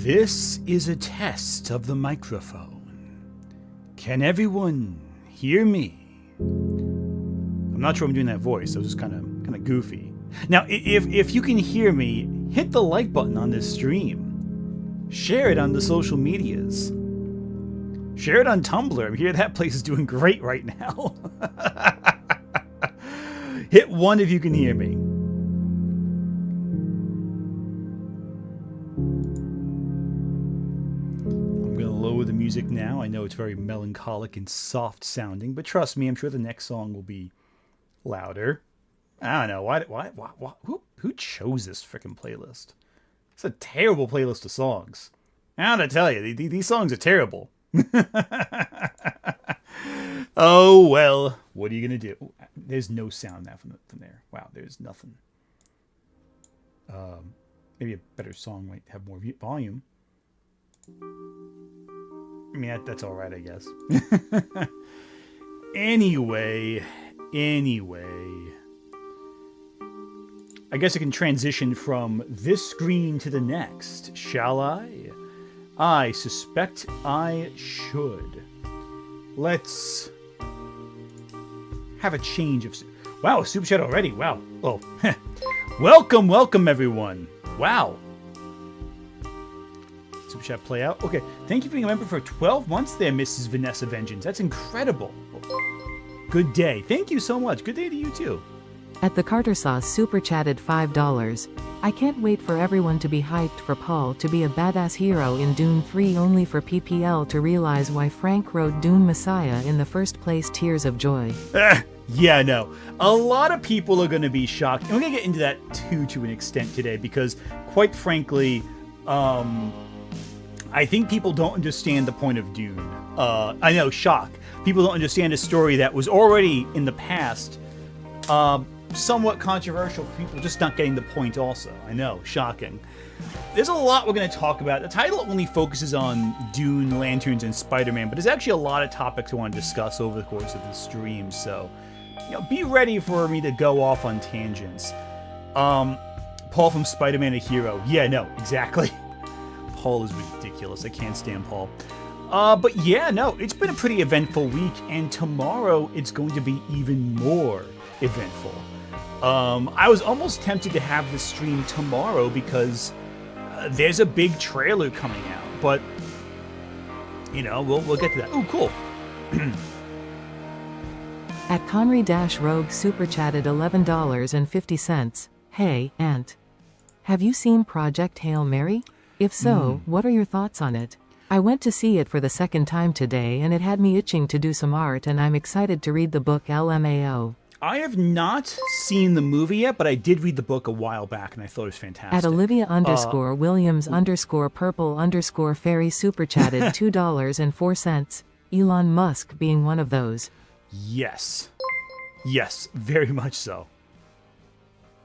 This is a test of the microphone. Can everyone hear me? I'm not sure I'm doing that voice. That was just kind of goofy. Now, if you can hear me, hit the like button on this stream. Share it on the social medias. Share it on Tumblr. I hear that place is doing great right now. Hit 1 if you can hear me. I'm going to lower the music now. I know it's very melancholic and soft sounding, but trust me, I'm sure the next song will be louder. I don't know. Why who chose this freaking playlist? It's a terrible playlist of songs. I gotta tell you, these songs are terrible. Oh, well, what are you going to do? There's no sound now from there. Wow, there's nothing. Maybe a better song might have more volume. I mean, that's all right, I guess. Anyway. I guess I can transition from this screen to the next, shall I? I suspect I should. Let's have a change of... Wow, super chat already. Wow. Oh, welcome everyone. Wow. Super chat play out. Okay, thank you for being a member for 12 months there, Mrs. Vanessa Vengeance. That's incredible. Good day. Thank you so much. Good day to you too. At the Carter Sauce super chatted $5. I can't wait for everyone to be hyped for Paul to be a badass hero in Dune 3, only for PPL to realize why Frank wrote Dune Messiah in the first place. Tears of joy. Yeah, no. A lot of people are going to be shocked. And we're going to get into that too to an extent today because, quite frankly, I think people don't understand the point of Dune. I know, shock. People don't understand a story that was already in the past somewhat controversial. People just not getting the point also. I know, shocking. There's a lot we're going to talk about. The title only focuses on Dune, Lanterns, and Spider-Man, but there's actually a lot of topics I want to discuss over the course of the stream, so be ready for me to go off on tangents. Paul from Spider-Man a hero. Yeah, no, exactly. Paul is ridiculous. I can't stand Paul. But yeah, no, it's been a pretty eventful week, and tomorrow it's going to be even more eventful. I was almost tempted to have the stream tomorrow because there's a big trailer coming out, but we'll get to that. Oh, cool. At Conry-Rogue super chatted $11.50. Hey, Ant. Have you seen Project Hail Mary? If so, what are your thoughts on it? I went to see it for the second time today and it had me itching to do some art, and I'm excited to read the book LMAO. I have not seen the movie yet, but I did read the book a while back and I thought it was fantastic. At Olivia _Williams_purple_fairy super chatted $2.04. Elon Musk being one of those. Yes, very much so.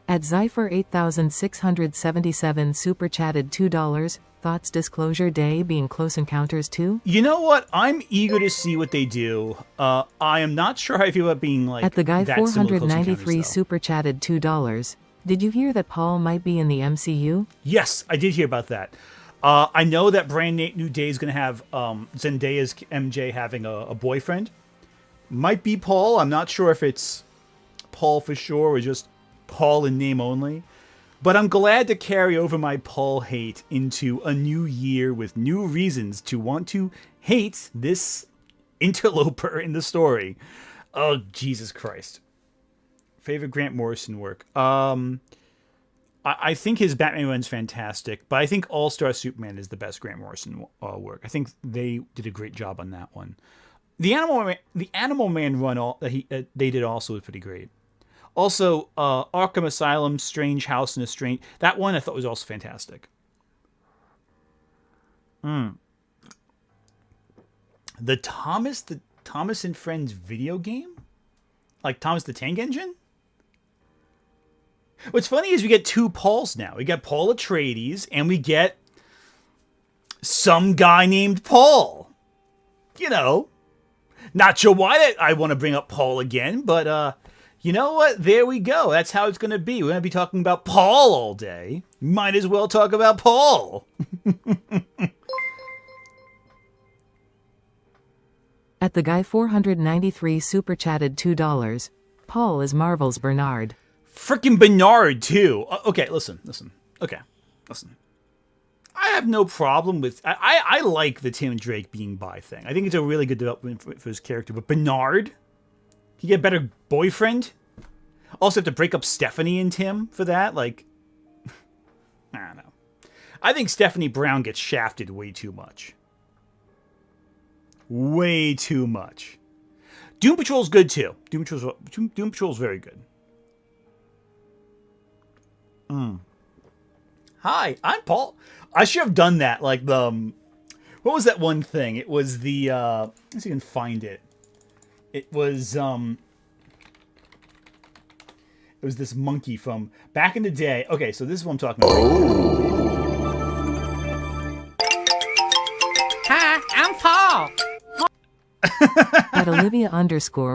At Zypher 8677 super chatted $2. Thoughts Disclosure Day being Close Encounters 2? You know what? I'm eager to see what they do. I am not sure how I feel about being like At the guy that 493 super chatted $2. Did you hear that Paul might be in the MCU? Yes, I did hear about that. I know that brand new day is going to have Zendaya's MJ having a boyfriend. Might be Paul. I'm not sure if it's Paul for sure or just Paul in name only. But I'm glad to carry over my Paul hate into a new year with new reasons to want to hate this interloper in the story. Oh, Jesus Christ. Favorite Grant Morrison work? I think his Batman run's fantastic, but I think All-Star Superman is the best Grant Morrison work. I think they did a great job on that one. The Animal Man run that they did also was pretty great. Also, Arkham Asylum, Strange House, and a Strange... That one I thought was also fantastic. The Thomas and Friends video game? Like Thomas the Tank Engine? What's funny is we get two Pauls now. We get Paul Atreides, and we get some guy named Paul. Not sure why I want to bring up Paul again, but... you know what? There we go. That's how it's going to be. We're going to be talking about Paul all day. Might as well talk about Paul. At the guy 493 super chatted $2. Paul is Marvel's Bernard. Frickin' Bernard, too. Okay, listen. Okay, listen. I have no problem with... I like the Tim Drake being bi thing. I think it's a really good development for his character. But Bernard? He get a better boyfriend? Also have to break up Stephanie and Tim for that? Like... I don't know. I think Stephanie Brown gets shafted way too much. Way too much. Doom Patrol's good, too. Doom Patrol's very good. Hi, I'm Paul. I should have done that. Like the, what was that one thing? It was the, let's see if I can find it. It was this monkey from back in the day. Okay, so this is what I'm talking about. Hi, I'm Paul. At Olivia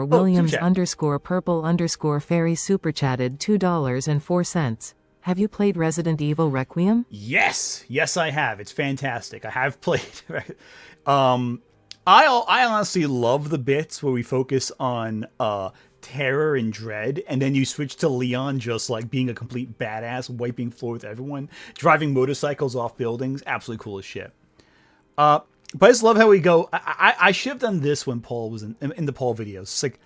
Williams Purple Fairy super chatted $2.04. Have you played Resident Evil Requiem? Yes, I have. It's fantastic. I have played. I honestly love the bits where we focus on terror and dread, and then you switch to Leon just like being a complete badass, wiping floor with everyone, driving motorcycles off buildings. Absolutely cool as shit. But I just love how we go. I should have done this when Paul was in the Paul videos. It's like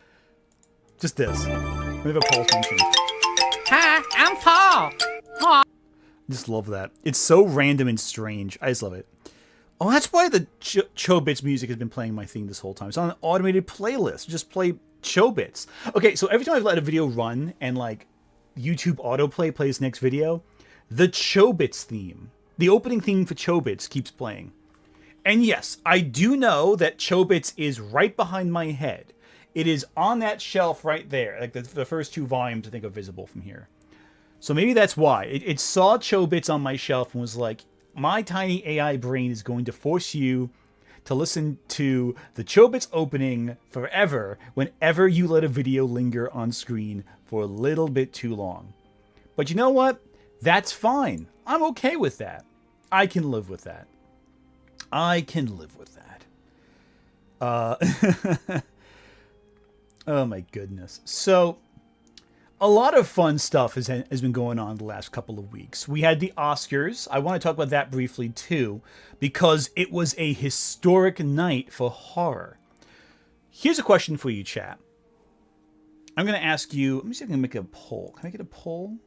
just this. Maybe a Paul's function. Hi, I'm Paul. I just love that. It's so random and strange. I just love it. Oh, that's why the Chobits music has been playing my theme this whole time. It's on an automated playlist. Just play Chobits. Okay, so every time I've let a video run and like YouTube autoplay plays next video, the Chobits theme, the opening theme for Chobits keeps playing. And yes, I do know that Chobits is right behind my head. It is on that shelf right there. Like the first two volumes, I think, are visible from here. So maybe that's why. It saw Chobits on my shelf and was like, my tiny AI brain is going to force you to listen to the Chobits opening forever whenever you let a video linger on screen for a little bit too long. But you know what? That's fine. I'm okay with that. I can live with that. Oh my goodness. So, a lot of fun stuff has been going on the last couple of weeks. We had the Oscars. I want to talk about that briefly too, because it was a historic night for horror. Here's a question for you, chat. I'm going to ask you, let me see if I can make a poll. Can I get a poll?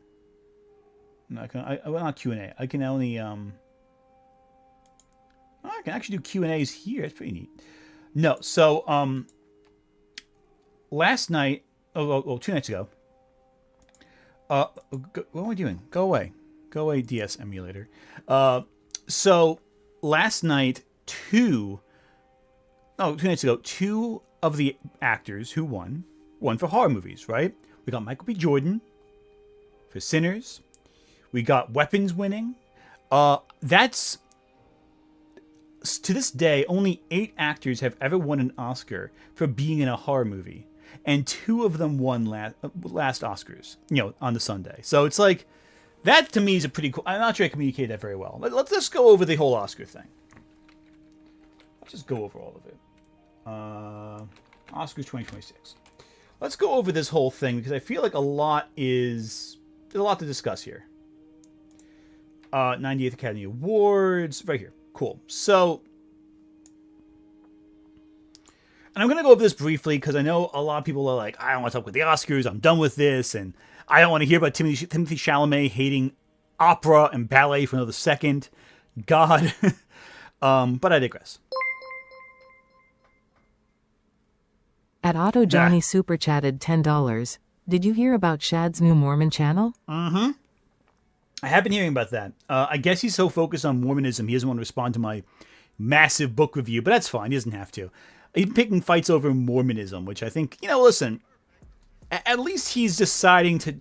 No, I not Q&A. I can only, I can actually do Q&As here. That's pretty neat. No, so, last night, 2 nights ago, what am I doing? Go away, DS emulator. So last night, 2 nights ago, 2 of the actors who won for horror movies, right? We got Michael B. Jordan for Sinners. We got Weapons winning. That's, to this day, only 8 actors have ever won an Oscar for being in a horror movie. And 2 of them won last Oscars, on the Sunday. So it's like, that to me is a pretty cool... I'm not sure I communicated that very well. But let's go over the whole Oscar thing. Let's just go over all of it. Oscars 2026. Let's go over this whole thing, because I feel like there's a lot to discuss here. 98th Academy Awards, right here. Cool. So... And I'm going to go over this briefly because I know a lot of people are like, I don't want to talk about the Oscars. I'm done with this. And I don't want to hear about Timothy Chalamet hating opera and ballet for another second. God. But I digress. At Otto Johnny super chatted $10. Did you hear about Shad's new Mormon channel? Mm-hmm. I have been hearing about that. I guess he's so focused on Mormonism, he doesn't want to respond to my massive book review. But that's fine. He doesn't have to. He's picking fights over Mormonism, which I think, listen, at least he's deciding to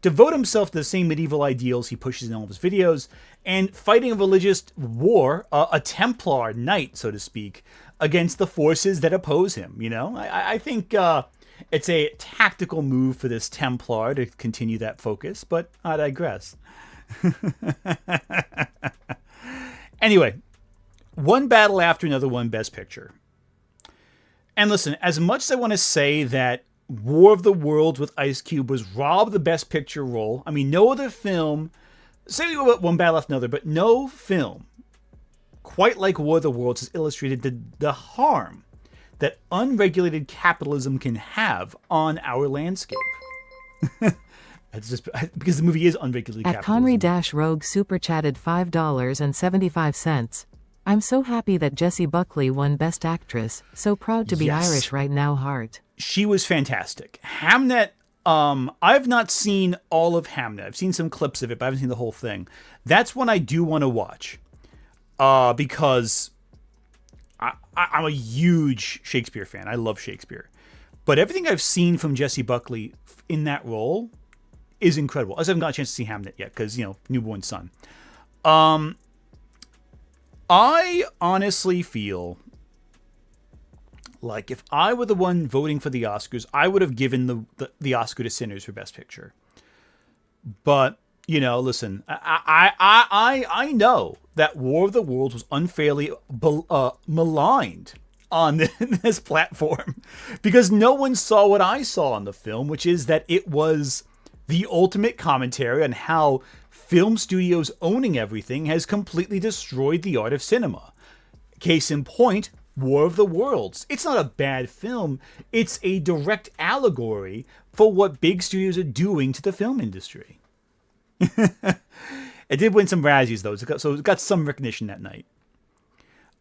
devote himself to the same medieval ideals he pushes in all of his videos, and fighting a religious war, a Templar knight, so to speak, against the forces that oppose him, I think it's a tactical move for this Templar to continue that focus, but I digress. Anyway, one battle after another won Best Picture. And listen, as much as I want to say that War of the Worlds with Ice Cube was robbed the Best Picture role, I mean, no other film, say we go One Battle After Another, but no film quite like War of the Worlds has illustrated the harm that unregulated capitalism can have on our landscape. It's just because the movie is unregulated At capitalism. Conry-Rogue super chatted $5.75. I'm so happy that Jessie Buckley won Best Actress. So proud to be Yes. Irish right now, heart. She was fantastic. Hamnet, I've not seen all of Hamnet. I've seen some clips of it, but I haven't seen the whole thing. That's one I do want to watch. Because I'm a huge Shakespeare fan. I love Shakespeare. But everything I've seen from Jessie Buckley in that role is incredible. I just haven't got a chance to see Hamnet yet because, newborn son. I honestly feel like if I were the one voting for the Oscars, I would have given the Oscar to Sinners for Best Picture. But, listen, I know that War of the Worlds was unfairly maligned on this platform because no one saw what I saw in the film, which is that it was the ultimate commentary on how film studios owning everything has completely destroyed the art of cinema. Case in point, War of the Worlds. It's not a bad film. It's a direct allegory for what big studios are doing to the film industry. It did win some Razzies, though, so it got some recognition that night.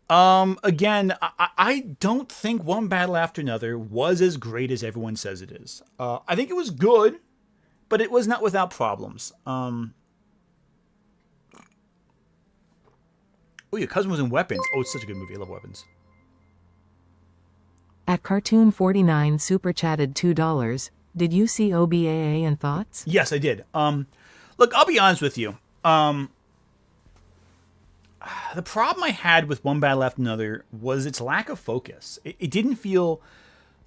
Again, I don't think One Battle After Another was as great as everyone says it is. I think it was good, but it was not without problems. Oh, Your Cousin Was in Weapons. Oh, it's such a good movie. I love Weapons. At Cartoon49 super chatted $2. Did you see OBAA and thoughts? Yes, I did. Look, I'll be honest with you. The problem I had with One Battle After Another was its lack of focus. It didn't feel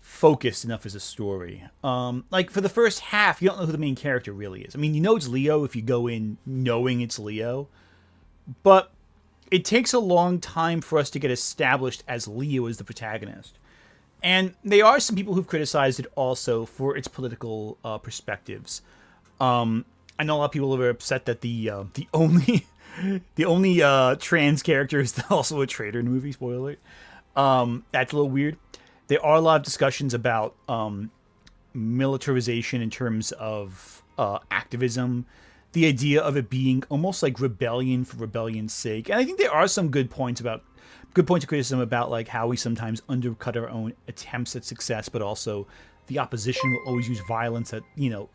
focused enough as a story. Like, for the first half, you don't know who the main character really is. I mean, you know it's Leo if you go in knowing it's Leo. But it takes a long time for us to get established as Leo as the protagonist. And there are some people who've criticized it also for its political perspectives. I know a lot of people are upset that the only trans character is also a traitor in the movie. Spoiler alert. That's a little weird. There are a lot of discussions about militarization in terms of activism. The idea of it being almost like rebellion for rebellion's sake. And I think there are some good points of criticism about like how we sometimes undercut our own attempts at success, but also the opposition will always use violence that,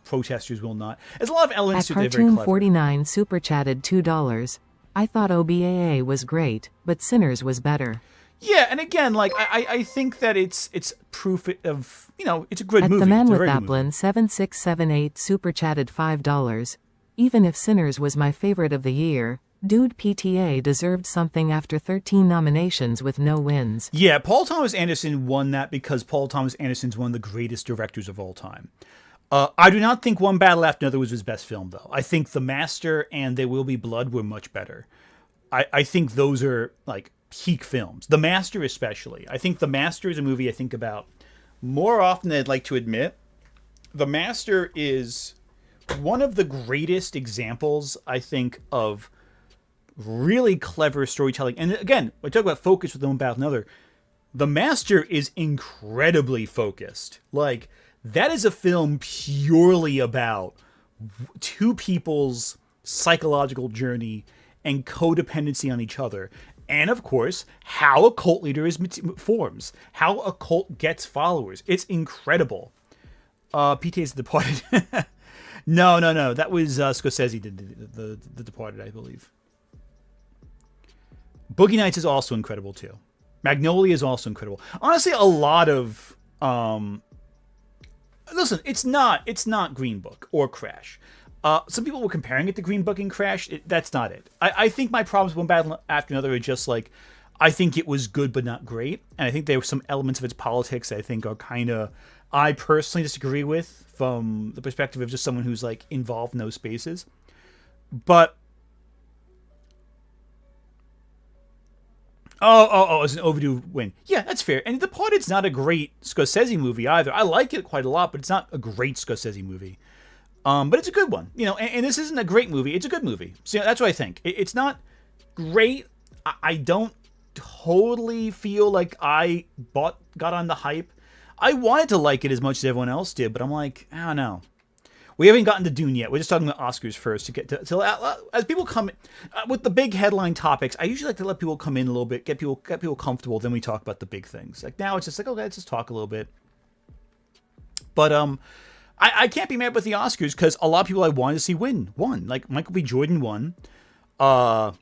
protesters will not. There's a lot of elements At to it that are very clever. Cartoon49 super chatted $2. I thought OBAA was great, but Sinners was better. Yeah, and again, like I think that it's proof of, it's a good At movie. The Man It's a with very good movie. Applin 7678 super chatted $5. Even if Sinners was my favorite of the year, Dude PTA deserved something after 13 nominations with no wins. Yeah, Paul Thomas Anderson won that because Paul Thomas Anderson's one of the greatest directors of all time. I do not think One Battle After Another was his best film, though. I think The Master and There Will Be Blood were much better. I think those are, like, peak films. The Master especially. I think The Master is a movie I think about more often than I'd like to admit. The Master is one of the greatest examples, I think, of really clever storytelling. And again, when I talk about focus with One Battle After Another, The Master is incredibly focused. Like, that is a film purely about two people's psychological journey and codependency on each other. And of course, how a cult leader forms, how a cult gets followers. It's incredible. PTA's The Departed. No. That was Scorsese did the Departed, I believe. Boogie Nights is also incredible too. Magnolia is also incredible. Honestly, a lot of listen, it's not Green Book or Crash. Some people were comparing it to Green Book and Crash. That's not it. I think my problems with One Battle After Another are just like, I think it was good but not great. And I think there were some elements of its politics that I think are kind of, I personally disagree with from the perspective of just someone who's like involved in those spaces. But It's an overdue win. Yeah, that's fair. And The Departed's not a great Scorsese movie either. I like it quite a lot, but it's not a great Scorsese movie. But it's a good one, and this isn't a great movie. It's a good movie. So that's what I think. It's not great. I don't totally feel like I got on the hype. I wanted to like it as much as everyone else did, but I'm like, I don't know. We haven't gotten to Dune yet. We're just talking about Oscars first to get to as people come with the big headline topics. I usually like to let people come in a little bit, get people comfortable. Then we talk about the big things. Like now, it's just like, okay, let's just talk a little bit. But I can't be mad with the Oscars because a lot of people I wanted to see won. Like Michael B. Jordan won. I'm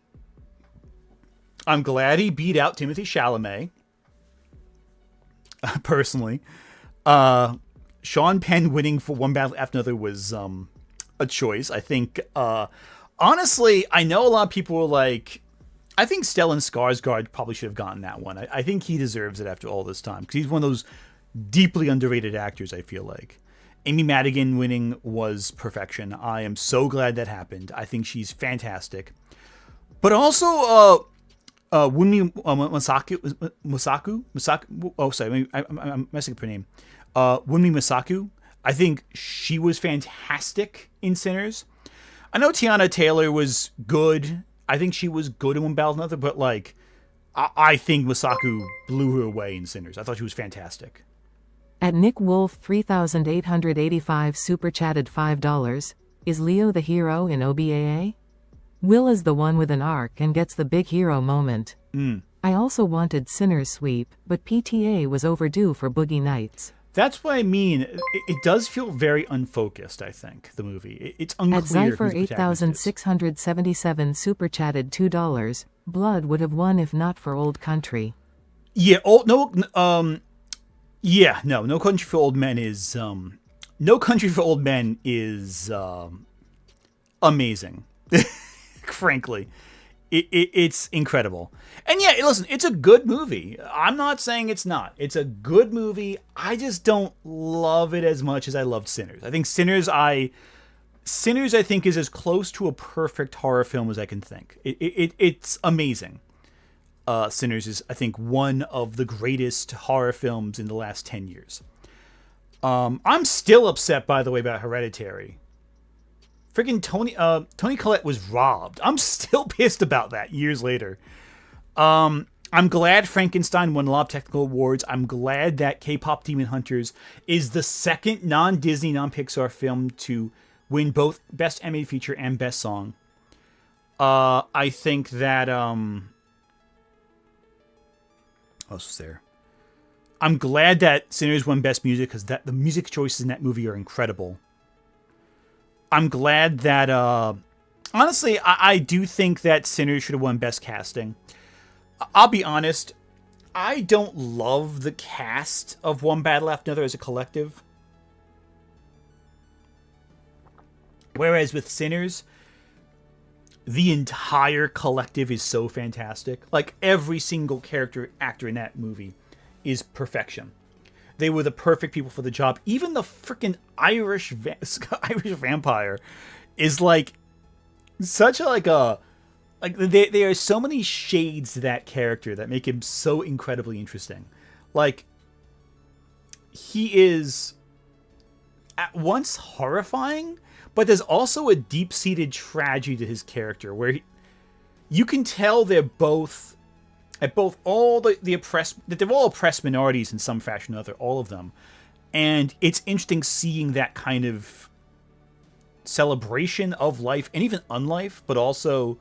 glad he beat out Timothée Chalamet. Personally, Sean Penn winning for One Battle After Another was a choice. I think, honestly, I know a lot of people were like, I think Stellan Skarsgård probably should have gotten that one. I think he deserves it after all this time because he's one of those deeply underrated actors, I feel like. Amy Madigan winning was perfection. I am so glad that happened. I think she's fantastic. But also, Wunmi Masaku. Oh, sorry, I'm messing up her name. Wunmi Masaku. I think she was fantastic in Sinners. I know Tiana Taylor was good. I think she was good in One Battle Another, but like, I think Masaku blew her away in Sinners. I thought she was fantastic. At Nick Wolf 3885 super chatted $5. Is Leo the hero in OBAA? Will is the one with an arc and gets the big hero moment. I also wanted Sinner's Sweep, but PTA was overdue for Boogie Nights. That's what I mean. It does feel very unfocused, I think, the movie. It's unclear. At Zypher 8677 super chatted $2. Blood would have won if not for Old Country. Yeah, No Country for Old Men is No Country for Old Men is amazing. Frankly, it's incredible. And yeah, listen, it's a good movie. I'm not saying it's not. It's a good movie. I just don't love it as much as I loved Sinners. I think Sinners I think is as close to a perfect horror film as I can think. It's amazing. Sinners is, I think, one of the greatest horror films in the last 10 years. I'm still upset, by the way, about Hereditary. Freaking Toni Collette was robbed. I'm still pissed about that years later. I'm glad Frankenstein won a lot of technical awards. I'm glad that K-Pop Demon Hunters is the second non-Disney, non-Pixar film to win both Best Animated Feature and Best Song. I think that... what else was there? I'm glad that Sinners won Best Music because the music choices in that movie are incredible. I'm glad that, honestly, I do think that Sinners should have won Best Casting. I'll be honest, I don't love the cast of One Battle After Another as a collective. Whereas with Sinners, the entire collective is so fantastic. Like, every single actor in that movie is perfection. They were the perfect people for the job. Even the freaking Irish vampire is like such a there are so many shades to that character that make him so incredibly interesting. Like, he is at once horrifying, but there's also a deep-seated tragedy to his character where you can tell they're both all the oppressed, that they're all oppressed minorities in some fashion or other, all of them. And it's interesting seeing that kind of celebration of life and even unlife, but also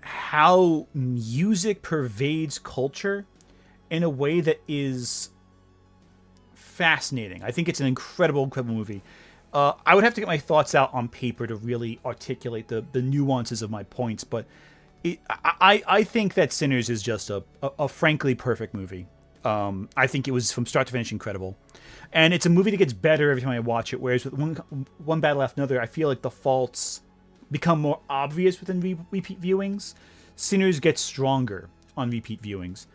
how music pervades culture in a way that is fascinating. I think it's an incredible movie. I would have to get my thoughts out on paper to really articulate the nuances of my points, but I think that Sinners is just a frankly perfect movie. I think it was from start to finish incredible. And it's a movie that gets better every time I watch it, whereas with One Battle After Another, I feel like the faults become more obvious within repeat viewings. Sinners gets stronger on repeat viewings.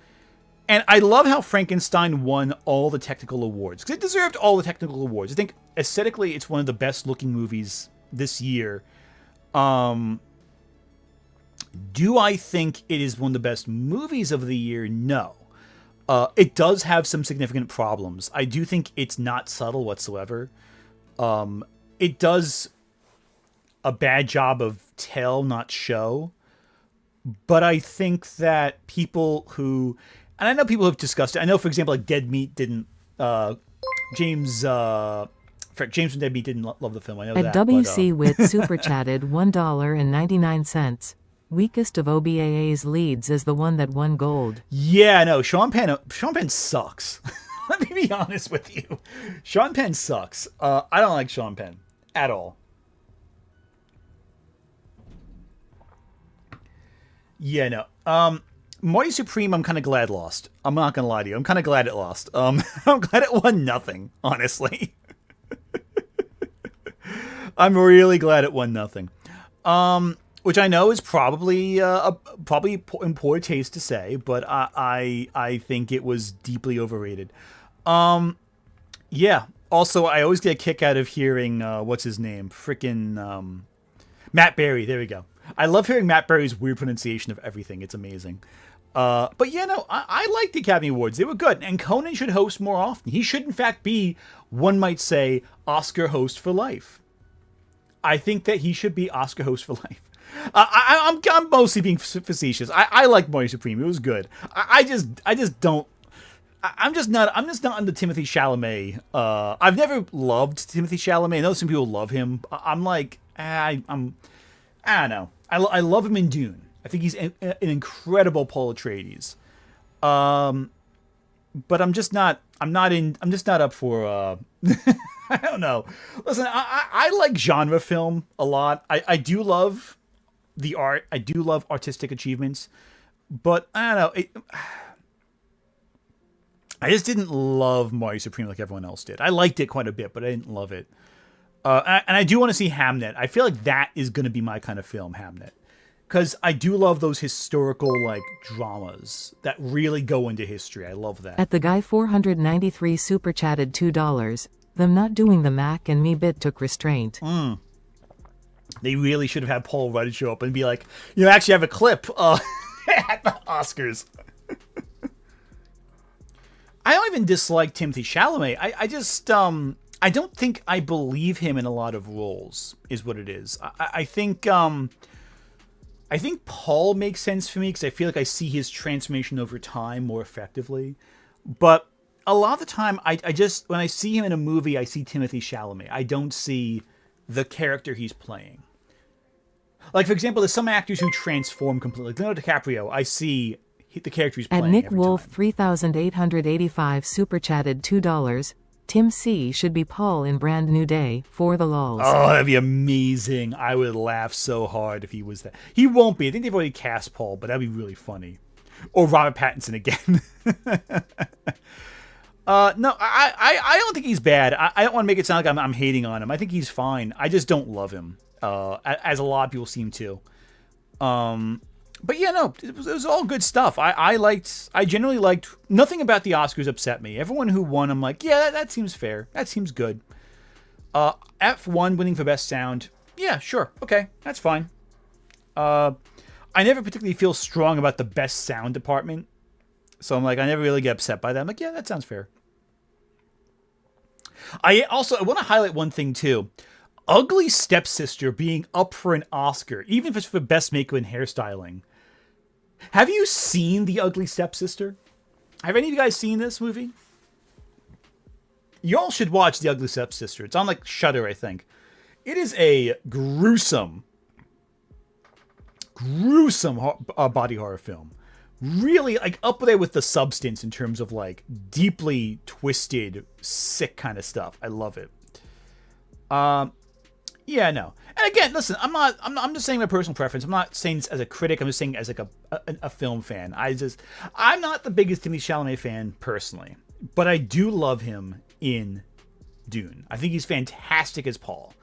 And I love how Frankenstein won all the technical awards, because it deserved all the technical awards. I think aesthetically it's one of the best looking movies this year. Do I think it is one of the best movies of the year? No. It does have some significant problems. I do think it's not subtle whatsoever. It does a bad job of tell, not show. But I think that people who, and I know people have discussed it. I know, for example, like Dead Meat didn't, James from Dead Meat didn't love the film. I know At that. WC Wit super chatted $1.99. Weakest of OBAA's leads is the one that won gold. Yeah, no, Sean Penn sucks. Let me be honest with you. Sean Penn sucks. I don't like Sean Penn at all. Yeah, no. Marty Supreme, I'm kind of glad lost. I'm not going to lie to you. I'm kind of glad it lost. I'm glad it won nothing, honestly. I'm really glad it won nothing. Which I know is probably in poor taste to say, but I think it was deeply overrated. Yeah. Also, I always get a kick out of hearing what's his name, frickin' Matt Berry. There we go. I love hearing Matt Berry's weird pronunciation of everything. It's amazing. But yeah, no, I like the Academy Awards. They were good, and Conan should host more often. He should, in fact, be, one might say, Oscar host for life. I think that he should be Oscar host for life. I'm mostly being facetious. I like Marty Supreme. It was good. I just don't. I'm just not on the Timothy Chalamet. I've never loved Timothy Chalamet. I know some people love him. I'm like, I don't know. I love him in Dune. I think he's an incredible Paul Atreides. But I'm just not up for. I don't know. Listen, I like genre film a lot. I do love the art. I do love artistic achievements, but I don't know. I just didn't love Marty Supreme like everyone else did. I liked it quite a bit, but I didn't love it. And I do want to see Hamnet. I feel like that is going to be my kind of film, Hamnet, because I do love those historical like dramas that really go into history. I love that. At the guy 493 super chatted $2. Them not doing the Mac and me bit took restraint. They really should have had Paul Rudd show up and be like, you actually have a clip at the Oscars. I don't even dislike Timothy Chalamet. I just, I don't think I believe him in a lot of roles, is what it is. I think Paul makes sense for me because I feel like I see his transformation over time more effectively. But a lot of the time, I just, when I see him in a movie, I see Timothy Chalamet. I don't see the character he's playing. Like, for example, there's some actors who transform completely. Like Leonardo DiCaprio, I see the character he's playing. At Nick every Wolf time. 3885 super chatted $2. Tim C should be Paul in Brand New Day for the lols. Oh, that'd be amazing. I would laugh so hard if he was that. He won't be. I think they've already cast Paul, but that'd be really funny. Or Robert Pattinson again. No, I don't think he's bad. I don't want to make it sound like I'm hating on him. I think he's fine. I just don't love him, as a lot of people seem to. But yeah, no, it was all good stuff. I generally liked, nothing about the Oscars upset me. Everyone who won, I'm like, yeah, that seems fair. That seems good. F1 winning for Best Sound, yeah, sure, okay, that's fine. I never particularly feel strong about the Best Sound department. So I'm like, I never really get upset by that. I'm like, yeah, that sounds fair. I want to highlight one thing too. Ugly Stepsister being up for an Oscar, even if it's for Best Makeup and Hairstyling. Have you seen The Ugly Stepsister? Have any of you guys seen this movie? You all should watch The Ugly Stepsister. It's on like Shudder, I think. It is a gruesome body horror film. Really, like, up there with The Substance in terms of, like, deeply twisted, sick kind of stuff. I love it. Yeah, no. And again, listen, I'm just saying my personal preference. I'm not saying this as a critic. I'm just saying as, like, a film fan. I'm not the biggest Timothée Chalamet fan, personally. But I do love him in Dune. I think he's fantastic as Paul.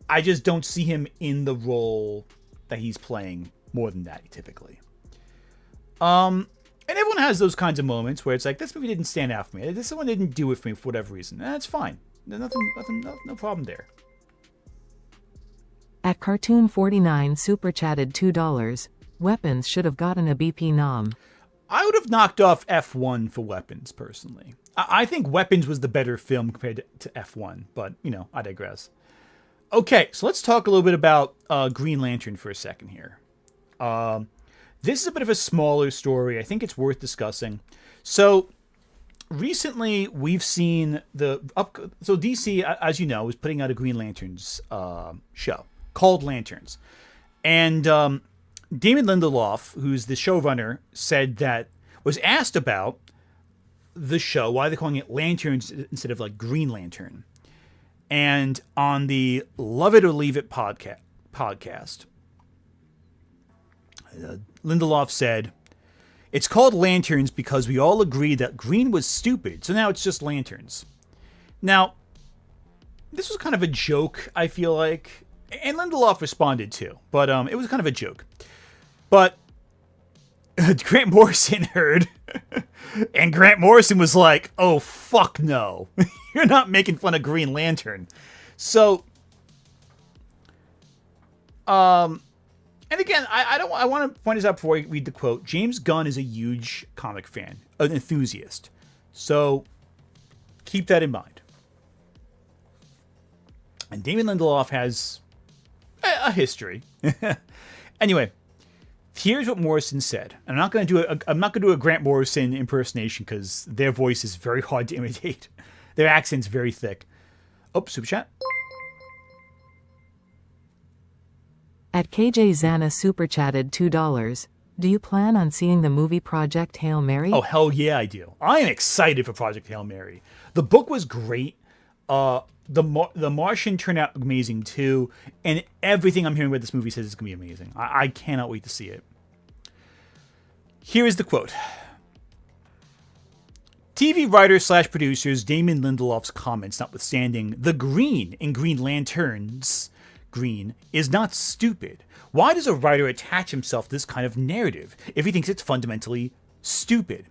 I just don't see him in the role that he's playing more than that, typically. And everyone has those kinds of moments where it's like, this movie didn't stand out for me. This one didn't do it for me for whatever reason. That's fine. No problem there. At Cartoon 49 super chatted $2. Weapons should have gotten a BP nom. I would have knocked off F1 for Weapons, personally. I think Weapons was the better film compared to F1, but, I digress. Okay, so let's talk a little bit about Green Lantern for a second here. This is a bit of a smaller story. I think it's worth discussing. So, recently we've seen so DC, as you know, is putting out a Green Lanterns show called Lanterns. And Damon Lindelof, who's the showrunner, was asked about the show, why they're calling it Lanterns instead of like Green Lantern. And on the Love It or Leave It podcast, Lindelof said, "It's called Lanterns because we all agreed that green was stupid, so now it's just lanterns." Now, this was kind of a joke, I feel like. And Lindelof responded too, but it was kind of a joke. But Grant Morrison heard, and Grant Morrison was like, "Oh, fuck no. You're not making fun of Green Lantern." So, and again, I want to point this out before I read the quote. James Gunn is a huge comic fan, an enthusiast. So, keep that in mind. And Damon Lindelof has a history. Anyway, here's what Morrison said. I'm not going to do a Grant Morrison impersonation because their voice is very hard to imitate. Their accent's very thick. Oh, super chat. At KJ Zana super chatted $2. Do you plan on seeing the movie Project Hail Mary? Oh, hell yeah, I do. I am excited for Project Hail Mary. The book was great. The Martian turned out amazing too, and everything I'm hearing about this movie says it's going to be amazing. I cannot wait to see it. Here is the quote. TV writer/producers Damon Lindelof's comments notwithstanding, the green in Green Lantern's green is not stupid. Why does a writer attach himself to this kind of narrative if he thinks it's fundamentally stupid?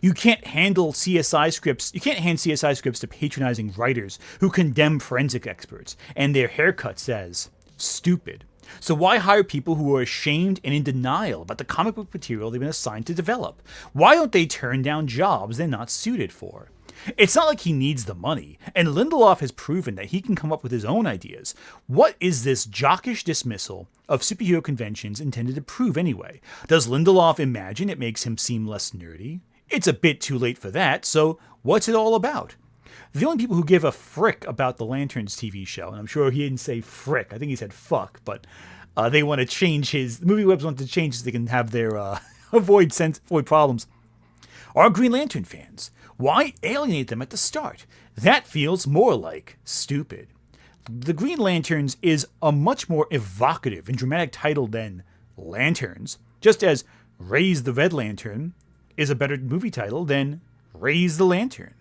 You can't hand CSI scripts to patronizing writers who condemn forensic experts and their haircuts as stupid. So why hire people who are ashamed and in denial about the comic book material they've been assigned to develop? Why don't they turn down jobs they're not suited for? It's not like he needs the money, and Lindelof has proven that he can come up with his own ideas. What is this jockish dismissal of superhero conventions intended to prove anyway? Does Lindelof imagine it makes him seem less nerdy? It's a bit too late for that, so what's it all about? The only people who give a frick about the Lanterns TV show, and I'm sure he didn't say frick, I think he said fuck, but they want to change the movie webs want to change so they can have their, avoid problems, are Green Lantern fans. Why alienate them at the start? That feels more like stupid. The Green Lanterns is a much more evocative and dramatic title than Lanterns, just as Raise the Red Lantern is a better movie title than Raise the Lantern.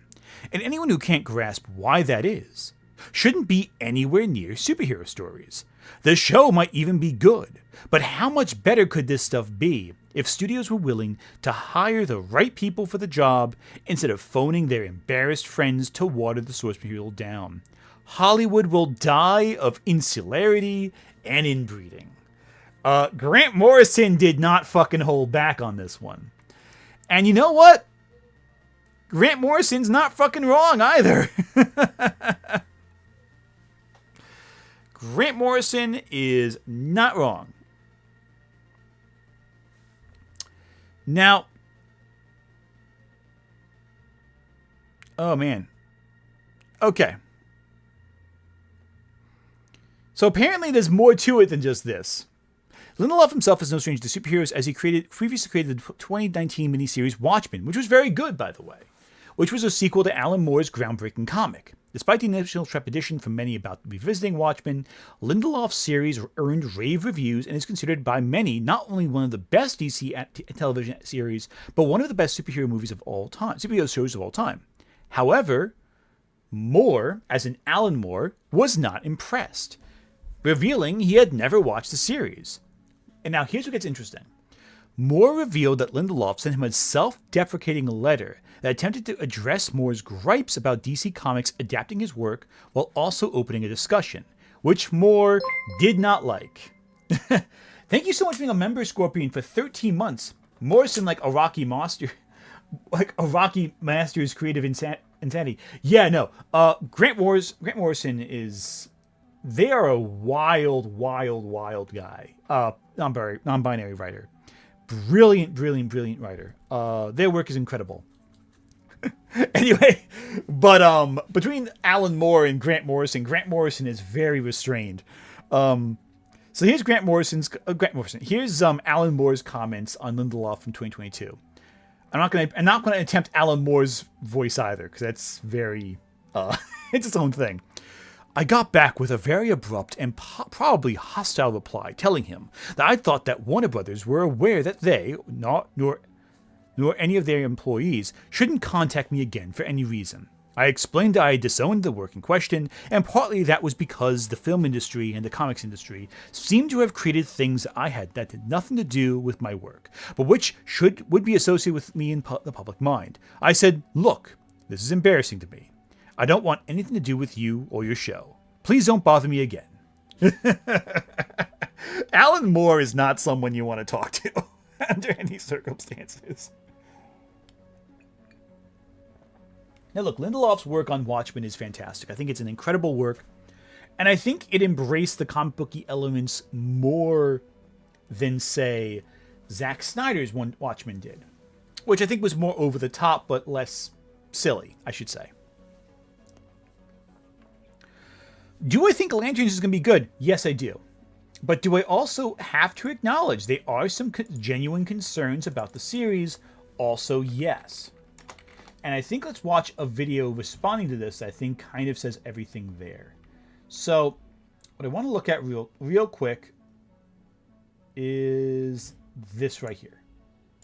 And anyone who can't grasp why that is shouldn't be anywhere near superhero stories. The show might even be good, but how much better could this stuff be if studios were willing to hire the right people for the job instead of phoning their embarrassed friends to water the source material down? Hollywood will die of insularity and inbreeding. Grant Morrison did not fucking hold back on this one. And you know what? Grant Morrison's not fucking wrong either. Grant Morrison is not wrong. Now, oh man. Okay. So apparently there's more to it than just this. Lindelof himself is no stranger to superheroes as he previously created the 2019 miniseries Watchmen, which was very good, by the way, which was a sequel to Alan Moore's groundbreaking comic. Despite the initial trepidation from many about revisiting Watchmen, Lindelof's series earned rave reviews and is considered by many not only one of the best DC television series, but one of the best superhero shows of all time. However, Moore, as in Alan Moore, was not impressed, revealing he had never watched the series. And now here's what gets interesting. Moore revealed that Lindelof sent him a self-deprecating letter that attempted to address Moore's gripes about DC Comics adapting his work while also opening a discussion, which Moore did not like. Thank you so much for being a member, Scorpion, for 13 months. Morrison, like a Rocky Master, like a Rocky Master's creative insanity. Yeah, no. Grant Morrison is. They are a wild guy. Non-binary writer. Brilliant writer. Their work is incredible. Anyway, but between Alan Moore and Grant Morrison is very restrained. So here's Grant Morrison. Here's Alan Moore's comments on Lindelof from 2022. I'm not gonna attempt Alan Moore's voice either, because that's very it's its own thing. I got back with a very abrupt and probably hostile reply, telling him that I thought that Warner Brothers were aware that they, nor any of their employees, shouldn't contact me again for any reason. I explained that I had disowned the work in question, and partly that was because the film industry and the comics industry seemed to have created things that I had that had nothing to do with my work, but which would be associated with me in the public mind. I said, look, this is embarrassing to me. I don't want anything to do with you or your show. Please don't bother me again. Alan Moore is not someone you want to talk to under any circumstances. Now look, Lindelof's work on Watchmen is fantastic. I think it's an incredible work. And I think it embraced the comic booky elements more than, say, Zack Snyder's Watchmen did. Which I think was more over the top, but less silly, I should say. Do I think Lanterns is going to be good? Yes, I do. But do I also have to acknowledge there are some genuine concerns about the series? Also, yes. And I think let's watch a video responding to this that I think kind of says everything there. So, what I want to look at real quick is this right here.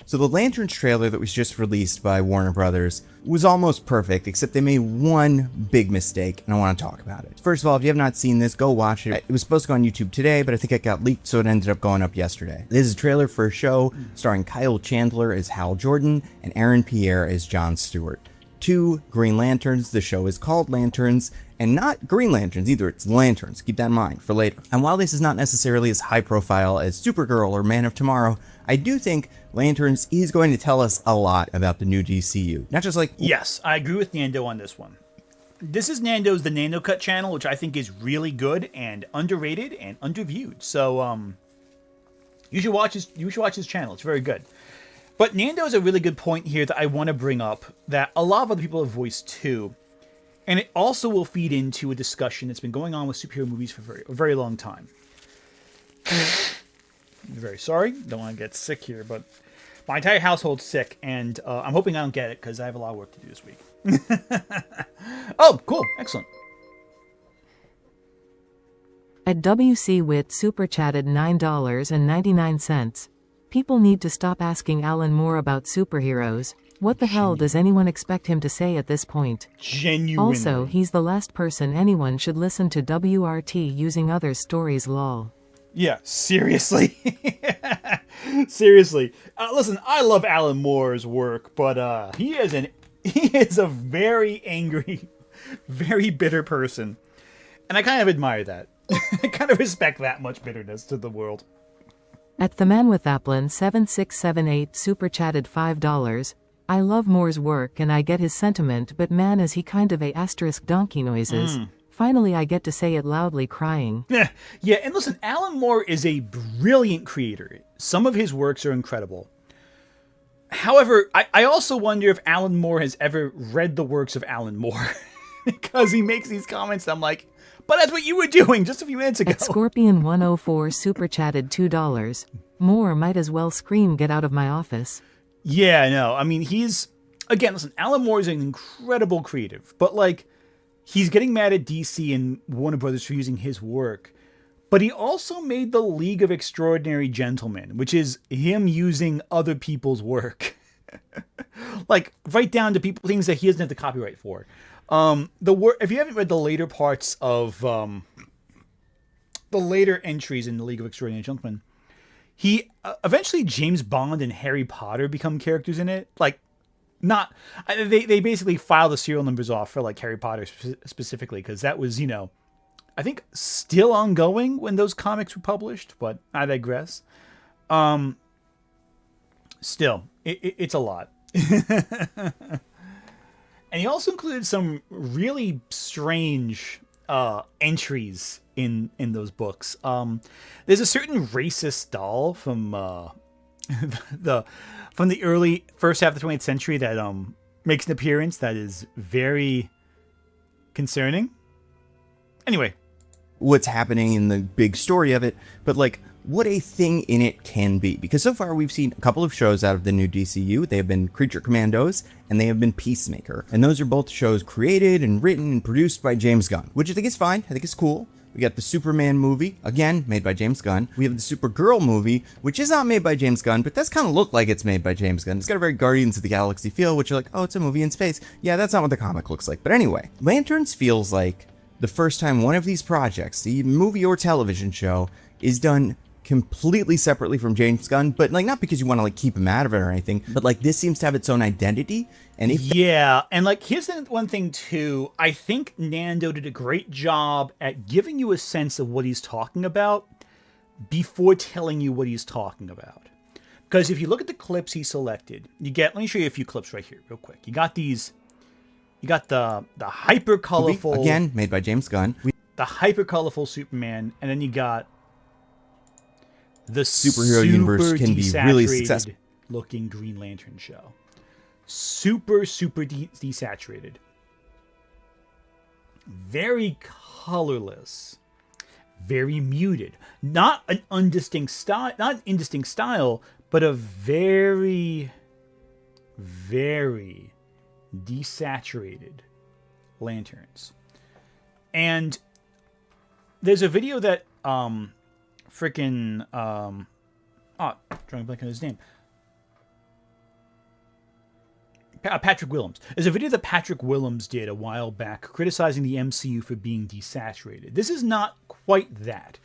So the Lanterns trailer that was just released by Warner Brothers was almost perfect, except they made one big mistake, and I want to talk about it. First of all, if you have not seen this, go watch it. It was supposed to go on YouTube today, but I think it got leaked, so it ended up going up yesterday. This is a trailer for a show starring Kyle Chandler as Hal Jordan and Aaron Pierre as Jon Stewart. 2 Green Lanterns. The show is called Lanterns, and not Green Lanterns either, it's Lanterns. Keep that in mind for later. And while this is not necessarily as high profile as Supergirl or Man of Tomorrow, I do think Lanterns is going to tell us a lot about the new DCU. Not just like... Yes, I agree with Nando on this one. This is Nando's The Nando Cut channel, which I think is really good and underrated and underviewed. So, you should watch his channel. It's very good. But Nando has a really good point here that I want to bring up that a lot of other people have voiced too. And it also will feed into a discussion that's been going on with superhero movies for a very long time. I'm very sorry. Don't want to get sick here, but my entire household's sick, and I'm hoping I don't get it because I have a lot of work to do this week. Oh, cool. Excellent. At WC Wit super chatted $9.99. People need to stop asking Alan Moore about superheroes. What the hell does anyone expect him to say at this point? Genuinely. Also, he's the last person anyone should listen to WRT using others' stories lol. Yeah, seriously. Seriously. Listen, I love Alan Moore's work, but he is a very angry, very bitter person. And I kind of admire that. I kind of respect that much bitterness to the world. At the man with Applin 7678 super chatted $5. I love Moore's work and I get his sentiment, but man is he kind of a asterisk donkey noises. Finally I get to say it loudly crying. Yeah, and listen, Alan Moore is a brilliant creator. Some of his works are incredible. However, I also wonder if Alan Moore has ever read the works of Alan Moore. Because he makes these comments that I'm like, but that's what you were doing just a few minutes ago. At Scorpion 104 super chatted $2. Moore might as well scream get out of my office. Yeah, no, I mean, again, listen, Alan Moore is an incredible creative, but like, he's getting mad at DC and Warner Brothers for using his work, but he also made the League of Extraordinary Gentlemen, which is him using other people's work. Like, right down to things that he doesn't have the copyright for. If you haven't read the later parts of the later entries in the League of Extraordinary Gentlemen, he eventually James Bond and Harry Potter become characters in it. Like, not they basically file the serial numbers off for like Harry Potter specifically because that was I think still ongoing when those comics were published, but I digress. Still, it's a lot. And he also included some really strange entries in those books. There's a certain racist doll from the early first half of the 20th century that makes an appearance that is very concerning. Anyway, what's happening in the big story of it, but like what a thing in it can be. Because so far we've seen a couple of shows out of the new DCU. They have been Creature Commandos and they have been Peacemaker. And those are both shows created and written and produced by James Gunn, which I think is fine. I think it's cool. We got the Superman movie, again, made by James Gunn. We have the Supergirl movie, which is not made by James Gunn, but does kind of look like it's made by James Gunn. It's got a very Guardians of the Galaxy feel, which you're like, oh, it's a movie in space. Yeah, that's not what the comic looks like. But anyway, Lanterns feels like the first time one of these projects, the movie or television show, is done completely separately from James Gunn, but like not because you want to like keep him out of it or anything, but like this seems to have its own identity. And yeah, and like here's the one thing too. I think Nando did a great job at giving you a sense of what he's talking about before telling you what he's talking about. Because if you look at the clips he selected, let me show you a few clips right here real quick. You got the hyper colorful, again made by James Gunn, the hyper colorful Superman, and then you got the superhero universe can be really successful looking Green Lantern show. Super desaturated. Very colorless. Very muted. Not an indistinct style, but a very, very desaturated lanterns. And there's a video that drawing a blank on his name. Patrick Willems. There's a video that Patrick Willems did a while back criticizing the MCU for being desaturated. This is not quite that.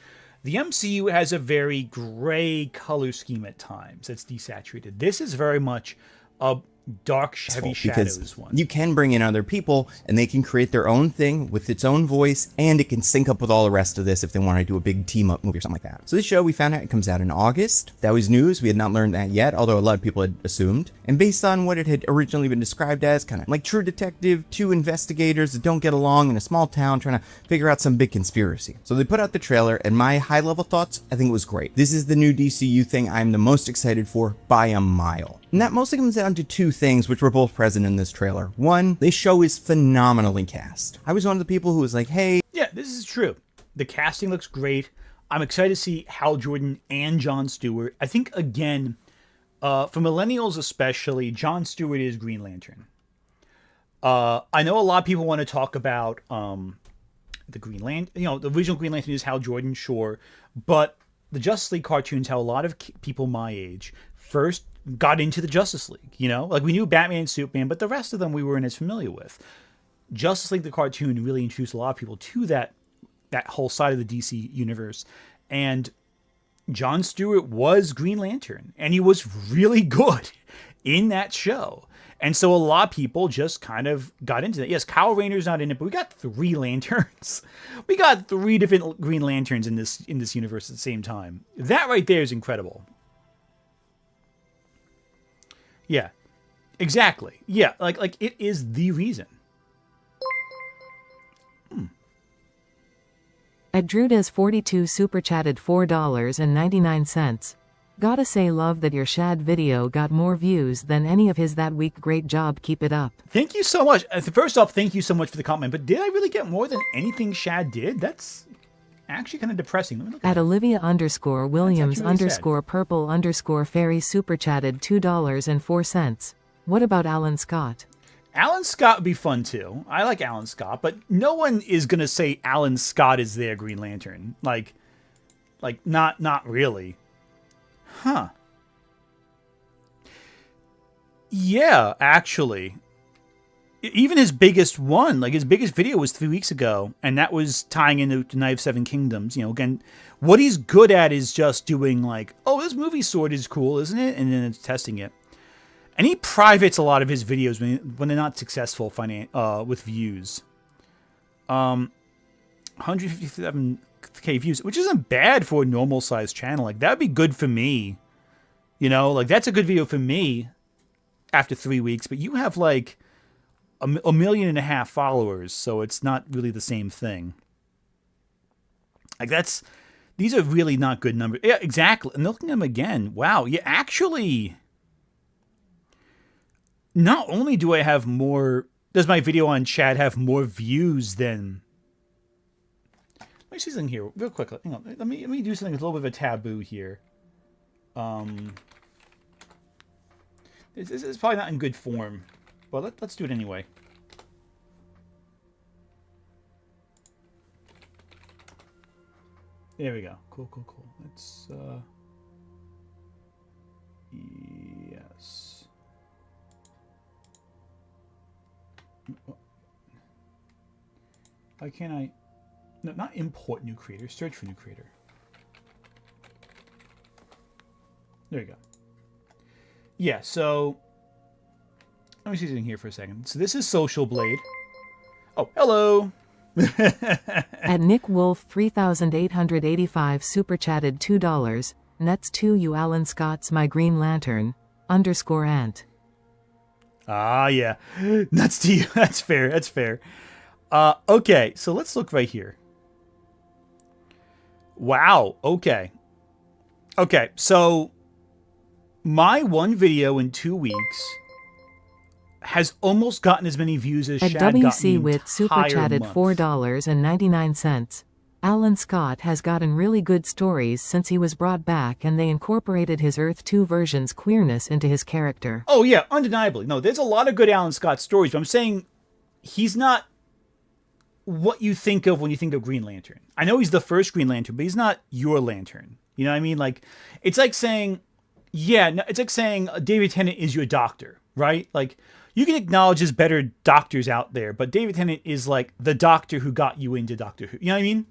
The MCU has a very gray color scheme at times that's desaturated. This is very much a dark, heavy shadows one. You can bring in other people and they can create their own thing with its own voice, and it can sync up with all the rest of this if they want to do a big team up movie or something like that. So this show, we found out it comes out in August. That was news. We had not learned that yet, although a lot of people had assumed. And based on what it had originally been described as, kind of like True Detective, two investigators that don't get along in a small town trying to figure out some big conspiracy. So they put out the trailer, and my high level thoughts, I think it was great. This is the new DCU thing I'm the most excited for by a mile. And that mostly comes down to two things which were both present in this trailer. One, this show is phenomenally cast. I was one of the people who was like, hey... Yeah, this is true. The casting looks great. I'm excited to see Hal Jordan and Jon Stewart. I think, again, for millennials especially, Jon Stewart is Green Lantern. I know a lot of people want to talk about the Green Lantern. You know, the original Green Lantern is Hal Jordan, sure. But the Justice League cartoons, how a lot of people my age first got into the Justice League, you know? Like, we knew Batman and Superman, but the rest of them we weren't as familiar with. Justice League, the cartoon, really introduced a lot of people to that whole side of the DC universe. And Jon Stewart was Green Lantern, and he was really good in that show. And so a lot of people just kind of got into that. Yes, Kyle Rayner's not in it, but we got 3 lanterns. We got 3 different Green Lanterns in this universe at the same time. That right there is incredible. Yeah, exactly. Yeah, like it is the reason. At Drudas42 super chatted $4.99. Gotta say, love that your Shad video got more views than any of his that week. Great job, keep it up. Thank you so much. First off, thank you so much for the comment, but did I really get more than anything Shad did? That's actually kind of depressing. Let me look at Olivia _ Williams _ purple _ fairy super chatted $2.04. What about Alan Scott? Alan Scott would be fun too. I like Alan Scott, but no one is gonna say Alan Scott is their Green Lantern. Like not really. Huh. Yeah, actually. Even his biggest one, like his biggest video was 3 weeks ago, and that was tying into Knight of Seven Kingdoms. You know, again, what he's good at is just doing like, oh, this movie sword is cool, isn't it? And then it's testing it. And he privates a lot of his videos when they're not successful with views. 157K views, which isn't bad for a normal sized channel. Like, that'd be good for me. You know, like, that's a good video for me after 3 weeks. But you have like a 1.5 million followers, so it's not really the same thing. Like, these are really not good numbers. Yeah, exactly. And looking at them again, wow. Yeah, actually, not only do I have more, does my video on Chad have more views than, let me see something here real quick. Hang on. Let me do something with a little bit of a taboo here. This is probably not in good form, but let's do it anyway. There we go. Cool. Let's, yes. Why can't I, no, not import new creator, search for new creator. There you go. Yeah, so, let me see something here for a second. So this is Social Blade. Oh, hello. At Nick Wolf 3885 super chatted $2. Nets to you Alan Scott's My Green Lantern _ant. Ah, yeah. Nuts to you. That's fair. Okay, so let's look right here. Wow. Okay, so my one video in 2 weeks has almost gotten as many views as At Shad got WC the Wit super entire chatted month. $4.99. Alan Scott has gotten really good stories since he was brought back, and they incorporated his Earth 2 version's queerness into his character. Oh, yeah, undeniably. No, there's a lot of good Alan Scott stories, but I'm saying he's not what you think of when you think of Green Lantern. I know he's the first Green Lantern, but he's not your Lantern. You know what I mean? Like, it's like saying, it's like saying David Tennant is your doctor, right? Like, you can acknowledge there's better doctors out there, but David Tennant is like the doctor who got you into Doctor Who. You know what I mean?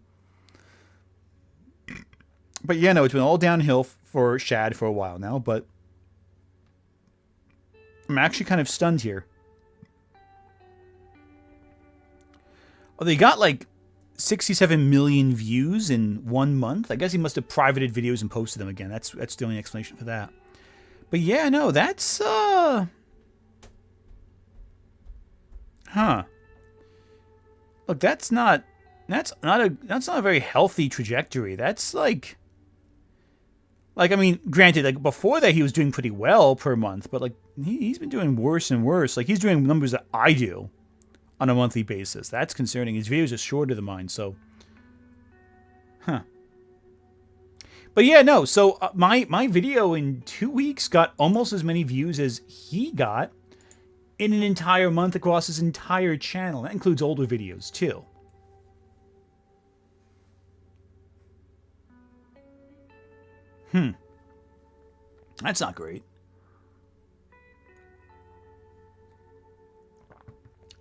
But yeah, no, it's been all downhill for Shad for a while now, but I'm actually kind of stunned here. Oh, they got like 67 million views in 1 month. I guess he must have privated videos and posted them again. That's the only explanation for that. But yeah, no, that's Look, that's not a very healthy trajectory. That's like I mean, granted, like before that he was doing pretty well per month, but like he's been doing worse and worse. Like he's doing numbers that I do on a monthly basis. That's concerning. His videos are shorter than mine, so But yeah, no. So my video in 2 weeks got almost as many views as he got in an entire month across his entire channel. That includes older videos too. That's not great.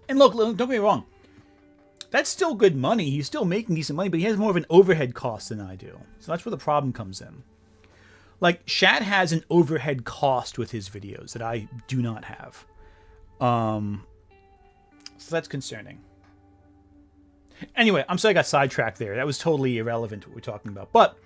And look, don't get me wrong. That's still good money. He's still making decent money, but he has more of an overhead cost than I do. So that's where the problem comes in. Like, Shad has an overhead cost with his videos that I do not have. So that's concerning. Anyway, I'm sorry I got sidetracked there. That was totally irrelevant to what we're talking about. But,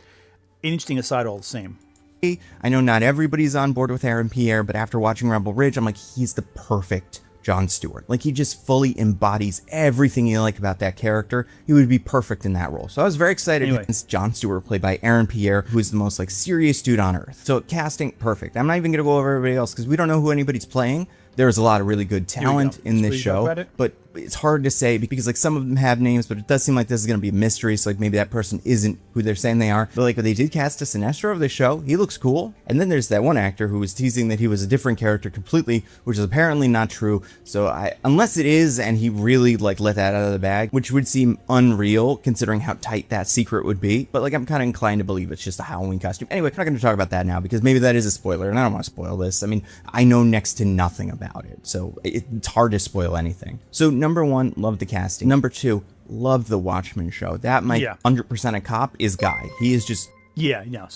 an interesting aside all the same. I know not everybody's on board with Aaron Pierre, but after watching Rebel Ridge, I'm like, he's the perfect Jon Stewart. Like, he just fully embodies everything you like about that character. He would be perfect in that role. So I was very excited against Jon Stewart, played by Aaron Pierre, who is the most like serious dude on earth. So casting, perfect. I'm not even gonna go over everybody else because we don't know who anybody's playing. There's a lot of really good talent in this show, but it's hard to say because like some of them have names, but it does seem like this is going to be a mystery. So like maybe that person isn't who they're saying they are. But like they did cast a Sinestro of the show. He looks cool. And then there's that one actor who was teasing that he was a different character completely, which is apparently not true. So unless it is, and he really like let that out of the bag, which would seem unreal considering how tight that secret would be. But like I'm kind of inclined to believe it's just a Halloween costume. Anyway, we're not going to talk about that now because maybe that is a spoiler, and I don't want to spoil this. I mean, I know next to nothing about it, so it's hard to spoil anything. So number one, love the casting. Number two, love the Watchmen show. That my 100% a cop is Guy. He is just so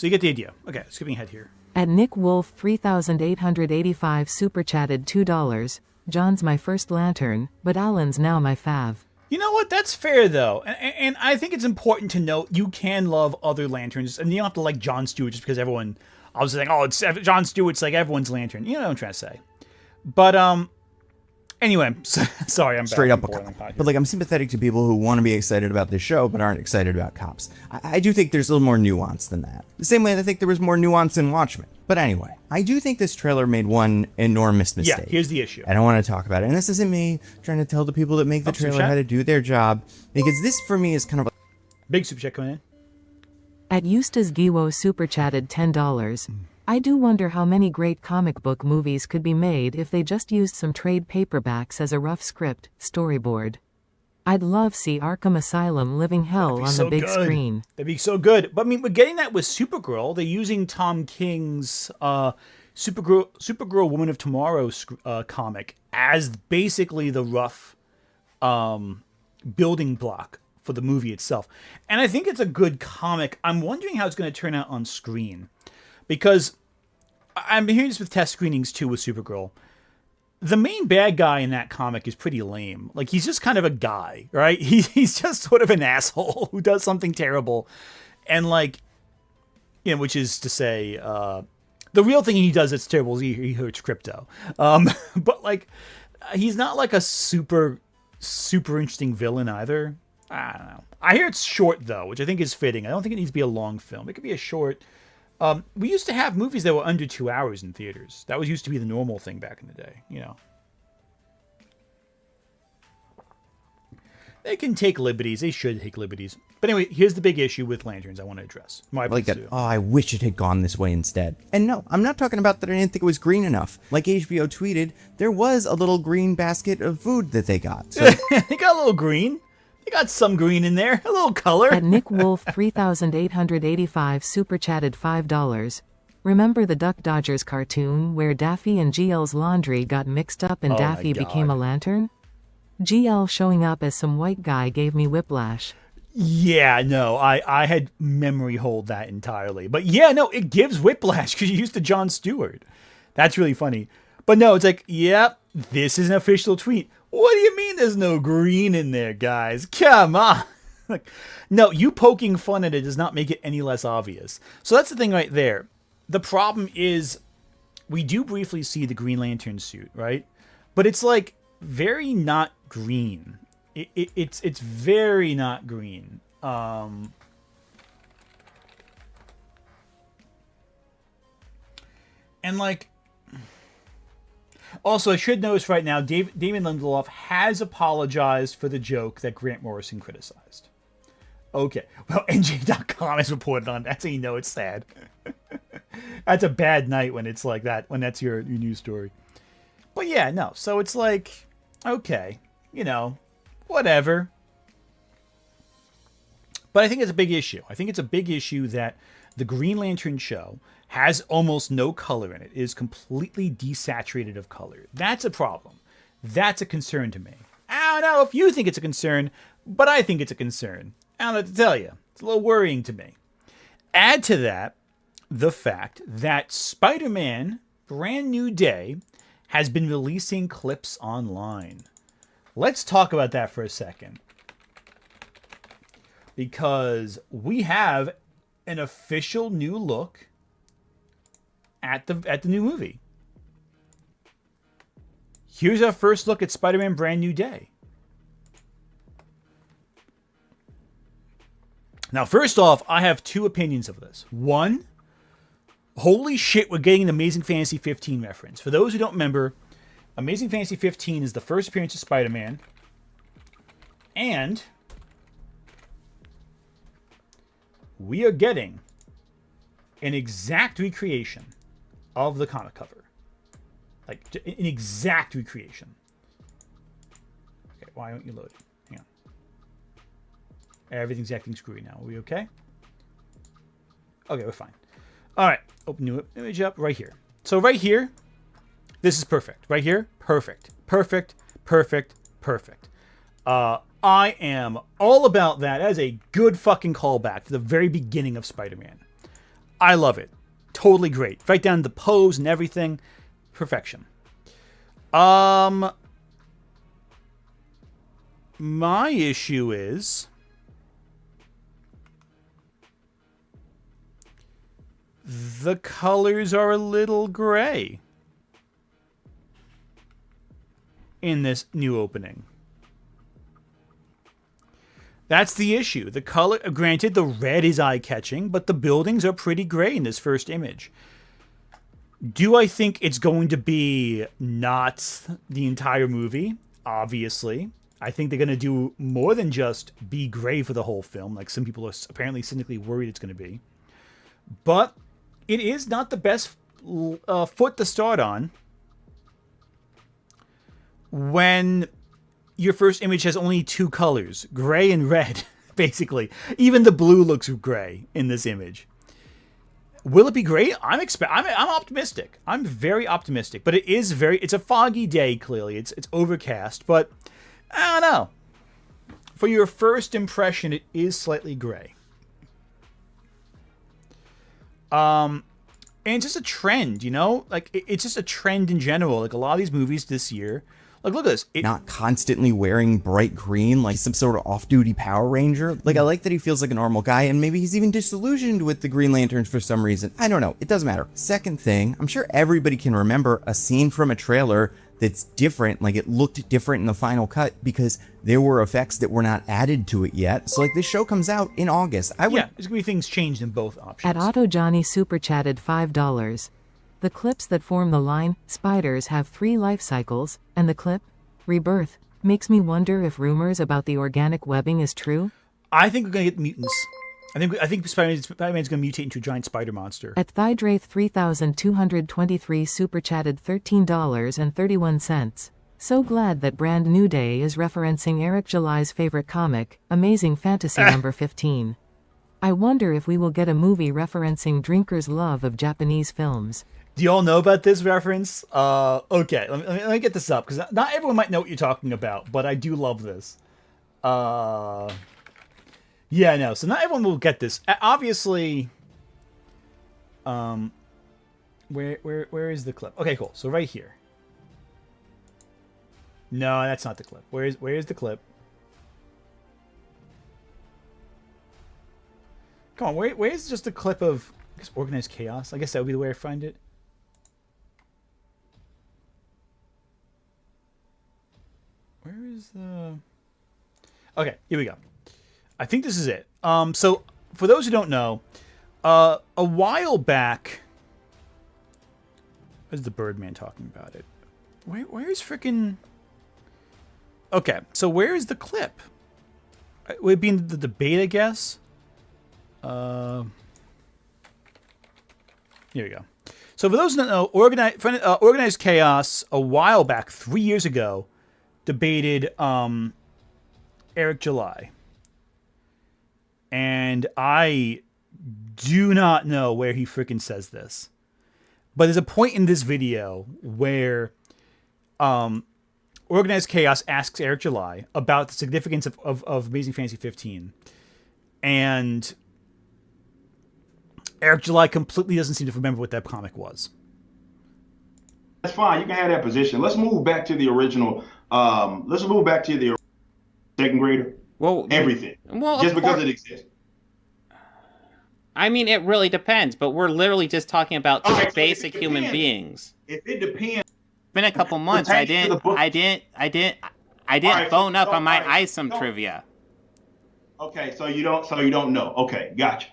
you get the idea. Okay, skipping ahead here. At Nick Wolf 3885 super chatted $2. John's my first lantern, but Alan's now my fav. You know what? That's fair, though. And I think it's important to note you can love other lanterns, and you don't have to like Jon Stewart just because everyone... I was saying, oh, it's Jon Stewart's like everyone's lantern. You know what I'm trying to say. But, anyway, sorry, I'm straight back up a cop. But like, I'm sympathetic to people who want to be excited about this show but aren't excited about cops. I do think there's a little more nuance than that. The same way I think there was more nuance in Watchmen. But anyway, I do think this trailer made one enormous mistake. Yeah, here's the issue. I don't want to talk about it. And this isn't me trying to tell the people that make the trailer how to do their job. Because this, for me, is kind of... Big super chat coming in. At Eustace Giwo super chatted $10. I do wonder how many great comic book movies could be made if they just used some trade paperbacks as a rough script, storyboard. I'd love see Arkham Asylum living hell on the big screen. That'd be so good. But I mean, we're getting that with Supergirl. They're using Tom King's Supergirl Woman of Tomorrow comic as basically the rough building block for the movie itself. And I think it's a good comic. I'm wondering how it's going to turn out on screen. Because I'm hearing this with test screenings too with Supergirl. The main bad guy in that comic is pretty lame. Like, he's just kind of a guy, right? He's just sort of an asshole who does something terrible. And, like, you know, which is to say, the real thing he does that's terrible is he hurts crypto. But, like, he's not, like, a super interesting villain either. I don't know. I hear it's short, though, which I think is fitting. I don't think it needs to be a long film. It could be a short... we used to have movies that were under 2 hours in theaters. That was used to be the normal thing back in the day, you know. They can take liberties. They should take liberties. But anyway, here's the big issue with lanterns I want to address. Like that, oh, I wish it had gone this way instead. And no, I'm not talking about that I didn't think it was green enough. Like HBO tweeted, there was a little green basket of food that they got. So. They got a little green. They got some green in there, a little color. At Nick Wolf 3885 super chatted $5. Remember the Duck Dodgers cartoon where Daffy and GL's laundry got mixed up and Daffy became a lantern? GL showing up as some white guy gave me whiplash. Yeah, no, I had memory hold that entirely. But yeah, no, it gives whiplash because you used to Jon Stewart. That's really funny. But no, it's like, yep, this is an official tweet. What do you mean there's no green in there, guys? Come on. Like, no, you poking fun at it does not make it any less obvious. So that's the thing right there. The problem is we do briefly see the Green Lantern suit, right? But it's like very not green. It's very not green. And like... Also, I should notice right now, Damon Lindelof has apologized for the joke that Grant Morrison criticized. Okay. Well, NJ.com has reported on that, so you know it's sad. That's a bad night when it's like that, when that's your news story. But yeah, no. So it's like, okay, you know, whatever. But I think it's a big issue. I think it's a big issue that the Green Lantern show has almost no color in it. It is completely desaturated of color. That's a problem. That's a concern to me. I don't know if you think it's a concern, but I think it's a concern. I don't know what to tell you. It's a little worrying to me. Add to that the fact that Spider-Man Brand New Day has been releasing clips online. Let's talk about that for a second. Because we have an official new look at the new movie. Here's our first look at Spider-Man Brand New Day. Now, first off, I have two opinions of this. One, holy shit, we're getting an Amazing Fantasy 15 reference. For those who don't remember, Amazing Fantasy 15 is the first appearance of Spider-Man. And we are getting an exact recreation of the comic cover. Like, an exact recreation. Okay, why don't you load it? Hang on. Everything's acting screwy now. Are we okay? Okay, we're fine. All right, open new image up right here. So right here, this is perfect. Right here, perfect. Perfect, perfect, perfect. I am all about that. That is a good fucking callback to the very beginning of Spider-Man. I love it. Totally great. Right down to the pose and everything. Perfection. My issue is the colors are a little gray in this new opening. That's the issue. The color, granted, the red is eye-catching, but the buildings are pretty gray in this first image. Do I think it's going to be not the entire movie? Obviously. I think they're going to do more than just be gray for the whole film, like some people are apparently cynically worried it's going to be. But it is not the best foot to start on when your first image has only two colors, gray and red, basically. Even the blue looks gray in this image. Will it be great? I'm optimistic. I'm very optimistic, but it's a foggy day, clearly. It's overcast, but I don't know. For your first impression, it is slightly gray. And it's just a trend, you know? Like, it's just a trend in general. Like, a lot of these movies this year, like, look at this. Not constantly wearing bright green like some sort of off-duty Power Ranger. Like, I like that he feels like a normal guy, and maybe he's even disillusioned with the Green Lanterns for some reason. I don't know. It doesn't matter. Second thing, I'm sure everybody can remember a scene from a trailer that's different, like it looked different in the final cut because there were effects that were not added to it yet. So, like, this show comes out in August. Yeah, there's going to be things changed in both options. At Otto Johnny super chatted $5. The clips that form the line, spiders have 3 life cycles, and the clip, rebirth, makes me wonder if rumors about the organic webbing is true. I think we're going to get mutants. I think Spider-Man's going to mutate into a giant spider monster. At Thydraith 3223 super chatted $13.31. So glad that Brand New Day is referencing Eric July's favorite comic, Amazing Fantasy number 15. I wonder if we will get a movie referencing Drinker's love of Japanese films. Do you all know about this reference? Okay, let me get this up, because not everyone might know what you're talking about, but I do love this. Yeah, no, so not everyone will get this. Obviously, where is the clip? Okay, cool, so right here. No, that's not the clip. Where is the clip? Come on, where's just the clip of, I guess, organized chaos? I guess that would be the way I find it. Where is the... Okay, here we go. I think this is it. So, for those who don't know, a while back... Where's the Birdman talking about it? Where is frickin'... Okay, so where is the clip? Would it be in the debate, I guess? Here we go. So for those who don't know, Organized Chaos, a while back, 3 years ago, debated Eric July. And I do not know where he freaking says this. But there's a point in this video where Organized Chaos asks Eric July about the significance of Amazing Fantasy 15. And Eric July completely doesn't seem to remember what that comic was. That's fine. You can have that position. Let's move back to the original. Let's move back to the second grader. Well, everything. Well, just because it exists. I mean, it really depends. But we're literally just talking about just Okay, so basic human beings. If it depends, It's been a couple months. I didn't right, bone up so, on my all right, ISOM trivia. Okay, so you don't know. Okay, gotcha.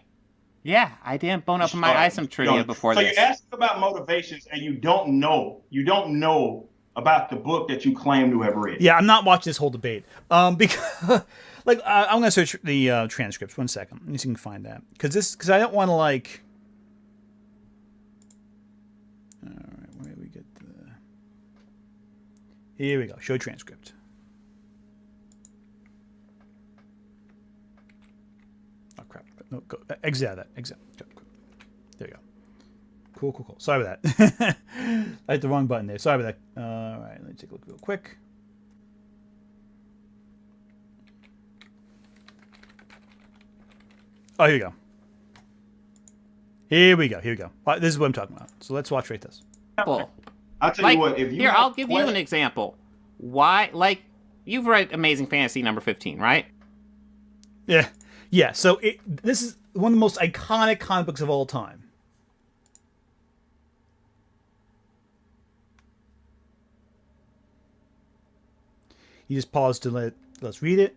Yeah, I didn't bone up on my ISOM trivia before so this. So you're asking about motivations, and you don't know about the book that you claim to have read. Yeah, I'm not watching this whole debate. Because, like, I'm gonna search the transcripts. 1 second, let me see if I can find that. Because I don't want to like. All right, where do we get the? Here we go. Show transcript. Oh crap! No, go exit out of that. Exit. There you go. Cool. Sorry about that. I hit the wrong button there. Sorry about that. All right, let me take a look real quick. Oh, here we go. Here we go. This is what I'm talking about. So let's watch right this. I'll tell you what. If you I'll give you an example. Why, like, You've read Amazing Fantasy number 15, right? Yeah. Yeah, so this is one of the most iconic comic books of all time. You just pause to let us read it.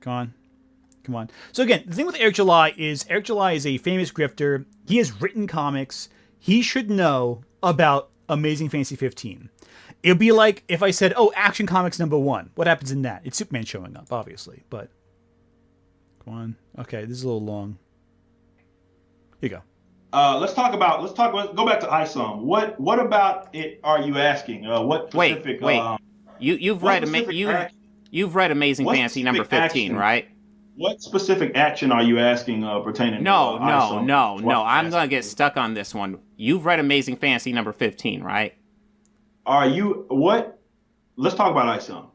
Come on. So again, the thing with Eric July is a famous grifter. He has written comics. He should know about Amazing Fantasy 15. It would be like if I said, oh, Action Comics #1. What happens in that? It's Superman showing up, obviously. But, come on. Okay, this is a little long. Here you go. Let's talk about. Go back to ISOM. What about it? Are you asking? What specific? Wait. You've read Amazing Fantasy number 15, right? What specific action are you asking pertaining to ISOM? No. I'm gonna get stuck on this one. You've read Amazing Fantasy number 15, right? Are you what? Let's talk about ISOM.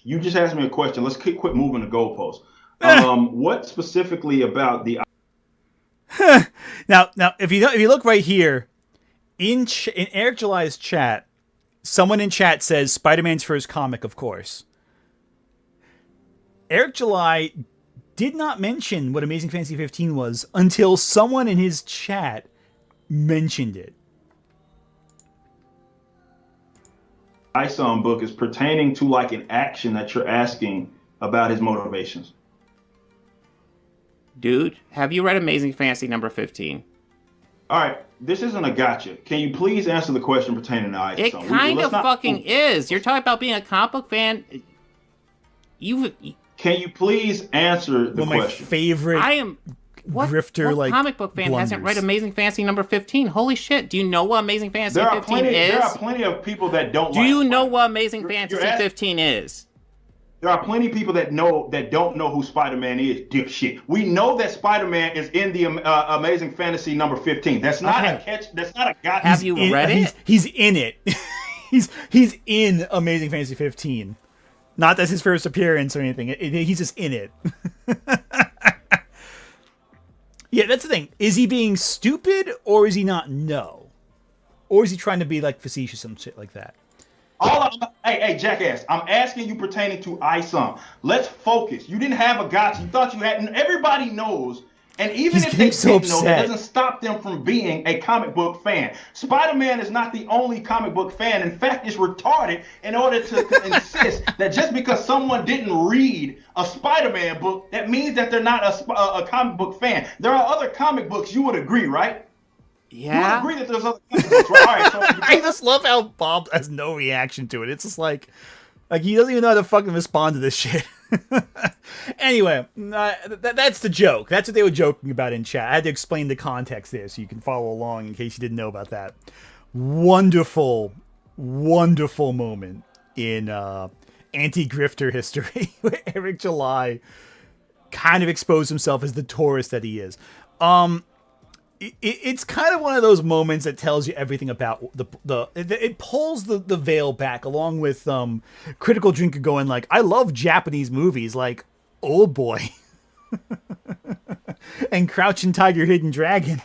You just asked me a question. Let's quit moving the goalposts. What specifically about the? Now, if you look right here, in Eric July's chat, someone in chat says Spider-Man's first comic, of course. Eric July did not mention what Amazing Fantasy 15 was until someone in his chat mentioned it. ISOM book is pertaining to like an action that you're asking about his motivations. Dude, have you read Amazing Fantasy number 15? All right, this isn't a gotcha. Can you please answer the question pertaining to ISOM? It kind of fucking is. You're talking about being a comic book fan. Can you please answer the question? My favorite. Grifter, what like comic book fan blunders. hasn't read Amazing Fantasy number 15? Holy shit! Do you know what Amazing Fantasy 15 is? There are plenty of people that don't. Do you know what Amazing Fantasy 15 is? There are plenty of people that don't know who Spider-Man is. Dipshit. We know that Spider-Man is in the Amazing Fantasy number 15. That's not a catch. That's not a guy. Have you read it? He's in it. he's in Amazing Fantasy 15. Not that's his first appearance or anything. He's just in it. Yeah, that's the thing. Is he being stupid or is he not? No. Or is he trying to be like facetious and shit like that? Hey, jackass! I'm asking you pertaining to ISOM. Let's focus. You didn't have a gotcha. You thought you had. And everybody knows. And even if they didn't know, that doesn't stop them from being a comic book fan. Spider-Man is not the only comic book fan. In fact, it's retarded in order to insist that just because someone didn't read a Spider-Man book, that means that they're not a comic book fan. There are other comic books. You would agree, right? Yeah. You would agree that there's other comic books, right? All right, so I just love how Bob has no reaction to it. It's just like he doesn't even know how to fucking respond to this shit. Anyway, that's the joke. That's what they were joking about in chat. I had to explain the context there so you can follow along in case you didn't know about that. Wonderful, wonderful moment in anti-grifter history where Eric July kind of exposed himself as the tourist that he is. It's kind of one of those moments that tells you everything about it pulls the veil back, along with Critical Drinker going like, I love Japanese movies like Old Boy and Crouching Tiger, Hidden Dragon.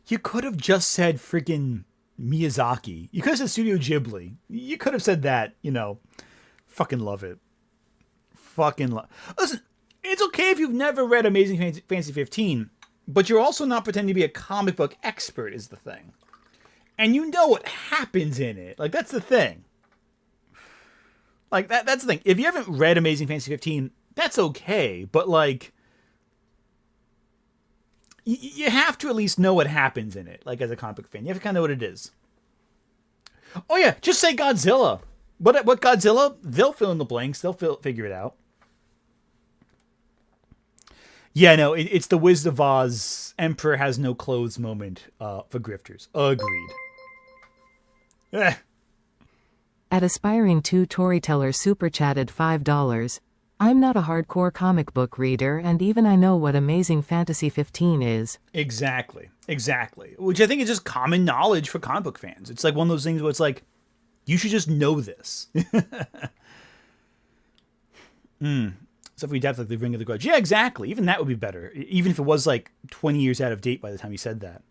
You could have just said friggin' Miyazaki. You could have said Studio Ghibli. You could have said that, Fucking love it. Listen, it's okay if you've never read Amazing Fantasy 15, but you're also not pretending to be a comic book expert is the thing. And you know what happens in it. Like, that's the thing. Like, that's the thing. If you haven't read Amazing Fantasy 15, that's okay. But, like, you have to at least know what happens in it. Like, as a comic book fan. You have to kind of know what it is. Oh, yeah. Just say Godzilla. What Godzilla? They'll fill in the blanks. They'll figure it out. Yeah, no, it's the Wizard of Oz Emperor has no clothes moment for grifters. Agreed. At Aspiring 2 Storyteller super chatted $5. I'm not a hardcore comic book reader, and even I know what Amazing Fantasy 15 is. Exactly. Which I think is just common knowledge for comic book fans. It's like one of those things where it's like, you should just know this. Stuff we adapt like the Ring of the Grudge. Yeah, exactly. Even that would be better. Even if it was like 20 years out of date by the time he said that.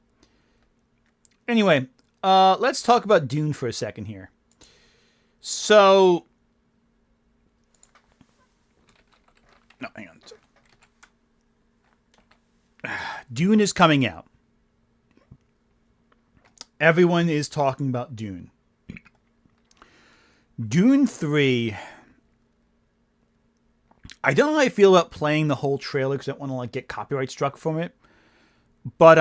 Anyway, let's talk about Dune for a second here. So, no, hang on. Dune is coming out. Everyone is talking about Dune. Dune 3. I don't know how I feel about playing the whole trailer because I don't want to like get copyright struck from it. But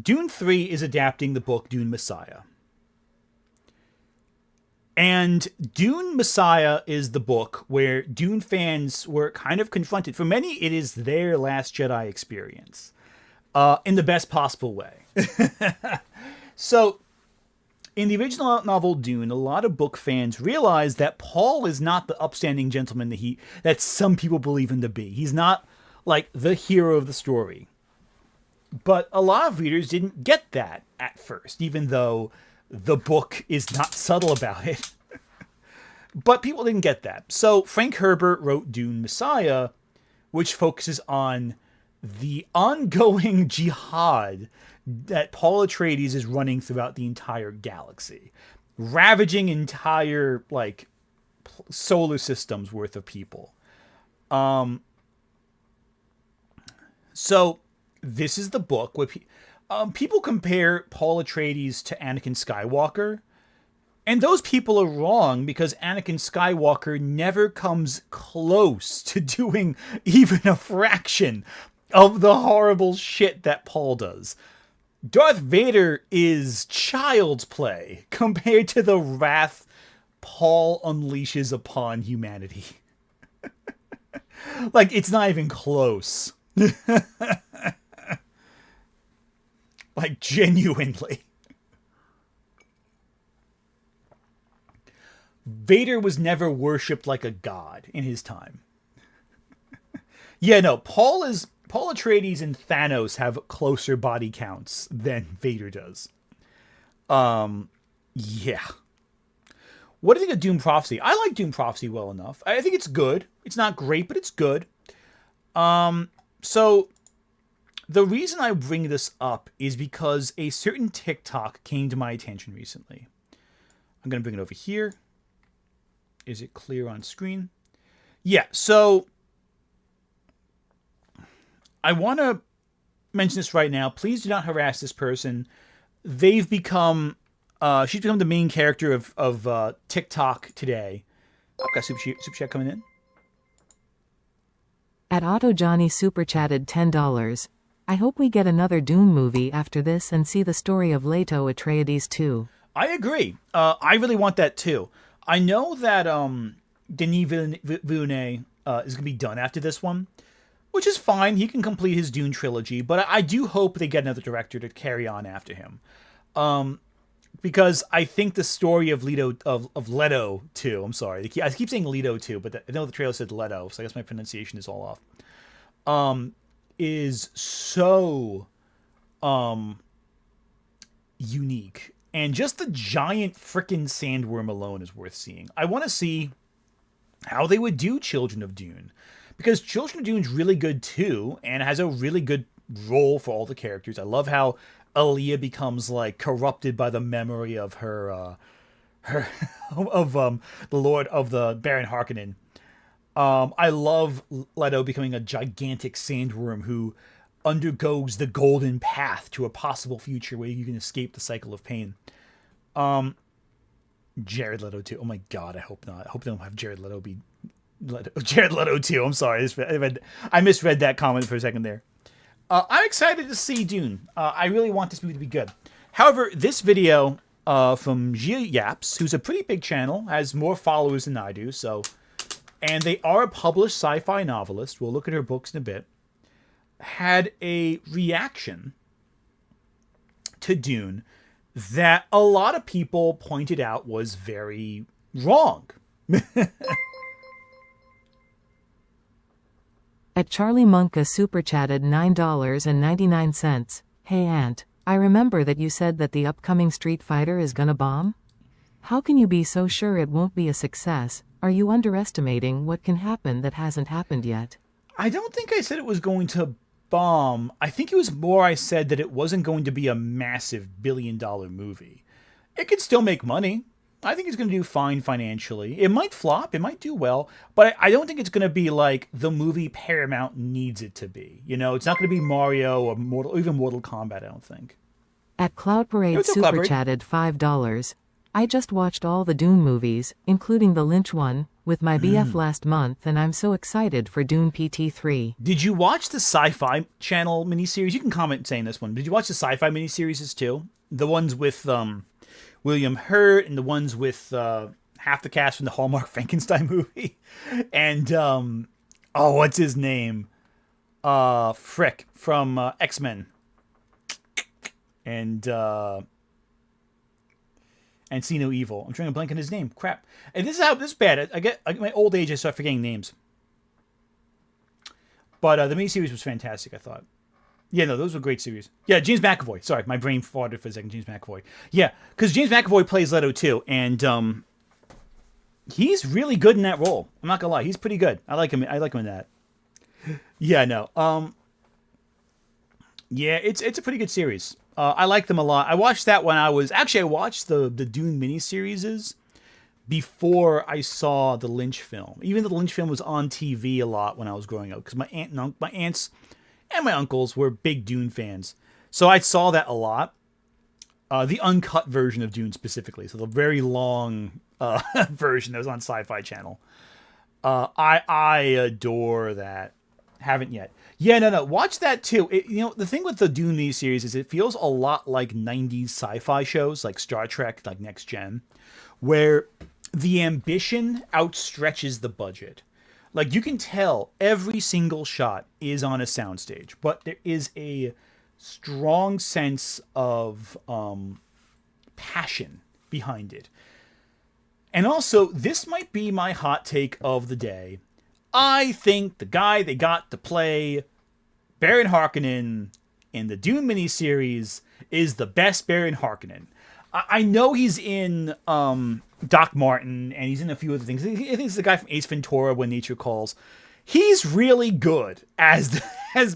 Dune 3 is adapting the book Dune Messiah. And Dune Messiah is the book where Dune fans were kind of confronted. For many, it is their Last Jedi experience. In the best possible way. So, in the original novel Dune, a lot of book fans realized that Paul is not the upstanding gentleman that some people believe him to be. He's not like the hero of the story. But a lot of readers didn't get that at first, even though the book is not subtle about it. But people didn't get that. So Frank Herbert wrote Dune Messiah, which focuses on the ongoing jihad that Paul Atreides is running throughout the entire galaxy, ravaging entire like solar systems worth of people. So this is the book where people compare Paul Atreides to Anakin Skywalker, and those people are wrong because Anakin Skywalker never comes close to doing even a fraction of the horrible shit that Paul does. Darth Vader is child's play compared to the wrath Paul unleashes upon humanity. Like, it's not even close. Like, genuinely. Vader was never worshipped like a god in his time. Yeah, no, Paul Atreides and Thanos have closer body counts than Vader does. Yeah. What do you think of Dune Prophecy? I like Dune Prophecy well enough. I think it's good. It's not great, but it's good. So the reason I bring this up is because a certain TikTok came to my attention recently. I'm going to bring it over here. Is it clear on screen? Yeah, so I want to mention this right now. Please do not harass this person. They've become, she's become the main character of TikTok today. I've got super chat coming in. At Otto Johnny super chatted $10. I hope we get another Dune movie after this and see the story of Leto Atreides too. I agree. I really want that too. I know that Denis Villeneuve is going to be done after this one, which is fine. He can complete his Dune trilogy, but I do hope they get another director to carry on after him. Because I think the story of Leto 2, I'm sorry. I keep saying Leto 2, but I know the trailer said Leto, so I guess my pronunciation is all off. Is so unique. And just the giant frickin' sandworm alone is worth seeing. I want to see how they would do Children of Dune. Because Children of Dune is really good too, and has a really good role for all the characters. I love how Aaliyah becomes like corrupted by the memory of her the Lord of the Baron Harkonnen. I love Leto becoming a gigantic sandworm who undergoes the golden path to a possible future where you can escape the cycle of pain. Jared Leto too. Oh my god, I hope not. I hope they don't have Jared Leto be Jared Leto too. I'm sorry. I misread that comment for a second there. I'm excited to see Dune. I really want this movie to be good. However, this video from Gia Yaps, who's a pretty big channel, has more followers than I do, so, and they are a published sci-fi novelist. We'll look at her books in a bit. Had a reaction to Dune that a lot of people pointed out was very wrong. At Charlie Monka super chatted $9.99. Hey Ant, I remember that you said that the upcoming Street Fighter is gonna bomb? How can you be so sure it won't be a success? Are you underestimating what can happen that hasn't happened yet? I don't think I said it was going to bomb. I think it was more I said that it wasn't going to be a massive billion-dollar movie. It could still make money. I think it's going to do fine financially. It might flop, it might do well, but I don't think it's going to be like the movie Paramount needs it to be. You know, it's not going to be Mario or even Mortal Kombat, I don't think. At Cloud Parade What's up, Super Cloud Parade? Chatted $5. I just watched all the Dune movies, including the Lynch one, with my BF last month, and I'm so excited for Dune PT3. Did you watch the Sci-Fi Channel miniseries? You can comment saying this one. Did you watch the Sci-Fi miniseries too? The ones with William Hurt and the ones with half the cast from the Hallmark Frankenstein movie. And, what's his name? Frick from X-Men. And See No Evil. I'm trying to blank on his name. Crap. And this is bad. I get my old age, I start forgetting names. But the miniseries was fantastic, I thought. Yeah, no, those were great series. Yeah, James McAvoy. Sorry, my brain farted for a second. James McAvoy. Yeah, because James McAvoy plays Leto too, and he's really good in that role. I'm not gonna lie, he's pretty good. I like him. I like him in that. Yeah, no. Yeah, it's a pretty good series. I like them a lot. I watched that when I watched the Dune miniseries before I saw the Lynch film. Even though the Lynch film was on TV a lot when I was growing up, because my aunts and my uncles were big Dune fans. So I saw that a lot. The uncut version of Dune specifically. So the very long version that was on Sci-Fi Channel. I adore that. Haven't yet. Yeah, no. Watch that too. The thing with the Dune miniseries is it feels a lot like 90s sci-fi shows like Star Trek, like Next Gen, where the ambition outstretches the budget. Like, you can tell every single shot is on a soundstage, but there is a strong sense of passion behind it. And also, this might be my hot take of the day. I think the guy they got to play Baron Harkonnen in the Dune miniseries is the best Baron Harkonnen. I know he's in Doc Martin, and he's in a few other things. I think it's the guy from Ace Ventura, When Nature Calls. He's really good as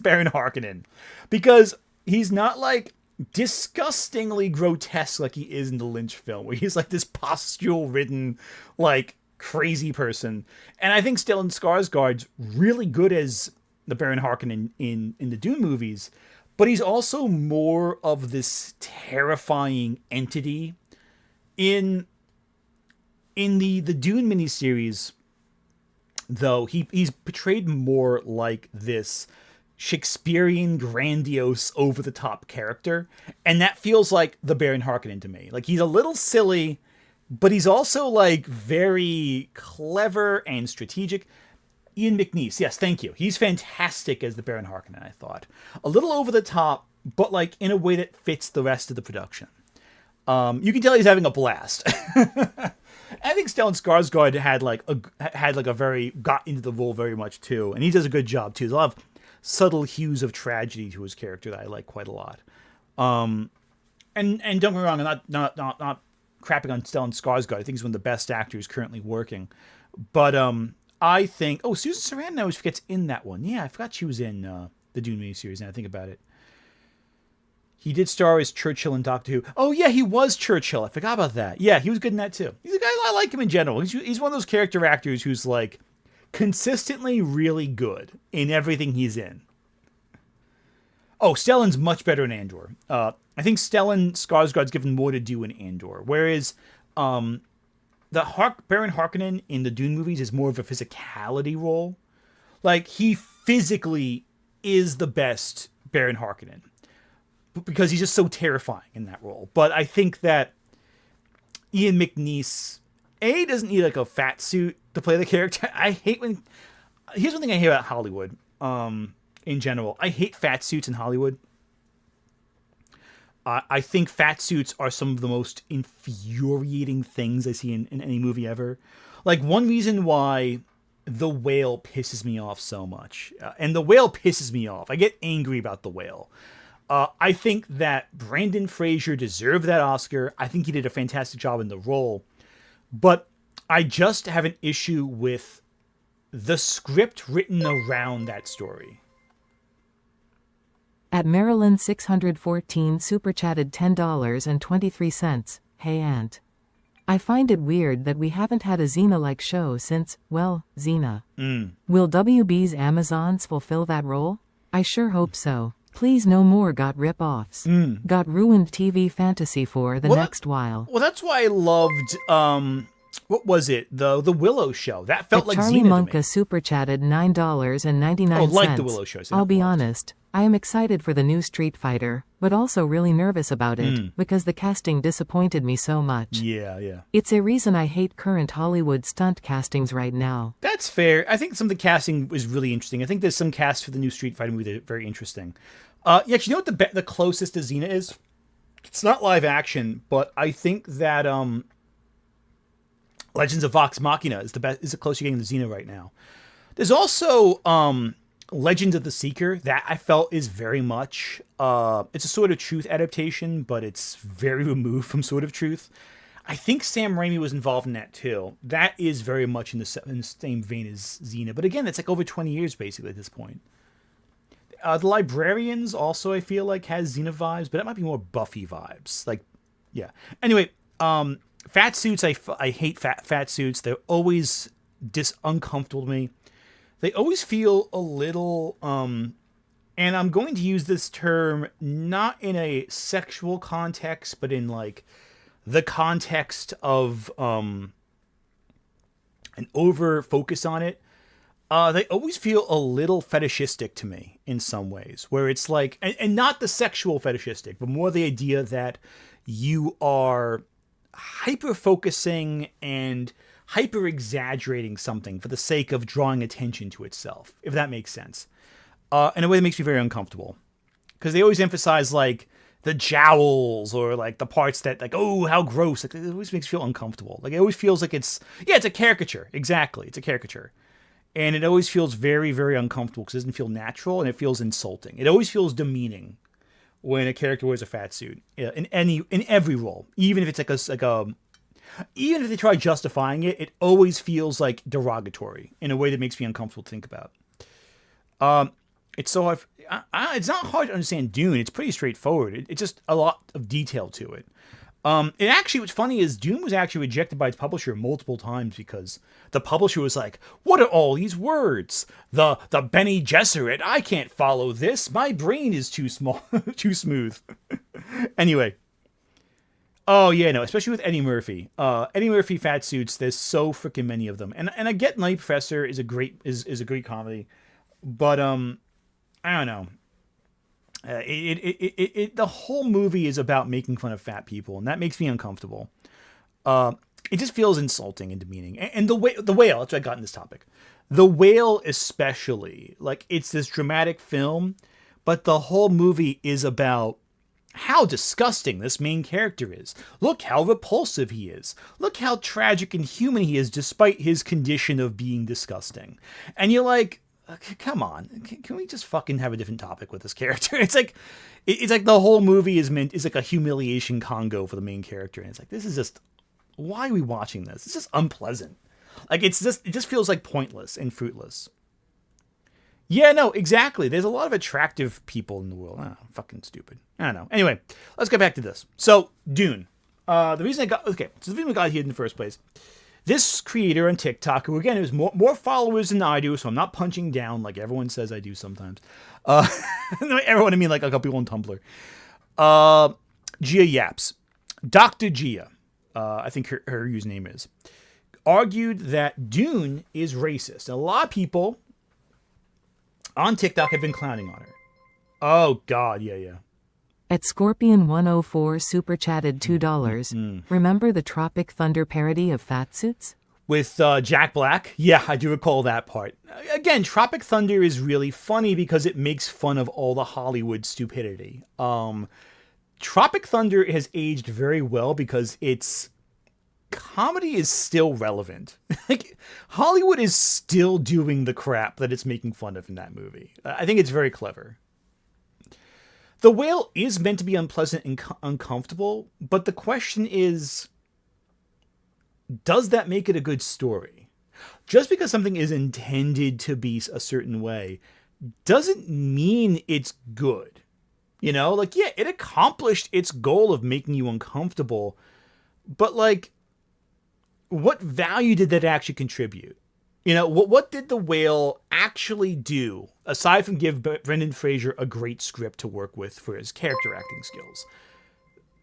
Baron Harkonnen, because he's not like disgustingly grotesque like he is in the Lynch film, where he's like this pustule-ridden, like crazy person. And I think Stellan Skarsgård's really good as the Baron Harkonnen in the Dune movies. But he's also more of this terrifying entity in the Dune miniseries. Though he's portrayed more like this Shakespearean, grandiose, over-the-top character, and that feels like the Baron Harkonnen to me. Like, he's a little silly, but he's also like very clever and strategic. Ian McNeice, yes, thank you. He's fantastic as the Baron Harkonnen, I thought. A little over the top, but like in a way that fits the rest of the production. You can tell he's having a blast. I think Stellan Skarsgård got into the role very much too, and he does a good job too. There's a lot of subtle hues of tragedy to his character that I like quite a lot. And don't get me wrong, I'm not crapping on Stellan Skarsgård. I think he's one of the best actors currently working. But I think... Oh, Susan Sarandon, I always forgets in that one. Yeah, I forgot she was in the Dune miniseries, now I think about it. He did star as Churchill in Doctor Who. Oh, yeah, he was Churchill. I forgot about that. Yeah, he was good in that, too. He's a guy, I like him in general. He's one of those character actors who's, like, consistently really good in everything he's in. Oh, Stellan's much better in Andor. I think Stellan Skarsgård's given more to do in Andor, whereas Baron Harkonnen in the Dune movies is more of a physicality role. Like, he physically is the best Baron Harkonnen because he's just so terrifying in that role. But I think that Ian McNeice, doesn't need like a fat suit to play the character. Here's one thing I hate about Hollywood. In general, I hate fat suits in Hollywood. I think fat suits are some of the most infuriating things I see in any movie ever. Like, one reason why The Whale pisses me off so much, and The Whale pisses me off. I get angry about The Whale. I think that Brendan Fraser deserved that Oscar. I think he did a fantastic job in the role. But I just have an issue with the script written around that story. At Maryland 614 super chatted $10.23. Hey Aunt. I find it weird that we haven't had a Xena-like show since, well, Xena. Will WB's Amazons fulfill that role? I sure hope so. Please no more got rip-offs. Got ruined TV fantasy for the next while. Well, that's why I loved, what was it? The Willow show. That felt like Charlie Xena to Monka me. super chatted $9.99. Oh, like the Willow show. I'll be honest. I am excited for the new Street Fighter, but also really nervous about it, because the casting disappointed me so much. Yeah. It's a reason I hate current Hollywood stunt castings right now. That's fair. I think some of the casting was really interesting. I think there's some casts for the new Street Fighter movie that are very interesting. Yeah, you know what the closest to Xena is? It's not live action, but I think that Legends of Vox Machina is the closest you're getting to Xena right now. There's also Legends of the Seeker that I felt is very much it's a Sword of Truth adaptation, but it's very removed from Sword of Truth. I think Sam Raimi was involved in that too. That is very much in the same vein as Xena, but again, it's like over 20 years basically at this point. The Librarians also I feel like has Xena vibes, but that might be more Buffy vibes. Like, yeah. Anyway, fat suits. I hate fat suits. They're always uncomfortable to me. They always feel a little, and I'm going to use this term not in a sexual context, but in like the context of an over focus on it. They always feel a little fetishistic to me in some ways, where it's like, and not the sexual fetishistic, but more the idea that you are hyper focusing and hyper exaggerating something for the sake of drawing attention to itself, if that makes sense. In a way that makes me very uncomfortable, because they always emphasize like the jowls or like the parts that like, oh, how gross. Like, it always makes me feel uncomfortable. Like it always feels like it's a caricature. Exactly. It's a caricature. And it always feels very, very uncomfortable because it doesn't feel natural and it feels insulting. It always feels demeaning when a character wears a fat suit in every role, even if it's even if they try justifying it, it always feels like derogatory in a way that makes me uncomfortable to think about. It's so hard. It's not hard to understand Dune. It's pretty straightforward. It's just a lot of detail to it. It actually, what's funny is Dune was actually rejected by its publisher multiple times because the publisher was like, "What are all these words? The Bene Gesserit? I can't follow this. My brain is too small, too smooth." Anyway. Oh yeah, no, especially with Eddie Murphy. Eddie Murphy fat suits. There's so freaking many of them, and I get Night Professor is a great comedy, but I don't know. The whole movie is about making fun of fat people, and that makes me uncomfortable. It just feels insulting and demeaning. And the Whale. That's what I got in this topic. The Whale, especially, like it's this dramatic film, but the whole movie is about how disgusting this main character is. Look how repulsive he is. Look how tragic and human he is despite his condition of being disgusting. And you're like, come on, can we just fucking have a different topic with this character? It's like the whole movie is like a humiliation Congo for the main character. And it's like, this is just, why are we watching this? It's just unpleasant. Like it just feels like pointless and fruitless. Yeah, no, exactly. There's a lot of attractive people in the world. Oh, fucking stupid. I don't know. Anyway, let's get back to this. So, Dune. The reason we got here in the first place. This creator on TikTok, who again has more followers than I do, so I'm not punching down like everyone says I do sometimes. Everyone, I mean like a couple people on Tumblr. Gia Yaps. Dr. Gia, I think her username is, argued that Dune is racist. And a lot of people on TikTok have been clowning on her. Oh, God, yeah. At Scorpion104 super chatted $2. Remember the Tropic Thunder parody of Fat Suits? With Jack Black? Yeah, I do recall that part. Again, Tropic Thunder is really funny because it makes fun of all the Hollywood stupidity. Tropic Thunder has aged very well because its comedy is still relevant. Like, Hollywood is still doing the crap that it's making fun of in that movie. I think it's very clever. The Whale is meant to be unpleasant and uncomfortable, but the question is, does that make it a good story? Just because something is intended to be a certain way doesn't mean it's good. You know, like, yeah, it accomplished its goal of making you uncomfortable, but like, what value did that actually contribute? You know, what did The Whale actually do, aside from give Brendan Fraser a great script to work with for his character acting skills?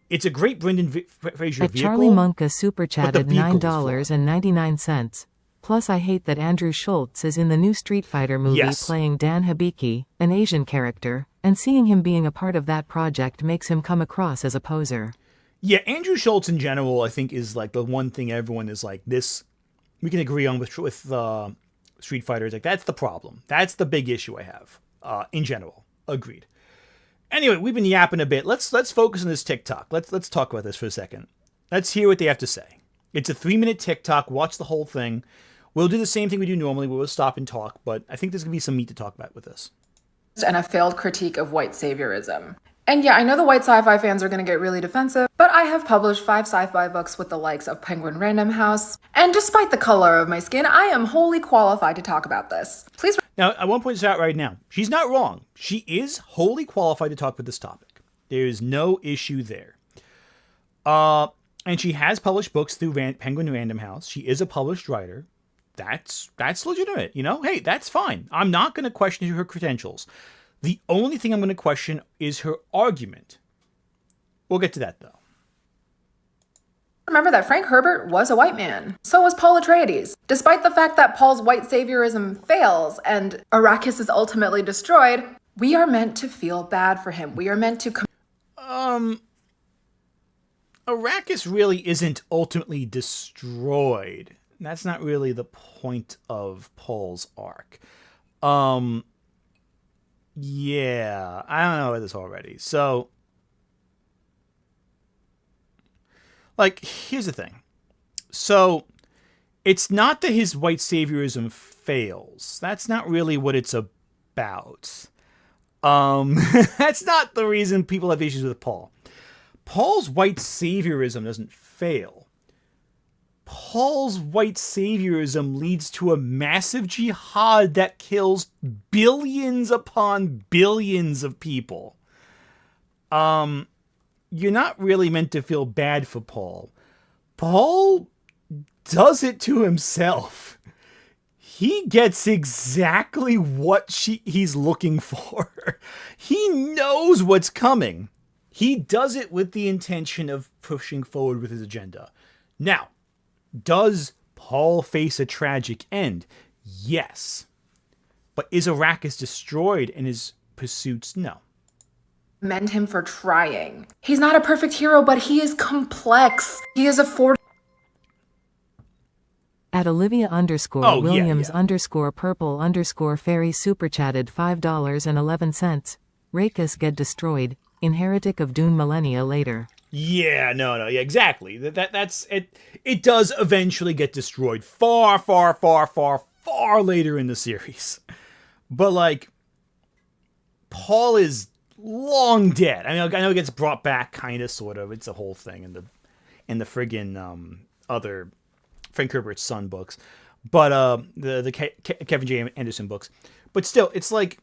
It's a great Brendan Fraser At vehicle. Charlie Monka super chatted vehicle is flawed. $9.99. Plus, I hate that Andrew Schultz is in the new Street Fighter movie Yes. playing Dan Hibiki, an Asian character, and seeing him being a part of that project makes him come across as a poser. Yeah, Andrew Schultz in general, I think, is like the one thing everyone is like, this, we can agree on with Street Fighter. It's like, that's the problem. That's the big issue I have in general. Agreed. Anyway, we've been yapping a bit. Let's focus on this TikTok. Let's talk about this for a second. Let's hear what they have to say. It's a 3-minute TikTok. Watch the whole thing. We'll do the same thing we do normally. We'll stop and talk, but I think there's going to be some meat to talk about with this. And a failed critique of white saviorism. And yeah, I know the white sci-fi fans are going to get really defensive, but I have published 5 sci-fi books with the likes of Penguin Random House, and despite the color of my skin, I am wholly qualified to talk about this. Please. Now, I want to point this out right now. She's not wrong. She is wholly qualified to talk about this topic. There is no issue there. And she has published books through Penguin Random House. She is a published writer. That's legitimate, you know? Hey, that's fine. I'm not going to question her credentials. The only thing I'm going to question is her argument. We'll get to that, though. Remember that Frank Herbert was a white man. So was Paul Atreides. Despite the fact that Paul's white saviorism fails and Arrakis is ultimately destroyed, we are meant to feel bad for him. We are meant to... Arrakis really isn't ultimately destroyed. That's not really the point of Paul's arc. Yeah, I don't know about this already. So, like, here's the thing. So, it's not that his white saviorism fails. That's not really what it's about. That's not the reason people have issues with Paul. Paul's white saviorism doesn't fail. Paul's white saviorism leads to a massive jihad that kills billions upon billions of people. You're not really meant to feel bad for Paul. Paul does it to himself. He gets exactly what he's looking for. He knows what's coming. He does it with the intention of pushing forward with his agenda. Now, does Paul face a tragic end? Yes. But is Arrakis destroyed in his pursuits? No. Commend him for trying. He's not a perfect hero, but he is complex. He is a At Olivia Oh, Williams yeah. _purple _fairy super chatted $5.11. Rakis get destroyed. Inheritic of Dune millennia later. Yeah, no, yeah, exactly. That's it. It does eventually get destroyed far, far, far, far, far later in the series. But like, Paul is long dead. I mean, I know it gets brought back, kind of, sort of. It's a whole thing in the friggin' other Frank Herbert's son books, but the Kevin J. Anderson books. But still, it's like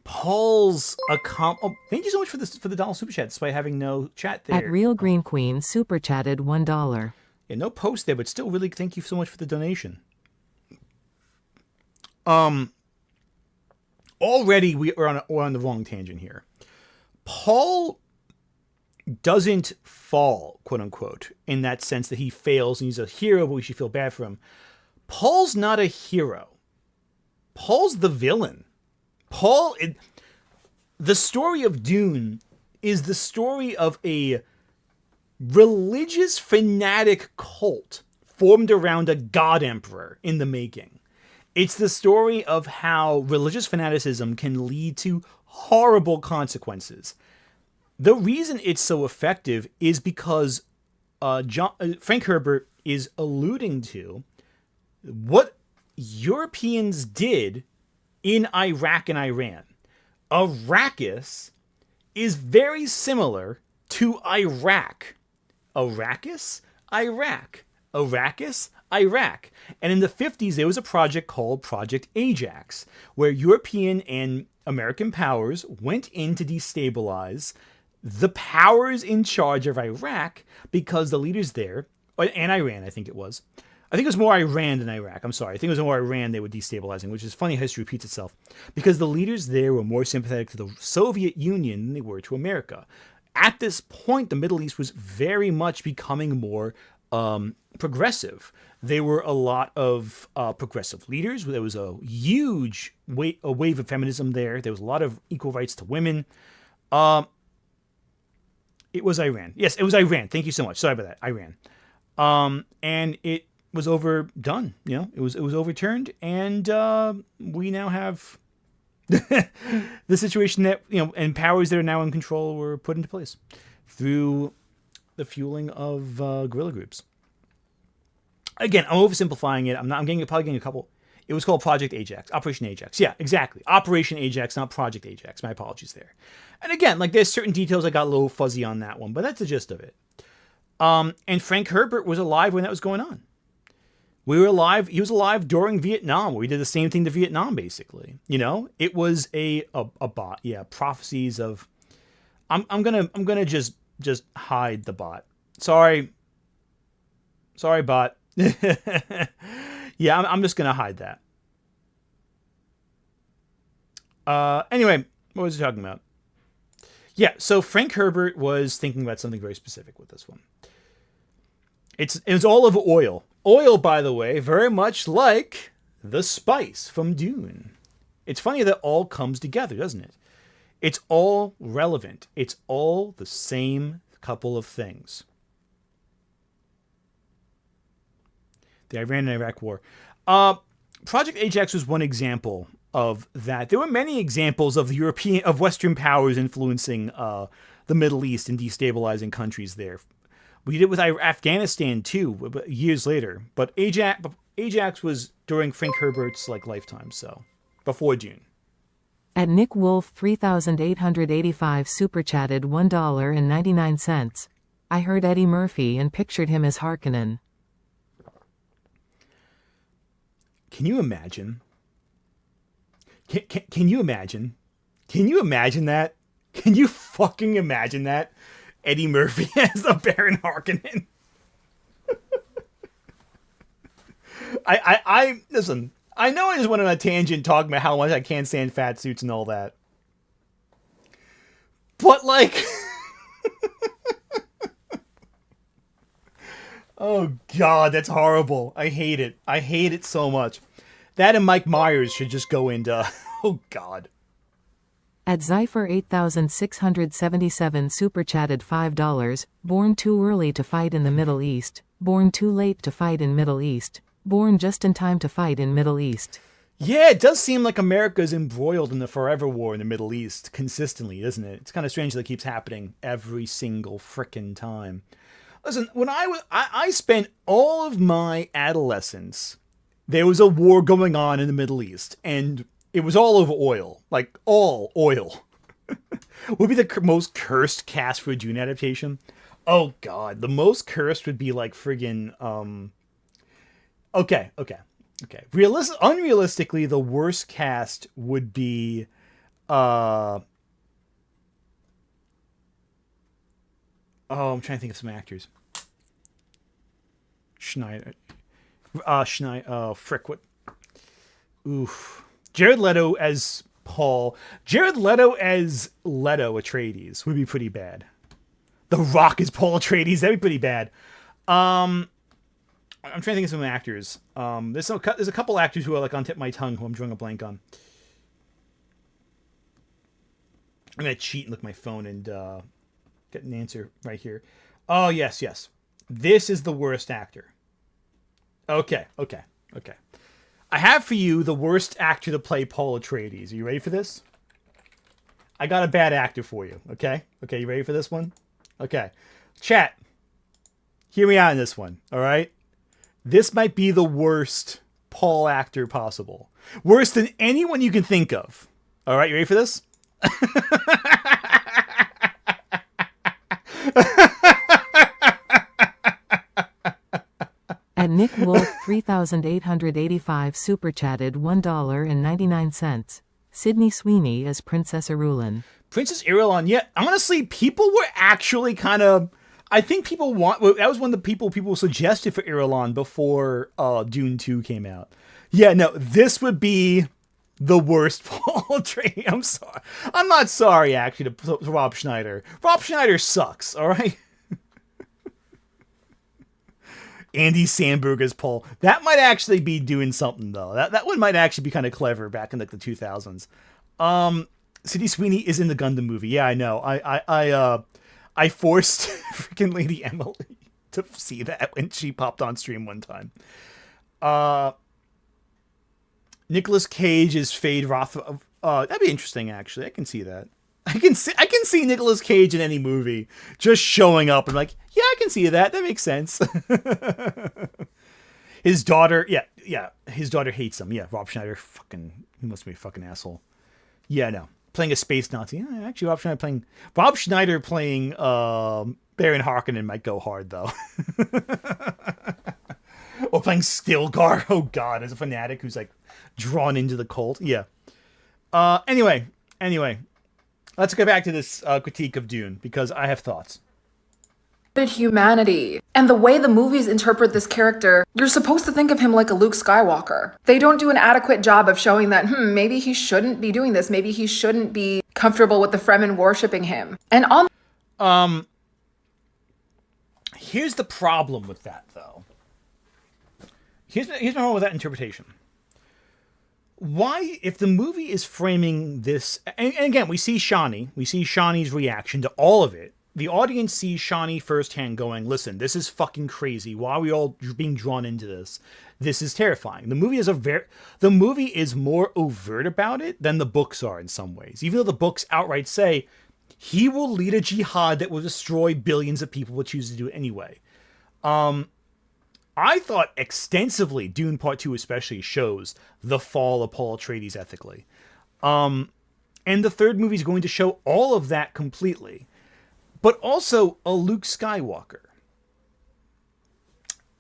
Paul's thank you so much for the dollar super chat, despite having no chat there. At Real Green Queen super chatted $1. Yeah, no post there, but still, really, thank you so much for the donation. Already we're on the wrong tangent here. Paul doesn't fall, quote unquote, in that sense that he fails and he's a hero, but we should feel bad for him. Paul's not a hero. Paul's the villain. The story of Dune is the story of a religious fanatic cult formed around a god emperor in the making. It's the story of how religious fanaticism can lead to horrible consequences. The reason it's so effective is because Frank Herbert is alluding to what Europeans did in Iraq and Iran. Arrakis is very similar to Iraq. Arrakis? Iraq. Arrakis, Iraq. And in the 50s, there was a project called Project Ajax, where European and American powers went in to destabilize the powers in charge of Iraq because the leaders there, and Iran, I think it was. I think it was more Iran than Iraq. I'm sorry. I think it was more Iran they were destabilizing, which is funny. History repeats itself. Because the leaders there were more sympathetic to the Soviet Union than they were to America. At this point, the Middle East was very much becoming more progressive. There were a lot of progressive leaders. There was a huge wave of feminism there. There was a lot of equal rights to women. It was Iran. Yes, it was Iran. Thank you so much. Sorry about that. Iran. And it was overdone. You know, it was overturned, and we now have the situation that, you know, and powers that are now in control were put into place through the fueling of guerrilla groups. Again, I'm oversimplifying it. I'm probably getting a couple. It was called Project Ajax, Operation Ajax. Yeah, exactly. Operation Ajax, not Project Ajax. My apologies there. And again, like, there's certain details I got a little fuzzy on that one, but that's the gist of it. And Frank Herbert was alive when that was going on. We were alive. He was alive during Vietnam. We did the same thing to Vietnam, basically. You know, it was a bot. Yeah, prophecies of. I'm gonna just hide the bot. Sorry, bot. Yeah, I'm just gonna hide that. Anyway, what was he talking about? Yeah, so Frank Herbert was thinking about something very specific with this one. It was all of oil. Oil, by the way, very much like the spice from Dune. It's funny that all comes together, doesn't it? It's all relevant. It's all the same couple of things. The Iran and Iraq War. Project Ajax was one example of that. There were many examples of Western powers influencing the Middle East and destabilizing countries there. We did it with Afghanistan too, but years later. But Ajax was during Frank Herbert's lifetime, so before Dune. At Nick Wolf 3885 super chatted $1.99. I heard Eddie Murphy and pictured him as Harkonnen. Can you imagine? Can you imagine? Can you imagine that? Can you fucking imagine that? Eddie Murphy as the Baron Harkonnen. I listen. I know I just went on a tangent talking about how much I can't stand fat suits and all that, but oh god, that's horrible. I hate it. I hate it so much. That and Mike Myers should just go into. Oh god. At Zypher 8677 super chatted $5. Born too early to fight in the Middle East. Born too late to fight in Middle East. Born just in time to fight in Middle East. Yeah, it does seem like America's embroiled in the forever war in the Middle East consistently, isn't it? It's kind of strange that it keeps happening every single frickin' time. Listen, when I spent all of my adolescence, there was a war going on in the Middle East, and it was all over oil. Like, all oil. Would be the most cursed cast for a Dune adaptation. Oh, God. The most cursed would be, friggin', Okay. Unrealistically, the worst cast would be, I'm trying to think of some actors. Schneider. Frick, what? Oof. Jared Leto as Paul. Jared Leto as Leto Atreides would be pretty bad. The Rock as Paul Atreides. That'd be pretty bad. I'm trying to think of some actors. There's a couple actors who are on tip of my tongue who I'm drawing a blank on. I'm going to cheat and look at my phone and get an answer right here. Oh, yes. This is the worst actor. Okay. I have for you the worst actor to play Paul Atreides. Are you ready for this? I got a bad actor for you, okay? Okay, you ready for this one? Okay. Chat, hear me out on this one, all right? This might be the worst Paul actor possible. Worse than anyone you can think of. All right, you ready for this? Nick Wolf 3885 super chatted $1.99. Sydney Sweeney as Princess Irulan. Princess Irulan, yeah, honestly, people were actually kind of... I think people that was one of the people suggested for Irulan before Dune 2 came out. Yeah, no, this would be the worst Paul Atreides. I'm sorry. I'm not sorry, actually, to Rob Schneider. Rob Schneider sucks, all right? Andy Samberg as Paul. That might actually be doing something, though. That one might actually be kind of clever back in like the 2000s. Sydney Sweeney is in the Gundam movie. Yeah, I know. I forced freaking Lady Emily to see that when she popped on stream one time. Nicolas Cage is Fade Roth. That'd be interesting, actually. I can see that. I can see Nicolas Cage in any movie just showing up and like, yeah, I can see that. That makes sense. His daughter, yeah, his daughter hates him. Yeah, Rob Schneider, he must be a fucking asshole. Yeah, no, playing a space Nazi. Yeah, actually, Rob Schneider playing Baron Harkonnen might go hard though. Or playing Stilgar. Oh God, as a fanatic who's like drawn into the cult. Yeah. Anyway. Let's go back to this critique of Dune, because I have thoughts. Humanity. And the way the movies interpret this character, you're supposed to think of him like a Luke Skywalker. They don't do an adequate job of showing that, maybe he shouldn't be doing this. Maybe he shouldn't be comfortable with the Fremen worshipping him. And here's the problem with that, though. Here's my problem with that interpretation. Why, if the movie is framing this, and again, we see Shani's reaction to all of it. The audience sees Shani firsthand going, listen, this is fucking crazy. Why are we all being drawn into this? This is terrifying. The movie is more overt about it than the books are in some ways. Even though the books outright say, he will lead a jihad that will destroy billions of people but choose to do it anyway. I thought extensively, Dune Part 2 especially, shows the fall of Paul Atreides ethically. And the third movie is going to show all of that completely. But also a Luke Skywalker.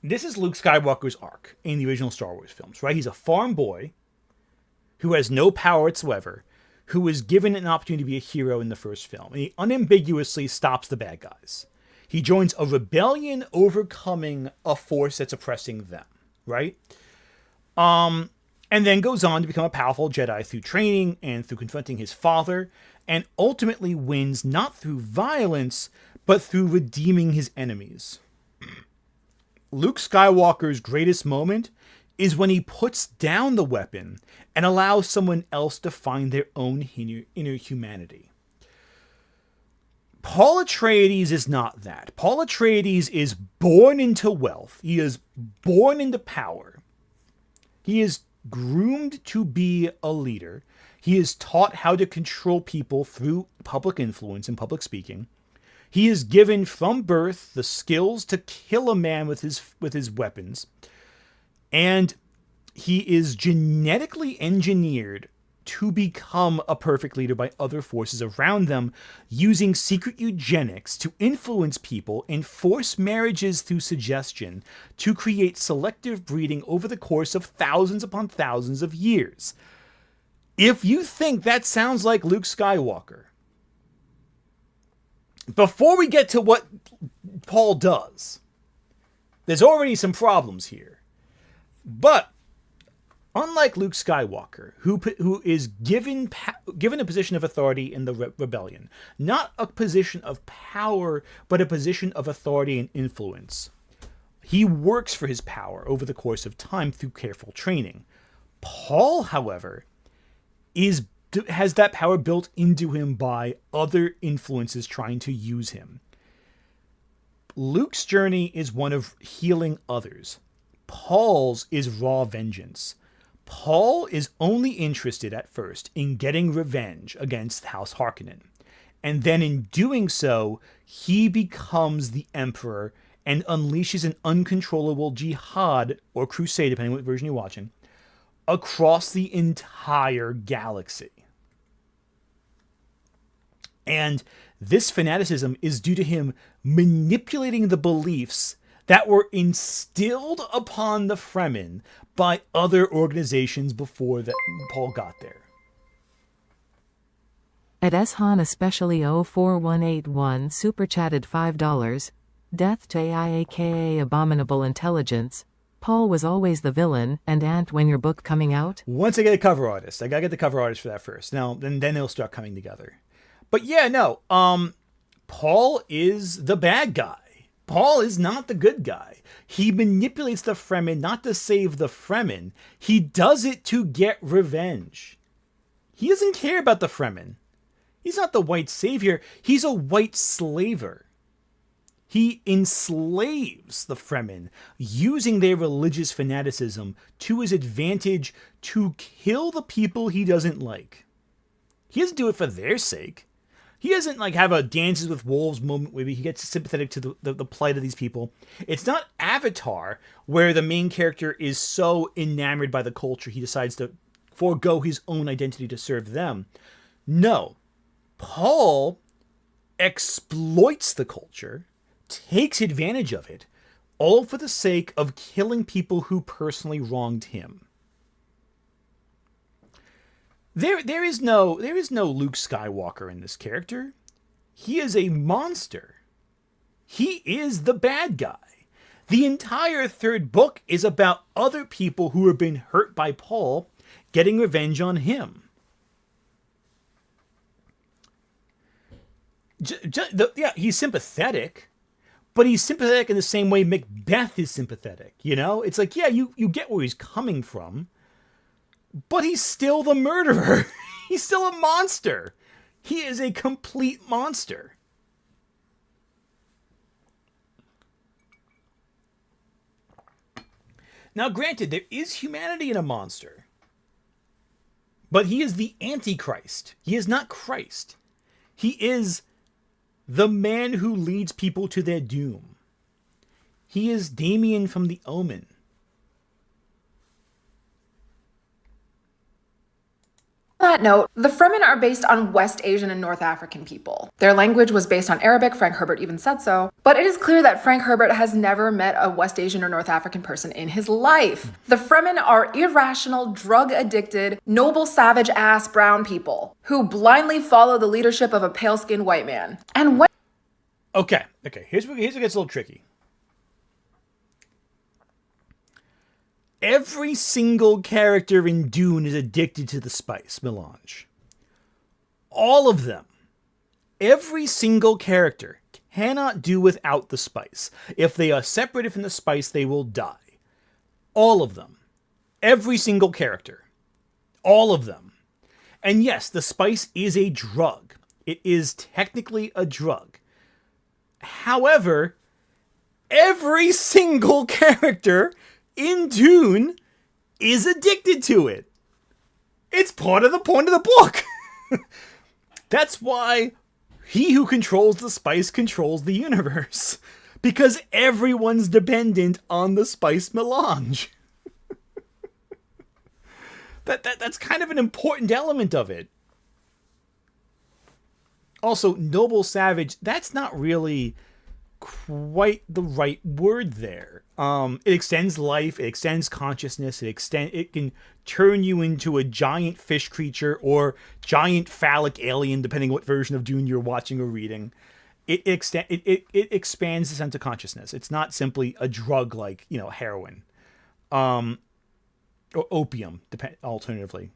This is Luke Skywalker's arc in the original Star Wars films, right? He's a farm boy who has no power whatsoever, who was given an opportunity to be a hero in the first film. And he unambiguously stops the bad guys. He joins a rebellion overcoming a force that's oppressing them, right? And then goes on to become a powerful Jedi through training and through confronting his father, and ultimately wins not through violence, but through redeeming his enemies. Luke Skywalker's greatest moment is when he puts down the weapon and allows someone else to find their own inner humanity. Paul Atreides is not that. Paul Atreides is born into wealth. He is born into power. He is groomed to be a leader. He is taught how to control people through public influence and public speaking. He is given from birth the skills to kill a man with his weapons. And he is genetically engineered to become a perfect leader by other forces around them, using secret eugenics to influence people and force marriages through suggestion to create selective breeding over the course of thousands upon thousands of years. If you think that sounds like Luke Skywalker, before we get to what Paul does, there's already some problems here. But unlike Luke Skywalker, who is given a position of authority in the rebellion, not a position of power, but a position of authority and influence, he works for his power over the course of time through careful training. Paul, however, has that power built into him by other influences trying to use him. Luke's journey is one of healing others. Paul's is raw vengeance. Paul is only interested at first in getting revenge against House Harkonnen. And then in doing so, he becomes the Emperor and unleashes an uncontrollable jihad, or crusade, depending on what version you're watching, across the entire galaxy. And this fanaticism is due to him manipulating the beliefs that were instilled upon the Fremen by other organizations before that Paul got there. At Eshan especially 04181 super chatted $5. Death to AI aka Abominable Intelligence. Paul was always the villain, and Ant, when your book coming out? Once I get a cover artist, I gotta get the cover artist for that first. Now, then it'll start coming together. But yeah, no, Paul is the bad guy. Paul is not the good guy. He manipulates the Fremen not to save the Fremen. He does it to get revenge. He doesn't care about the Fremen. He's not the white savior. He's a white slaver. He enslaves the Fremen, using their religious fanaticism to his advantage to kill the people he doesn't like. He doesn't do it for their sake. He doesn't like have a Dances with Wolves moment where he gets sympathetic to the plight of these people. It's not Avatar, where the main character is so enamored by the culture he decides to forego his own identity to serve them. No. Paul exploits the culture, takes advantage of it, all for the sake of killing people who personally wronged him. There is no Luke Skywalker in this character. He is a monster. He is the bad guy. The entire third book is about other people who have been hurt by Paul getting revenge on him. Yeah, he's sympathetic, but he's sympathetic in the same way Macbeth is sympathetic. You know, it's like, yeah, you get where he's coming from, but he's still the murderer. He's still a monster. He is a complete monster. Now, granted, there is humanity in a monster, but he is the Antichrist. He is not Christ. He is the man who leads people to their doom. He is Damien from The Omen. On that note, the Fremen are based on West Asian and North African people. Their language was based on Arabic, Frank Herbert even said so, but it is clear that Frank Herbert has never met a West Asian or North African person in his life. The Fremen are irrational, drug-addicted, noble, savage-ass brown people who blindly follow the leadership of a pale-skinned white man. And when... Okay, here's where it gets a little tricky. Every single character in Dune is addicted to the spice melange. All of them. Every single character cannot do without the spice. If they are separated from the spice, they will die. All of them. Every single character. All of them. And yes, the spice is a drug. It is technically a drug. However, every single character in Dune is addicted to it. It's part of the point of the book. That's why he who controls the spice controls the universe. Because everyone's dependent on the spice melange. That's kind of an important element of it. Also, noble savage, that's not really quite the right word there. It extends life, it extends consciousness, it can turn you into a giant fish creature or giant phallic alien, depending on what version of Dune you're watching or reading. It expands the sense of consciousness. It's not simply a drug like, heroin, or opium, alternatively.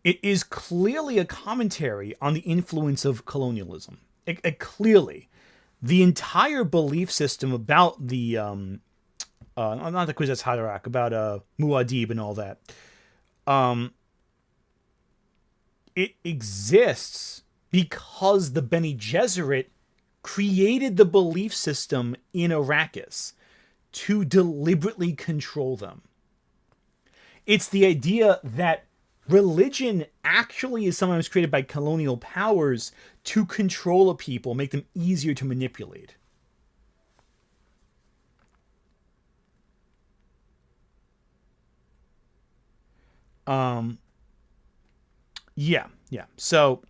It is clearly a commentary on the influence of colonialism. Clearly, the entire belief system about the not the Kwisatz Haderach, about Muad'Dib and all that, it exists because the Bene Gesserit created the belief system in Arrakis to deliberately control them. It's the idea that religion actually is sometimes created by colonial powers to control a people, make them easier to manipulate. Yeah. So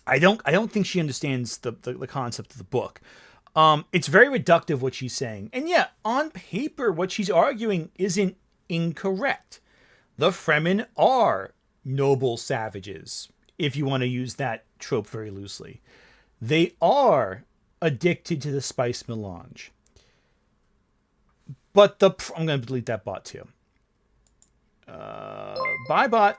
I don't think she understands the concept of the book. It's very reductive what she's saying. And yeah, on paper, what she's arguing isn't incorrect. The Fremen are noble savages, if you want to use that trope very loosely. They are addicted to the spice melange. But I'm going to delete that bot too. Bye, bot.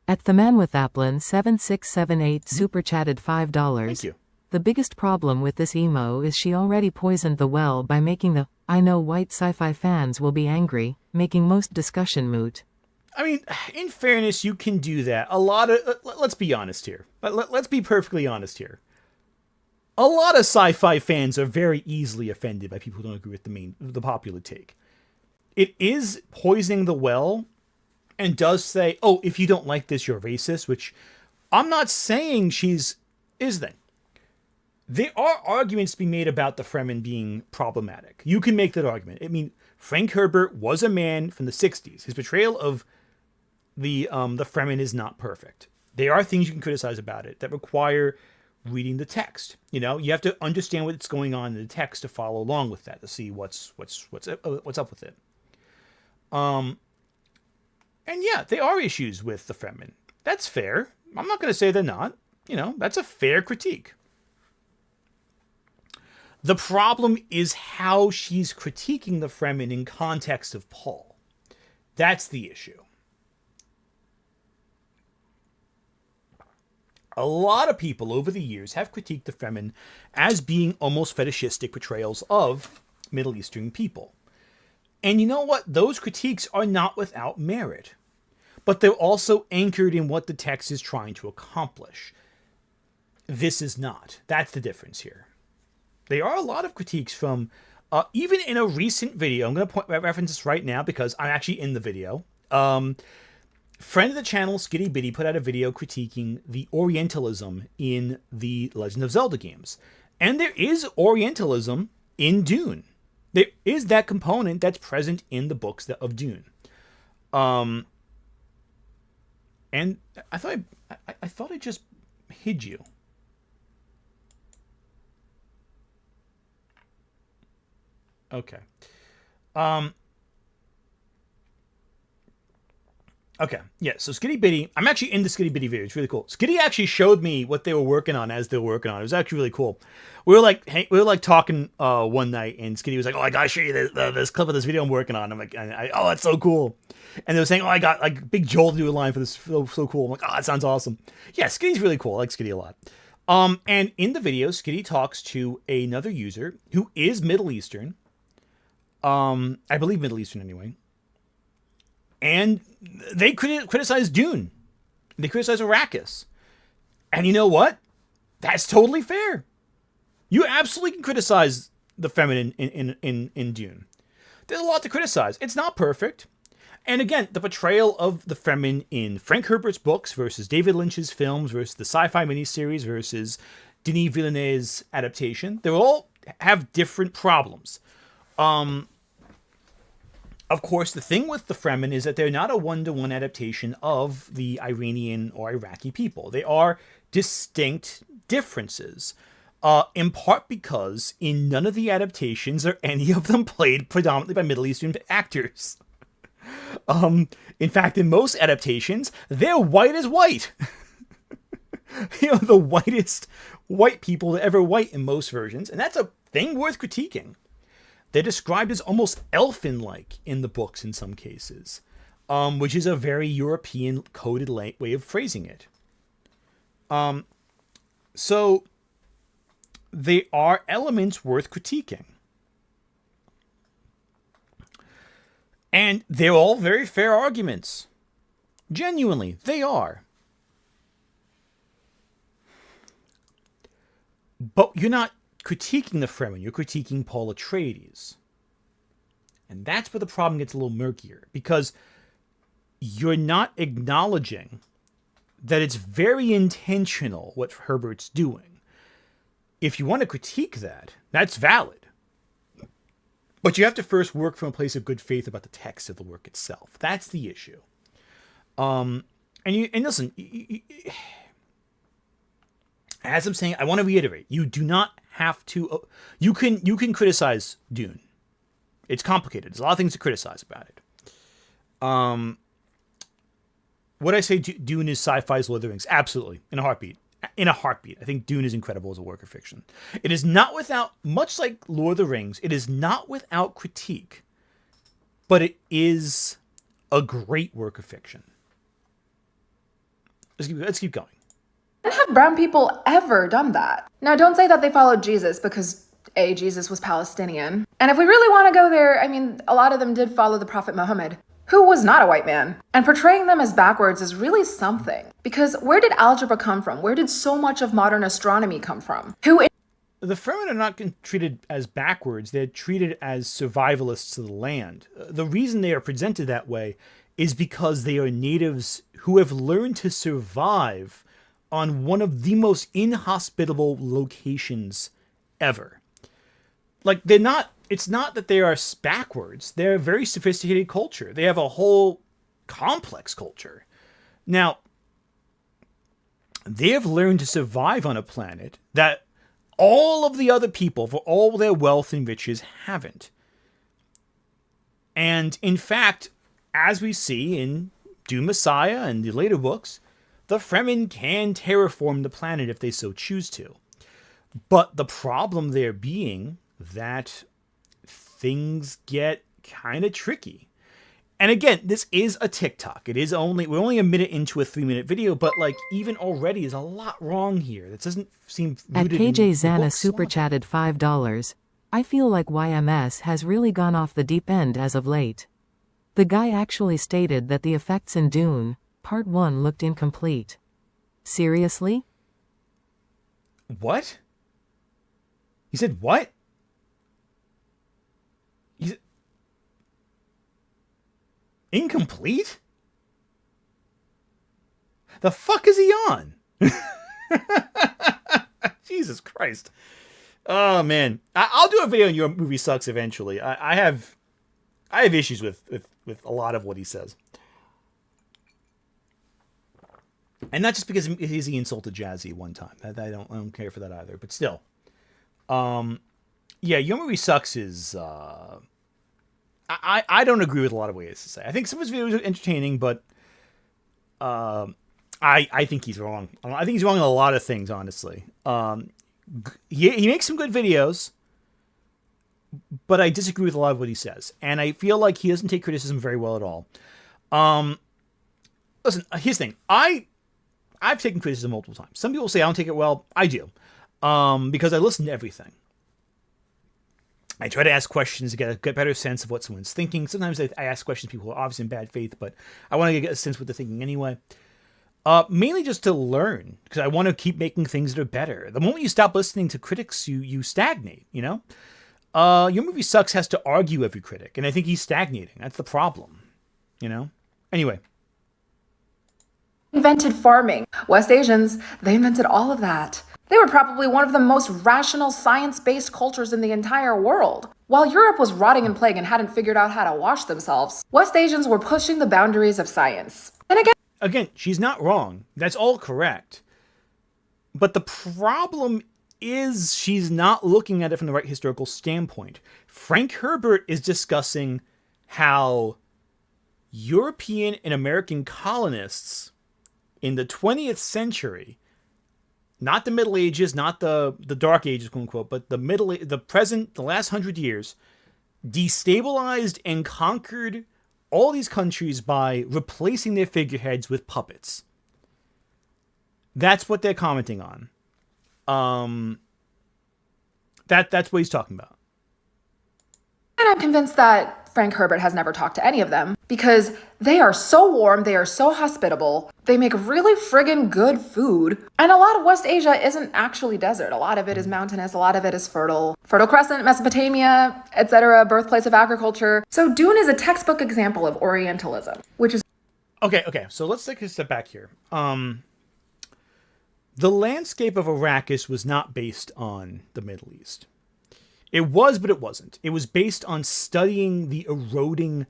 At the man with Applin 7678 super chatted $5. Thank you. The biggest problem with this emo is she already poisoned the well by making the I know white sci-fi fans will be angry, making most discussion moot. I mean, in fairness, you can do that. Let's be honest here. Let's be perfectly honest here. A lot of sci-fi fans are very easily offended by people who don't agree with the popular take. It is poisoning the well, and does say, oh, if you don't like this, you're racist, which I'm not saying is then. There are arguments to be made about the Fremen being problematic. You can make that argument. I mean, Frank Herbert was a man from the 60s. His portrayal of the Fremen is not perfect. There are things you can criticize about it that require reading the text. You have to understand what's going on in the text to follow along with that, to see what's up with it. And yeah, there are issues with the Fremen. That's fair. I'm not going to say they're not. That's a fair critique. The problem is how she's critiquing the Fremen in context of Paul. That's the issue. A lot of people over the years have critiqued the Fremen as being almost fetishistic portrayals of Middle Eastern people. And you know what? Those critiques are not without merit. But they're also anchored in what the text is trying to accomplish. This is not. That's the difference here. There are a lot of critiques from, even in a recent video, I'm going to reference this right now because I'm actually in the video. Friend of the channel, Skitty Bitty, put out a video critiquing the Orientalism in the Legend of Zelda games. And there is Orientalism in Dune. There is that component that's present in the books of Dune. And I thought I just hid you. Okay. Okay, yeah, so Skitty Bitty, I'm actually in the Skitty Bitty video. It's really cool. Skitty actually showed me what they were working on as they were working on it. It was actually really cool. We were like talking one night, and Skitty was like, "Oh, I gotta show you this clip of this video I'm working on." I'm like, "Oh, that's so cool!" And they were saying, "Oh, I got like Big Joel to do a line for this. So cool." I'm like, "Oh, that sounds awesome." Yeah, Skitty's really cool. I like Skitty a lot. And in the video, Skitty talks to another user who is Middle Eastern. I believe Middle Eastern anyway. And they criticize Dune. They criticize Arrakis. And you know what? That's totally fair. You absolutely can criticize the feminine in Dune. There's a lot to criticize. It's not perfect. And again, the portrayal of the feminine in Frank Herbert's books versus David Lynch's films versus the sci-fi miniseries versus Denis Villeneuve's adaptation, they all have different problems. Of course, the thing with the Fremen is that they're not a one-to-one adaptation of the Iranian or Iraqi people. They are distinct differences, in part because in none of the adaptations are any of them played predominantly by Middle Eastern actors. In fact, in most adaptations, they're white as white. The whitest white people to ever white in most versions, and that's a thing worth critiquing. They're described as almost elfin-like in the books in some cases, which is a very European coded way of phrasing it. So they are elements worth critiquing. And they're all very fair arguments. Genuinely, they are. But you're not critiquing the Fremen, you're critiquing Paul Atreides. And that's where the problem gets a little murkier, because you're not acknowledging that it's very intentional what Herbert's doing. If you want to critique that, that's valid. But you have to first work from a place of good faith about the text of the work itself. That's the issue. And listen, As I'm saying, I want to reiterate, you do not have to, you can criticize Dune. It's complicated. There's a lot of things to criticize about it. Would I say Dune is sci-fi's Lord of the Rings? Absolutely. In a heartbeat. In a heartbeat. I think Dune is incredible as a work of fiction. It is not without, much like Lord of the Rings, it is not without critique, but it is a great work of fiction. Let's keep going. When have brown people ever done that? Now, don't say that they followed Jesus because A, Jesus was Palestinian. And if we really want to go there, I mean, a lot of them did follow the Prophet Muhammad, who was not a white man. And portraying them as backwards is really something. Because where did algebra come from? Where did so much of modern astronomy come from? The Fremen are not treated as backwards. They're treated as survivalists of the land. The reason they are presented that way is because they are natives who have learned to survive on one of the most inhospitable locations ever. Like, it's not that they are backwards. They're a very sophisticated culture. They have a whole complex culture. Now, they have learned to survive on a planet that all of the other people, for all their wealth and riches, haven't. And in fact, as we see in Dune Messiah and the later books, the Fremen can terraform the planet if they so choose to. But the problem there being that things get kind of tricky. And again, this is a TikTok. We're only a minute into a 3-minute video, but like even already is a lot wrong here. That doesn't seem rooted At KJ in the Zana books. super chatted $5. I feel like YMS has really gone off the deep end as of late. The guy actually stated that the effects in Dune, Part 1 looked incomplete. Seriously? What? He said what? Incomplete? The fuck is he on? Jesus Christ. Oh, man. I'll do a video on Your Movie Sucks eventually. I have issues with a lot of what he says. And not just because he insulted Jazzy one time. I don't care for that either. But still. Yeah, Your Movie Sucks is... I don't agree with a lot of ways to say. I think some of his videos are entertaining, but I think he's wrong. I think he's wrong on a lot of things, honestly. He makes some good videos, but I disagree with a lot of what he says. And I feel like he doesn't take criticism very well at all. Listen, here's the thing. I've taken criticism multiple times. Some people say I don't take it well. I do. Because I listen to everything. I try to ask questions to get a better sense of what someone's thinking. Sometimes I ask questions to people who are obviously in bad faith, but I want to get a sense of what they're thinking anyway. Mainly just to learn, because I want to keep making things that are better. The moment you stop listening to critics, you stagnate, you know? Your Movie Sucks has to argue every critic, and I think he's stagnating. That's the problem, you know? Anyway. Invented farming. West Asians, they invented all of that. They were probably one of the most rational, science-based cultures in the entire world. While Europe was rotting in plague and hadn't figured out how to wash themselves, West Asians were pushing the boundaries of science. And again, she's not wrong. That's all correct. But the problem is she's not looking at it from the right historical standpoint. Frank Herbert is discussing how European and American colonists in the 20th century, not the Middle Ages, not the Dark Ages, quote unquote, but the present, the last 100 years, destabilized and conquered all these countries by replacing their figureheads with puppets. That's what they're commenting on. That's what he's talking about. And I'm convinced that Frank Herbert has never talked to any of them because they are so warm, they are so hospitable, they make really friggin' good food. And a lot of West Asia isn't actually desert. A lot of it is mountainous, a lot of it is fertile. Fertile Crescent, Mesopotamia, etc., birthplace of agriculture. So Dune is a textbook example of Orientalism, which is... Okay, so let's take a step back here. The landscape of Arrakis was not based on the Middle East. It was, but it wasn't. It was based on studying the eroding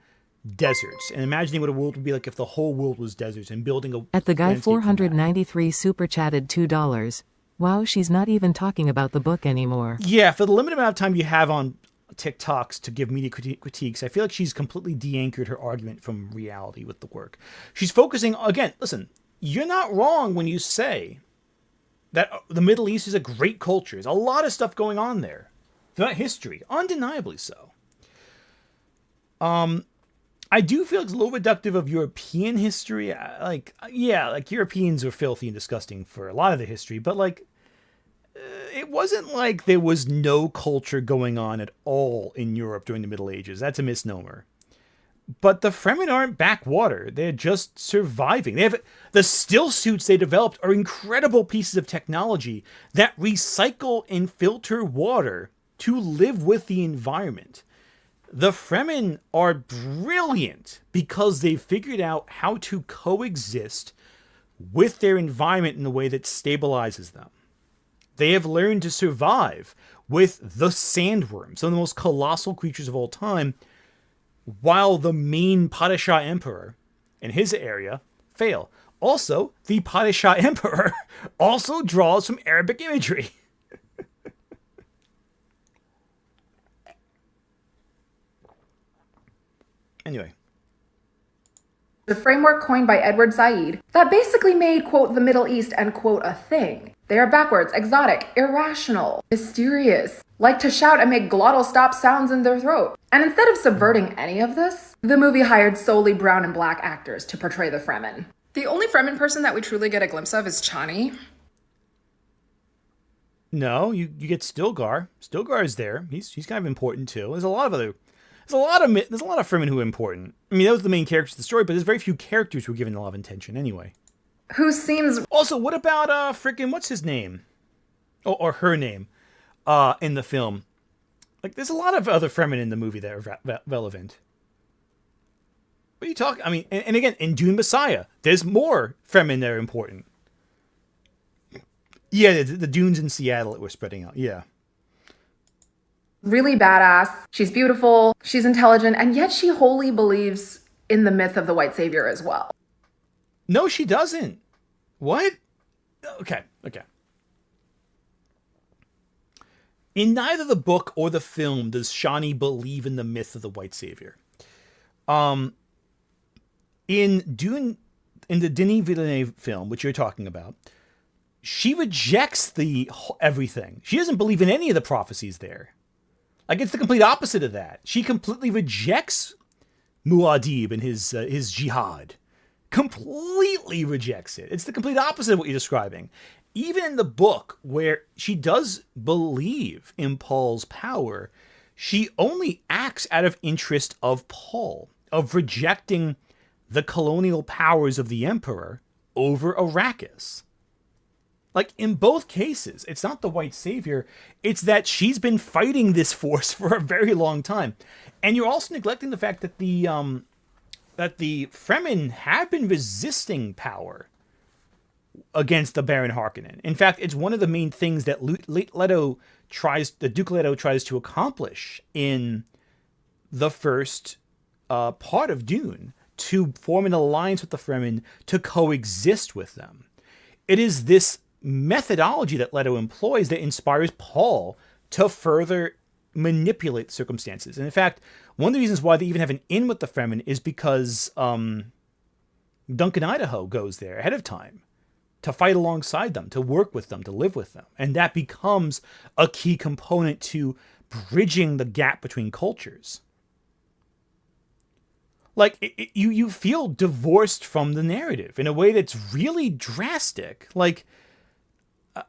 deserts and imagining what a world would be like if the whole world was deserts and building a... At the guy 493 super chatted $2. Wow, she's not even talking about the book anymore. Yeah, for the limited amount of time you have on TikToks to give media critiques, I feel like she's completely de-anchored her argument from reality with the work. She's focusing, again, listen, you're not wrong when you say that the Middle East is a great culture. There's a lot of stuff going on there throughout history, undeniably so. I do feel it's a little reductive of European history. Like Europeans are filthy and disgusting for a lot of the history, but it wasn't like there was no culture going on at all in Europe during the Middle Ages. That's a misnomer. But the Fremen aren't backwater. They're just surviving. They have the still suits they developed are incredible pieces of technology that recycle and filter water to live with the environment. The Fremen are brilliant because they figured out how to coexist with their environment in a way that stabilizes them. They have learned to survive with the sandworms, some of the most colossal creatures of all time, while the main Padishah Emperor and his area fail. Also, the Padishah Emperor also draws from Arabic imagery. Anyway. The framework coined by Edward Said that basically made, quote, the Middle East, end quote, a thing. They are backwards, exotic, irrational, mysterious, like to shout and make glottal stop sounds in their throat. And instead of subverting any of this, the movie hired solely brown and black actors to portray the Fremen. The only Fremen person that we truly get a glimpse of is Chani. No, you get Stilgar. Stilgar is there. He's kind of important too. There's a lot of Fremen who are important. I mean, that was the main characters of the story, but there's very few characters who are given a lot of attention anyway. Who seems... Also, what about what's his name? Or her name in the film? Like, there's a lot of other Fremen in the movie that are relevant. What are you talking? I mean, and again, in Dune Messiah, there's more Fremen that are important. Yeah, the dunes in Seattle that we're spreading out. Yeah. Really badass. She's beautiful. She's intelligent. And yet she wholly believes in the myth of the white savior as well. No, she doesn't. What? Okay. In neither the book or the film does Shani believe in the myth of the white savior. In Dune, in the Denis Villeneuve film, which you're talking about, she rejects everything. She doesn't believe in any of the prophecies there. Like, it's the complete opposite of that. She completely rejects Muad'Dib and his jihad. Completely rejects it. It's the complete opposite of what you're describing. Even in the book, where she does believe in Paul's power, she only acts out of interest of Paul, of rejecting the colonial powers of the emperor over Arrakis. Like, in both cases, it's not the white savior, it's that she's been fighting this force for a very long time. And you're also neglecting the fact that the Fremen have been resisting power against the Baron Harkonnen. In fact, it's one of the main things that Duke Leto tries to accomplish in the first part of Dune, to form an alliance with the Fremen, to coexist with them. It is this methodology that Leto employs that inspires Paul to further manipulate circumstances. And in fact, one of the reasons why they even have an in with the Fremen is because Duncan Idaho goes there ahead of time to fight alongside them, to work with them, to live with them. And that becomes a key component to bridging the gap between cultures. Like, you feel divorced from the narrative in a way that's really drastic. Like,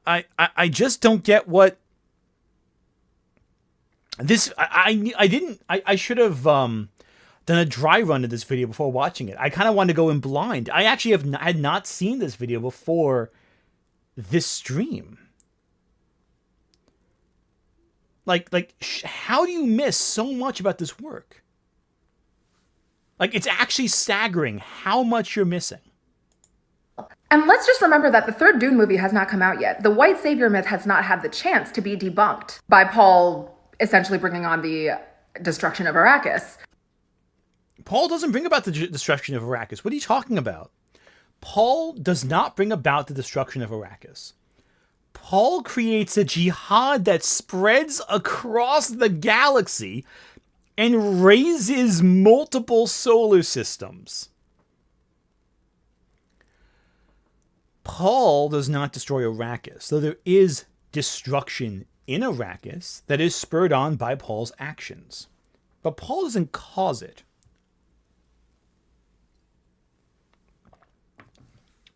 I just don't get what this. I should have done a dry run of this video before watching it. I kind of wanted to go in blind. I actually had not seen this video before this stream. How do you miss so much about this work? Like, it's actually staggering how much you're missing. And let's just remember that the third Dune movie has not come out yet. The white savior myth has not had the chance to be debunked by Paul essentially bringing on the destruction of Arrakis. Paul doesn't bring about the destruction of Arrakis. What are you talking about? Paul does not bring about the destruction of Arrakis. Paul creates a jihad that spreads across the galaxy and raises multiple solar systems. Paul does not destroy Arrakis, though there is destruction in Arrakis that is spurred on by Paul's actions. But Paul doesn't cause it.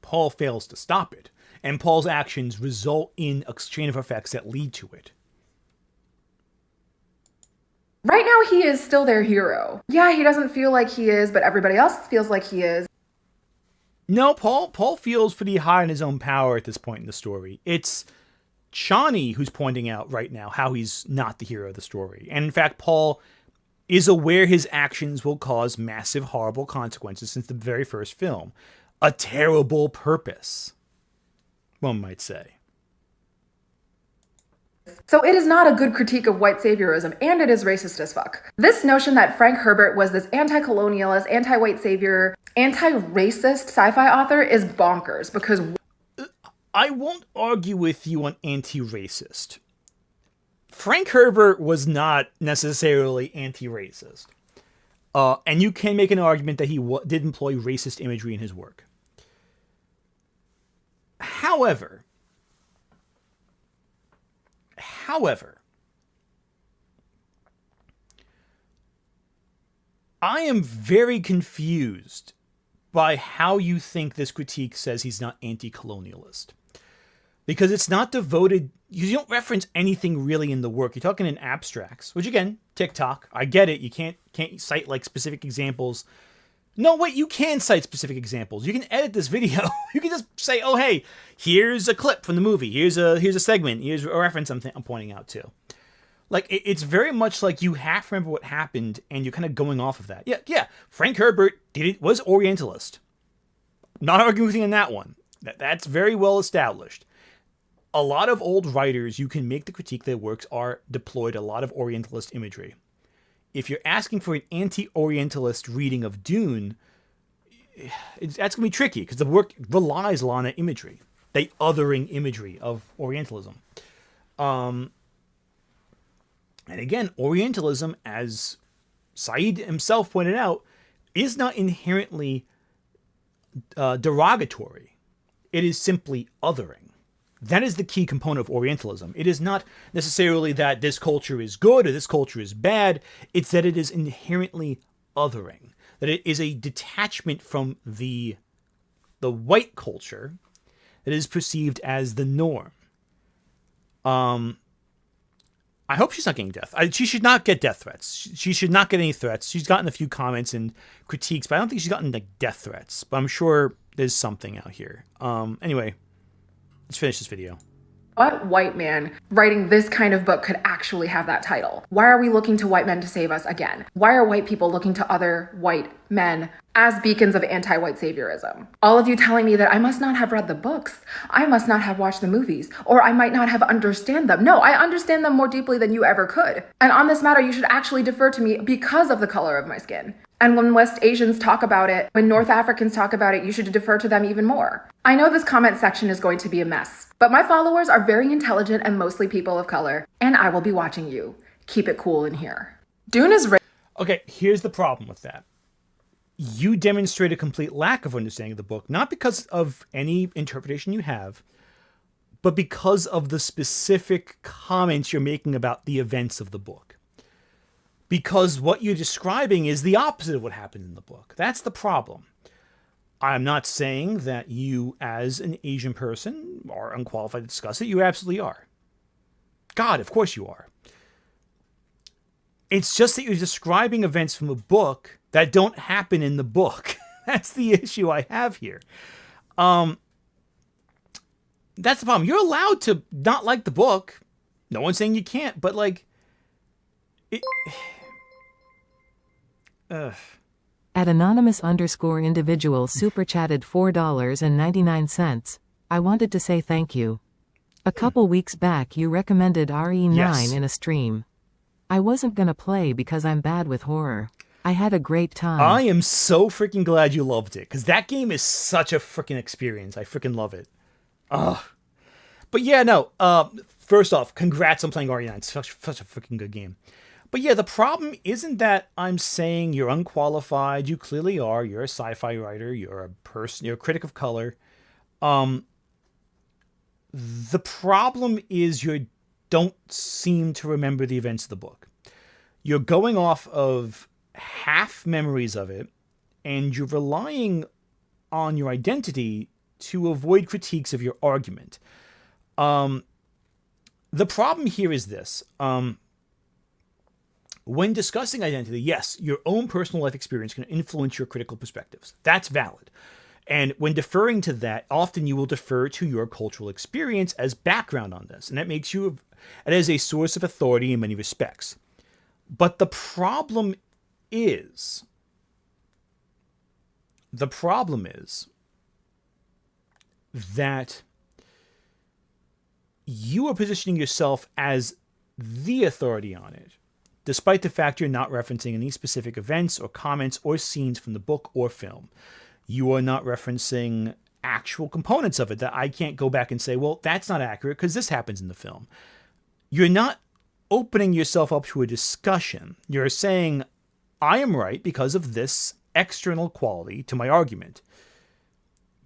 Paul fails to stop it, and Paul's actions result in a chain of effects that lead to it. Right now, he is still their hero. Yeah, he doesn't feel like he is, but everybody else feels like he is. No, Paul feels pretty high in his own power at this point in the story. It's Chani who's pointing out right now how he's not the hero of the story. And in fact, Paul is aware his actions will cause massive, horrible consequences since the very first film. A terrible purpose, one might say. So it is not a good critique of white saviorism, and it is racist as fuck. This notion that Frank Herbert was this anti-colonialist, anti-white savior, anti-racist sci-fi author is bonkers, because I won't argue with you on anti-racist. Frank Herbert was not necessarily anti-racist. And you can make an argument that he did employ racist imagery in his work. However, I am very confused by how you think this critique says he's not anti-colonialist. Because it's not devoted, you don't reference anything really in the work. You're talking in abstracts, which again, TikTok, I get it. You can't cite like specific examples. No, wait, you can cite specific examples. You can edit this video. You can just say, oh, hey, here's a clip from the movie. Here's a segment. Here's a reference I'm pointing out to. Like, it's very much like you have to remember what happened and you're kind of going off of that. Yeah, Frank Herbert was Orientalist. Not arguing with you on that one. That's very well established. A lot of old writers, you can make the critique their works are deployed a lot of Orientalist imagery. If you're asking for an anti-Orientalist reading of Dune, that's going to be tricky because the work relies a lot on that imagery, the othering imagery of Orientalism. And again, Orientalism, as Said himself pointed out, is not inherently derogatory. It is simply othering. That is the key component of Orientalism. It is not necessarily that this culture is good or this culture is bad. It's that it is inherently othering. That it is a detachment from the white culture that is perceived as the norm. I hope she's not getting death. She should not get death threats. She should not get any threats. She's gotten a few comments and critiques, but I don't think she's gotten like death threats. But I'm sure there's something out here. Anyway. Let's finish this video. What white man writing this kind of book could actually have that title? Why are we looking to white men to save us again? Why are white people looking to other white men as beacons of anti-white saviorism? All of you telling me that I must not have read the books, I must not have watched the movies, or I might not have understand them. No, I understand them more deeply than you ever could. And on this matter, you should actually defer to me because of the color of my skin. And when West Asians talk about it, when North Africans talk about it, you should defer to them even more. I know this comment section is going to be a mess, but my followers are very intelligent and mostly people of color, and I will be watching you. Keep it cool in here. Dune is Okay, here's the problem with that. You demonstrate a complete lack of understanding of the book, not because of any interpretation you have, but because of the specific comments you're making about the events of the book. Because what you're describing is the opposite of what happened in the book. That's the problem. I'm not saying that you, as an Asian person, are unqualified to discuss it. You absolutely are. God, of course you are. It's just that you're describing events from a book that don't happen in the book. That's the issue I have here. That's the problem. You're allowed to not like the book. No one's saying you can't, but like... At anonymous_individual super chatted $4.99. I wanted to say thank you. A couple weeks back you recommended RE9 Yes. in a stream. I wasn't gonna play because I'm bad with horror. I had a great time. I am so freaking glad you loved it, because that game is such a freaking experience. I freaking love it. Ugh. But yeah, no. First off, congrats on playing RE9. It's such a freaking good game. But yeah, the problem isn't that I'm saying you're unqualified. You clearly are. You're a sci-fi writer. You're a person. You're a critic of color. The problem is you don't seem to remember the events of the book. You're going off of half memories of it, and you're relying on your identity to avoid critiques of your argument. The problem here is this. When discussing identity, yes, your own personal life experience can influence your critical perspectives. That's valid. And when deferring to that, often you will defer to your cultural experience as background on this. And that makes you as a source of authority in many respects. But the problem is that you are positioning yourself as the authority on it, despite the fact you're not referencing any specific events or comments or scenes from the book or film. You are not referencing actual components of it that I can't go back and say, well, that's not accurate because this happens in the film. You're not opening yourself up to a discussion. You're saying, I am right because of this external quality to my argument.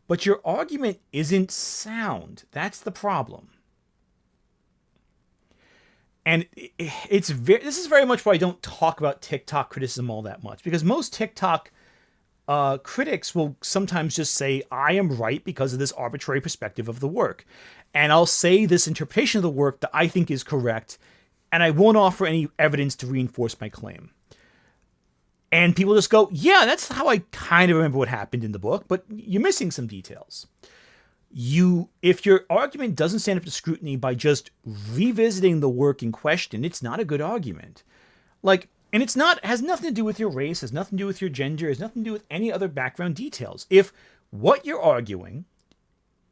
But your argument isn't sound. That's the problem. And this is very much why I don't talk about TikTok criticism all that much, because most TikTok critics will sometimes just say, I am right because of this arbitrary perspective of the work. And I'll say this interpretation of the work that I think is correct, and I won't offer any evidence to reinforce my claim. And people just go, yeah, that's how I kind of remember what happened in the book, but you're missing some details. If your argument doesn't stand up to scrutiny by just revisiting the work in question, it's not a good argument. And has nothing to do with your race, has nothing to do with your gender, has nothing to do with any other background details. If what you're arguing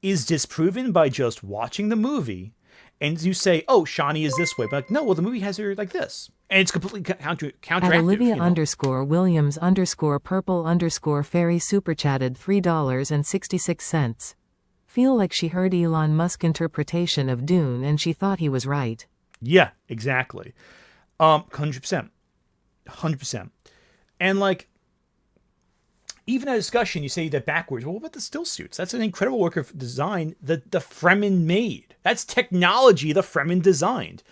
is disproven by just watching the movie, and you say, oh, Shawnee is this way, but no, well, the movie has her like this. And it's completely counteractive. At Olivia _Williams _purple _fairy super chatted $3.66. Feel like she heard Elon Musk's interpretation of Dune and she thought he was right. Yeah, exactly. 100%. 100%. And even a discussion, you say that backwards. Well, what about the still suits? That's an incredible work of design that the Fremen made. That's technology the Fremen designed.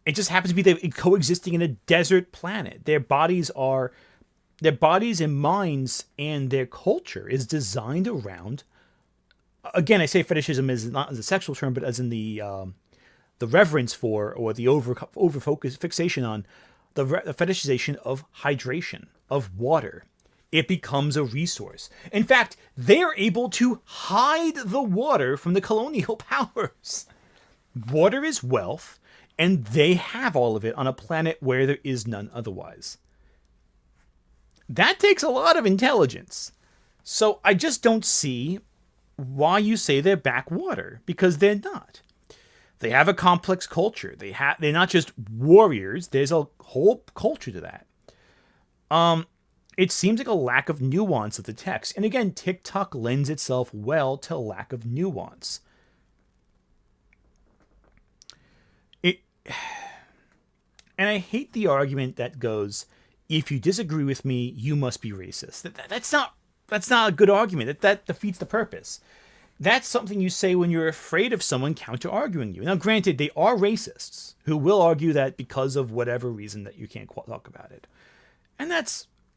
It just happens to be coexisting in a desert planet. Their bodies and minds and their culture is designed around. Again, I say fetishism is not as a sexual term, but as in the reverence for, or the over fixation on the fetishization of hydration, of water. It becomes a resource. In fact, they are able to hide the water from the colonial powers. Water is wealth, and they have all of it on a planet where there is none otherwise. That takes a lot of intelligence. So I just don't see why you say they're backwater, because they're not. They have a complex culture. They're not just warriors. There's a whole culture to that. It seems like a lack of nuance of the text. And again, TikTok lends itself well to lack of nuance. And I hate the argument that goes, if you disagree with me, you must be racist. That's not a good argument. That defeats the purpose. That's something you say when you're afraid of someone counter-arguing you. Now, granted, they are racists who will argue that because of whatever reason that you can't talk about it. And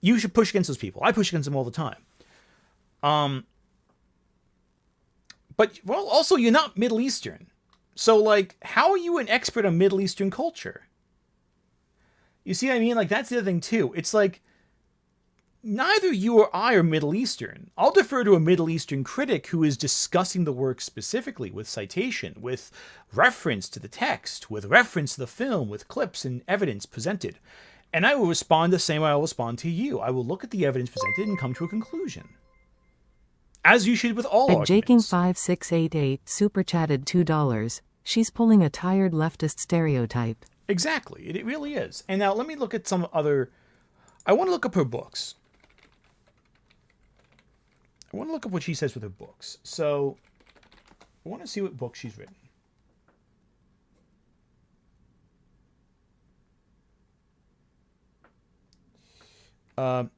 you should push against those people. I push against them all the time. But, well, also, you're not Middle Eastern. So, how are you an expert on Middle Eastern culture? You see what I mean? That's the other thing, too. It's neither you or I are Middle Eastern. I'll defer to a Middle Eastern critic who is discussing the work specifically with citation, with reference to the text, with reference to the film, with clips and evidence presented. And I will respond the same way I will respond to you. I will look at the evidence presented and come to a conclusion. As you should with all arguments. Jaking5688 super chatted $2. She's pulling a tired leftist stereotype. Exactly. It really is. And now let me look at some other... I want to look up her books. I want to look up what she says with her books. So, I want to see what books she's written. House.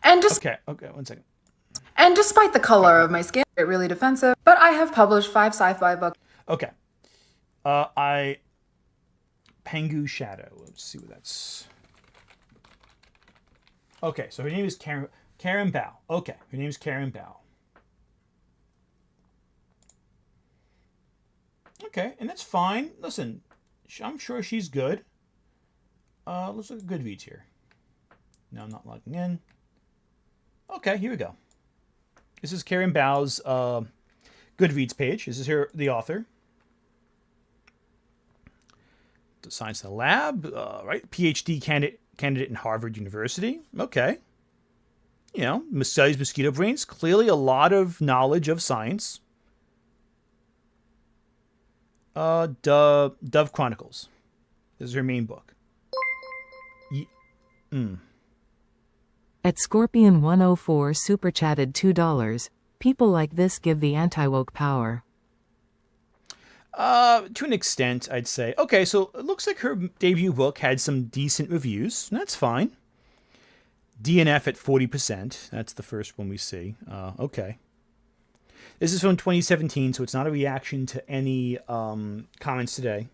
And just Okay, 1 second. and despite the color of my skin, I get really defensive. But I have published 5 sci-fi books. Okay. Pengu Shadow. Let's see what that's. Okay, so her name is Karen Bao. Okay, her name is Karen Bao. Okay, and that's fine. Listen, I'm sure she's good. Let's look at Goodreads here. No, I'm not logging in. Okay, here we go. This is Karen Bao's Goodreads page. This is the author. The Science in the Lab, right? PhD candidate in Harvard University. Okay. You know, studies mosquito brains. Clearly a lot of knowledge of science. Dove Chronicles. This is her main book. At Scorpion 104 super chatted $2. People like this give the anti-woke power. To an extent, I'd say. Okay, so it looks like her debut book had some decent reviews. That's fine. DNF at 40%. That's the first one we see. Okay. This is from 2017, so it's not a reaction to any comments today.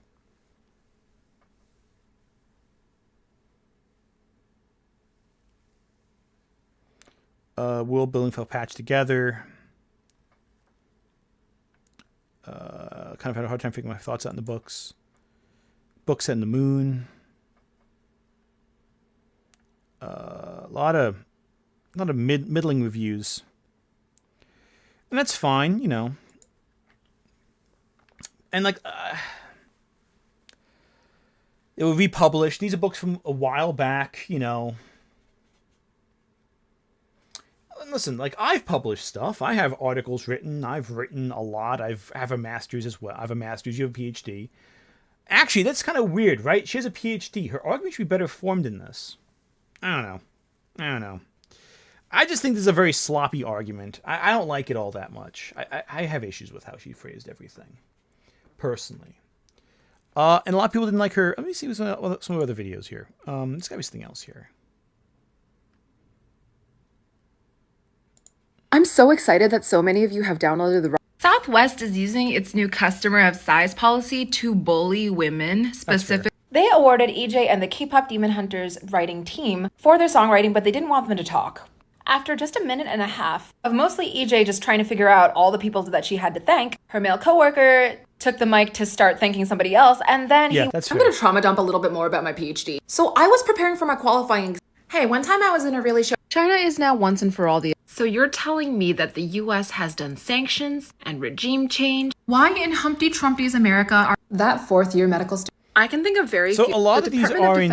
World building fell patched together. Kind of had a hard time figuring my thoughts out in the books. Book set in the moon. A lot of middling reviews, and that's fine, you know. And like, it were republished. These are books from a while back, you know. Listen, like, I've published stuff. I have articles written. I've written a lot. I have a master's as well. I have a master's. You have a PhD. Actually, that's kind of weird, right? She has a PhD. Her argument should be better formed in this. I don't know. I just think this is a very sloppy argument. I don't like it all that much. I have issues with how she phrased everything, personally. And a lot of people didn't like her. Let me see some of her other videos here. There's got to be something else here. I'm so excited that so many of you have downloaded the Southwest is using its new customer of size policy to bully women specifically. They awarded EJ and the K-pop Demon Hunters writing team for their songwriting, but they didn't want them to talk. After just a minute and a half of mostly EJ just trying to figure out all the people that she had to thank, her male coworker took the mic to start thanking somebody else, and then I'm going to trauma dump a little bit more about my PhD. So I was preparing for my qualifying. Hey, one time I was in a really show. China is now once and for all the. So you're telling me that the US has done sanctions and regime change? Why in Humpty Trumpy's America are that fourth-year medical student? I can think of very few. A lot of these aren't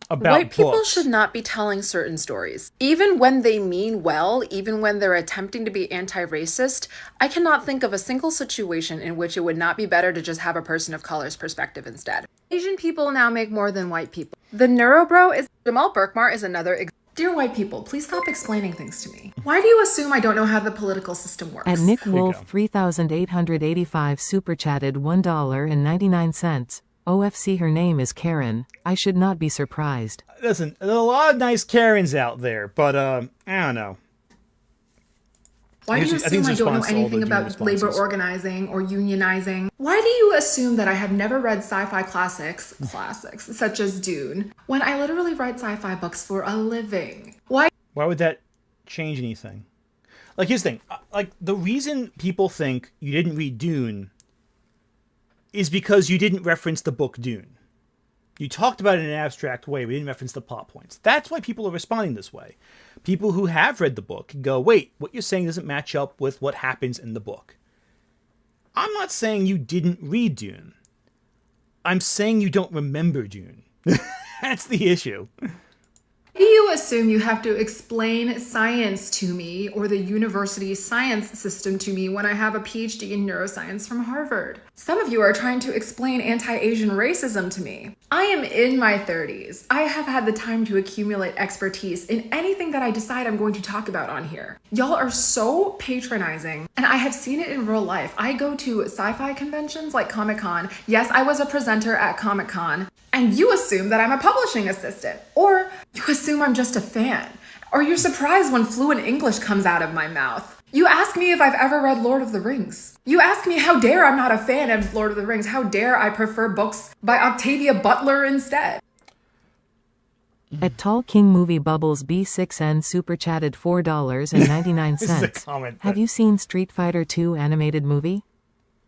about white people books. should not be telling certain stories. Even when they mean well, even when they're attempting to be anti-racist, I cannot think of a single situation in which it would not be better to just have a person of color's perspective instead. Asian people now make more than white people. The neurobro is Jamal Burkmar is another Dear white people, please stop explaining things to me. Why do you assume I don't know how the political system works? At Nick Wolf 3885 super chatted $1.99. OFC, her name is Karen. I should not be surprised. Listen, there's a lot of nice Karens out there, but I don't know. Why do you assume I don't know anything about labor organizing or unionizing? Why do you assume that I have never read sci-fi classics such as Dune, when I literally write sci-fi books for a living? Why would that change anything? Like, here's the thing. Like, the reason people think you didn't read Dune is because you didn't reference the book Dune. You talked about it in an abstract way, but you didn't reference the plot points. That's why people are responding this way. People who have read the book go, wait, what you're saying doesn't match up with what happens in the book. I'm not saying you didn't read Dune. I'm saying you don't remember Dune. That's the issue. do you assume you have to explain science to me or the university science system to me when I have a PhD in neuroscience from Harvard? Some of you are trying to explain anti-Asian racism to me. I am in my 30s. I have had the time to accumulate expertise in anything that I decide I'm going to talk about on here. Y'all are so patronizing, and I have seen it in real life. I go to sci-fi conventions like Comic-Con. Yes, I was a presenter at Comic-Con. And you assume that I'm a publishing assistant. Or you assume I'm just a fan. Or you're surprised when fluent English comes out of my mouth. You ask me if I've ever read Lord of the Rings. You ask me how dare I'm not a fan of Lord of the Rings. How dare I prefer books by Octavia Butler instead. At Tall King Movie Bubbles B6N super chatted $4.99. Have you seen Street Fighter 2 animated movie?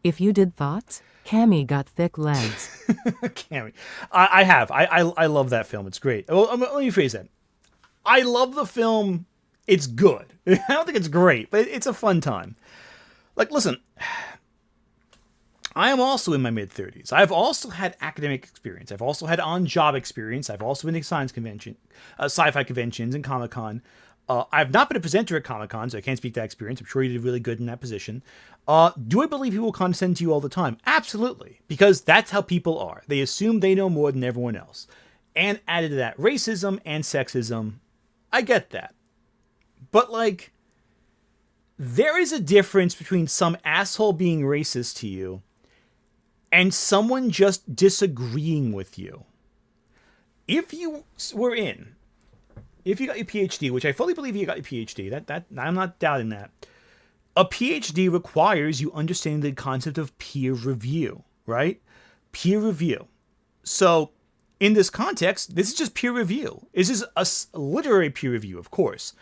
If you did, thoughts? Cammy got thick legs. Cammy. I have. I love that film. It's great. Well, let me phrase that. I love the film. It's good. I don't think it's great, but it's a fun time. Like, listen, I am also in my mid-30s. I've also had academic experience. I've also had on-job experience. I've also been to science convention, sci-fi conventions and Comic-Con. I've not been a presenter at Comic-Con, so I can't speak to that experience. I'm sure you did really good in that position. Do I believe people condescend to you all the time? Absolutely, because that's how people are. They assume they know more than everyone else. And added to that, racism and sexism. I get that. But, like, there is a difference between some asshole being racist to you and someone just disagreeing with you. If you got your PhD, which I fully believe you got your PhD, that I'm not doubting that. A PhD requires you understanding the concept of peer review, right? Peer review. So, in this context, this is just peer review. This is a literary peer review, of course.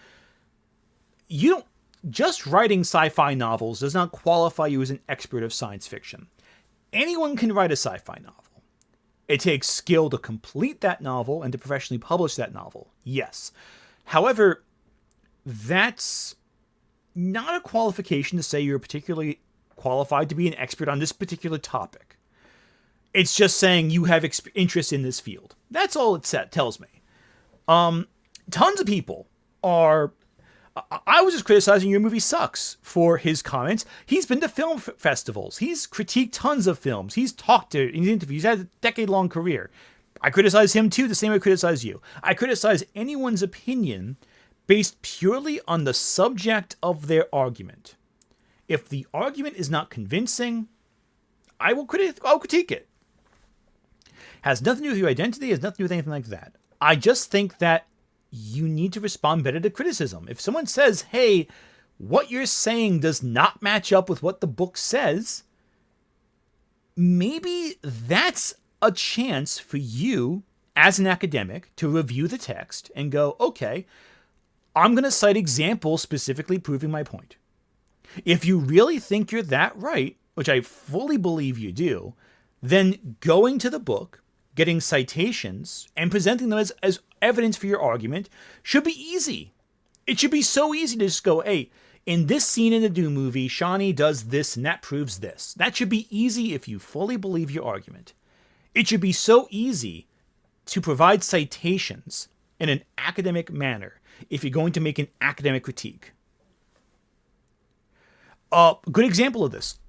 Just writing sci-fi novels does not qualify you as an expert of science fiction. Anyone can write a sci-fi novel. It takes skill to complete that novel and to professionally publish that novel. Yes. However, that's not a qualification to say you're particularly qualified to be an expert on this particular topic. It's just saying you have interest in this field. That's all it tells me. Tons of people are... I was just criticizing your movie sucks for his comments. He's been to film festivals. He's critiqued tons of films. He's talked to in interviews. He's had a decade-long career. I criticize him too, the same way I criticize you. I criticize anyone's opinion based purely on the subject of their argument. If the argument is not convincing, I'll critique it. Has nothing to do with your identity, has nothing to do with anything like that. I just think that you need to respond better to criticism. If someone says, hey, what you're saying does not match up with what the book says, maybe that's a chance for you as an academic to review the text and go, okay, I'm going to cite examples specifically proving my point. If you really think you're that right, which I fully believe you do, then going to the book, getting citations, and presenting them as evidence for your argument should be easy. It should be so easy to just go, hey, in this scene in the Dune movie, Shawnee does this and that proves this. That should be easy if you fully believe your argument. It should be so easy to provide citations in an academic manner if you're going to make an academic critique. A good example of this,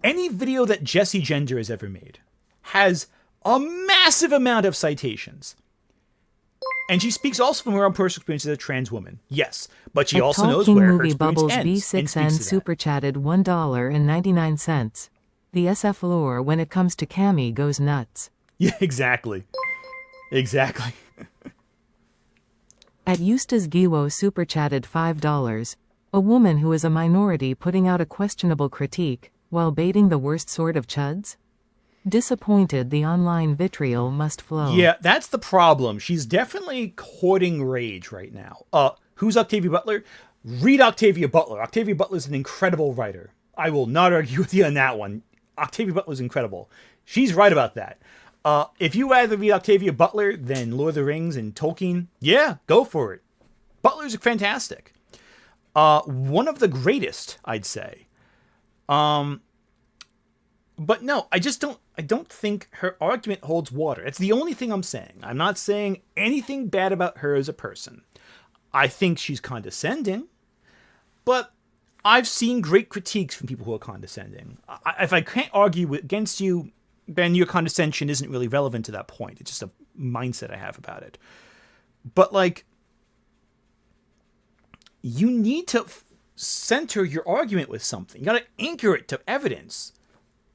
any video that Jessie Gender has ever made has a massive amount of citations. And she speaks also from her own personal experience as a trans woman. Yes, but she also knows where her experience ends. B6N super chatted $1.99. The SF lore when it comes to Cammy goes nuts. Yeah, exactly. Exactly. At Eustace Giwo super chatted $5. A woman who is a minority putting out a questionable critique while baiting the worst sort of chuds? Disappointed the online vitriol must flow. Yeah, that's the problem. She's definitely courting rage right now. Who's Octavia Butler? Read Octavia Butler. Octavia Butler's an incredible writer. I will not argue with you on that one. Octavia Butler's incredible. She's right about that. If you rather read Octavia Butler than Lord of the Rings and Tolkien, yeah, go for it. Butler's fantastic. One of the greatest, I'd say. But no, I don't think her argument holds water. It's the only thing I'm saying. I'm not saying anything bad about her as a person. I think she's condescending, but I've seen great critiques from people who are condescending. If I can't argue against you, then your condescension isn't really relevant to that point. It's just a mindset I have about it. But, like, you need to center your argument with something. You got to anchor it to evidence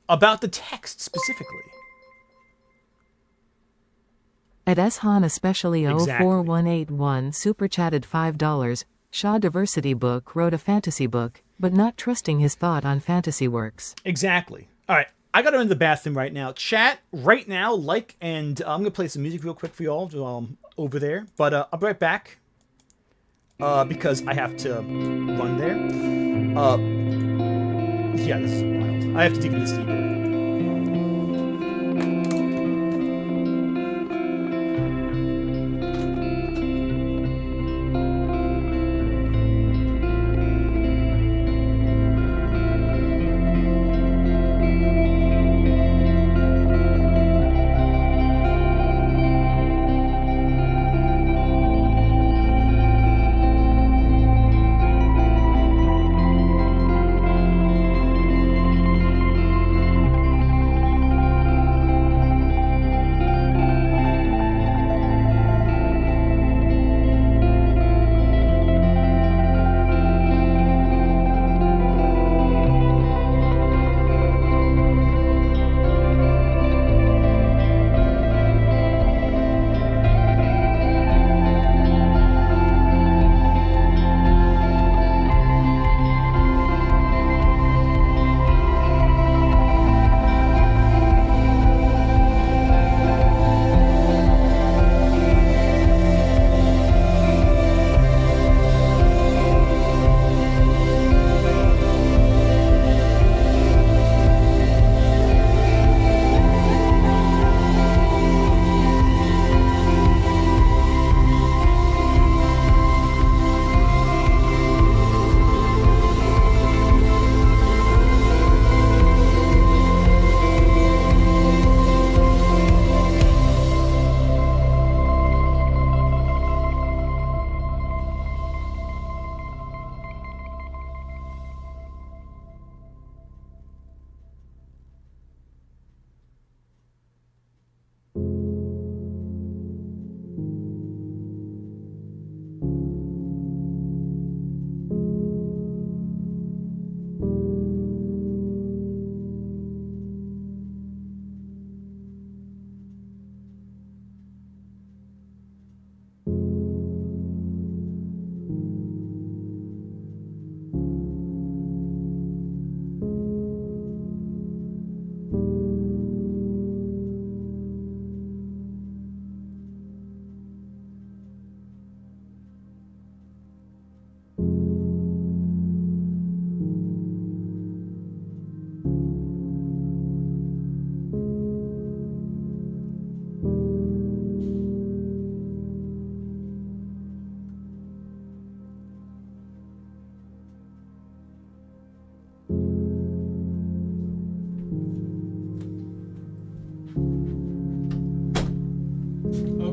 about the text specifically. At Eshan especially Exactly. 04181 super chatted $5. Shaw Diversity Book wrote a fantasy book, but not trusting his thought on fantasy works. Exactly. All right. I got to run to the bathroom right now. Chat right now, and I'm going to play some music real quick for y'all over there. But I'll be right back because I have to run there. Yeah, this is wild. I have to dig into this deeper.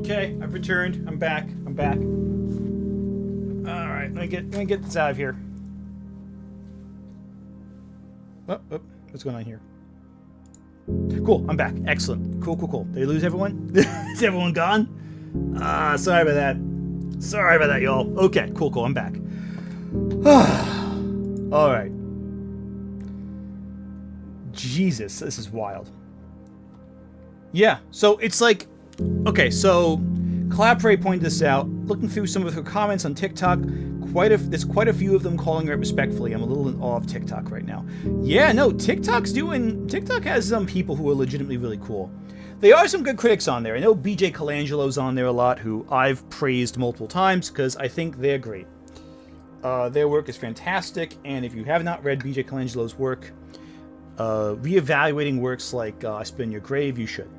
Okay, I've returned. I'm back. All right, let me get this out of here. Oh, what's going on here? Cool, I'm back. Excellent. Cool. Did they lose everyone? Is everyone gone? Sorry about that, y'all. Okay, cool. I'm back. All right. Jesus, this is wild. Yeah, so it's like, okay, so Clapray pointed this out. Looking through some of her comments on TikTok, there's quite a few of them calling her respectfully. I'm a little in awe of TikTok right now. Yeah, no, TikTok has some people who are legitimately really cool. There are some good critics on there. I know BJ Colangelo's on there a lot, who I've praised multiple times because I think they're great. Their work is fantastic, and if you have not read BJ Colangelo's work, reevaluating works like I Spit in Your Grave, you should.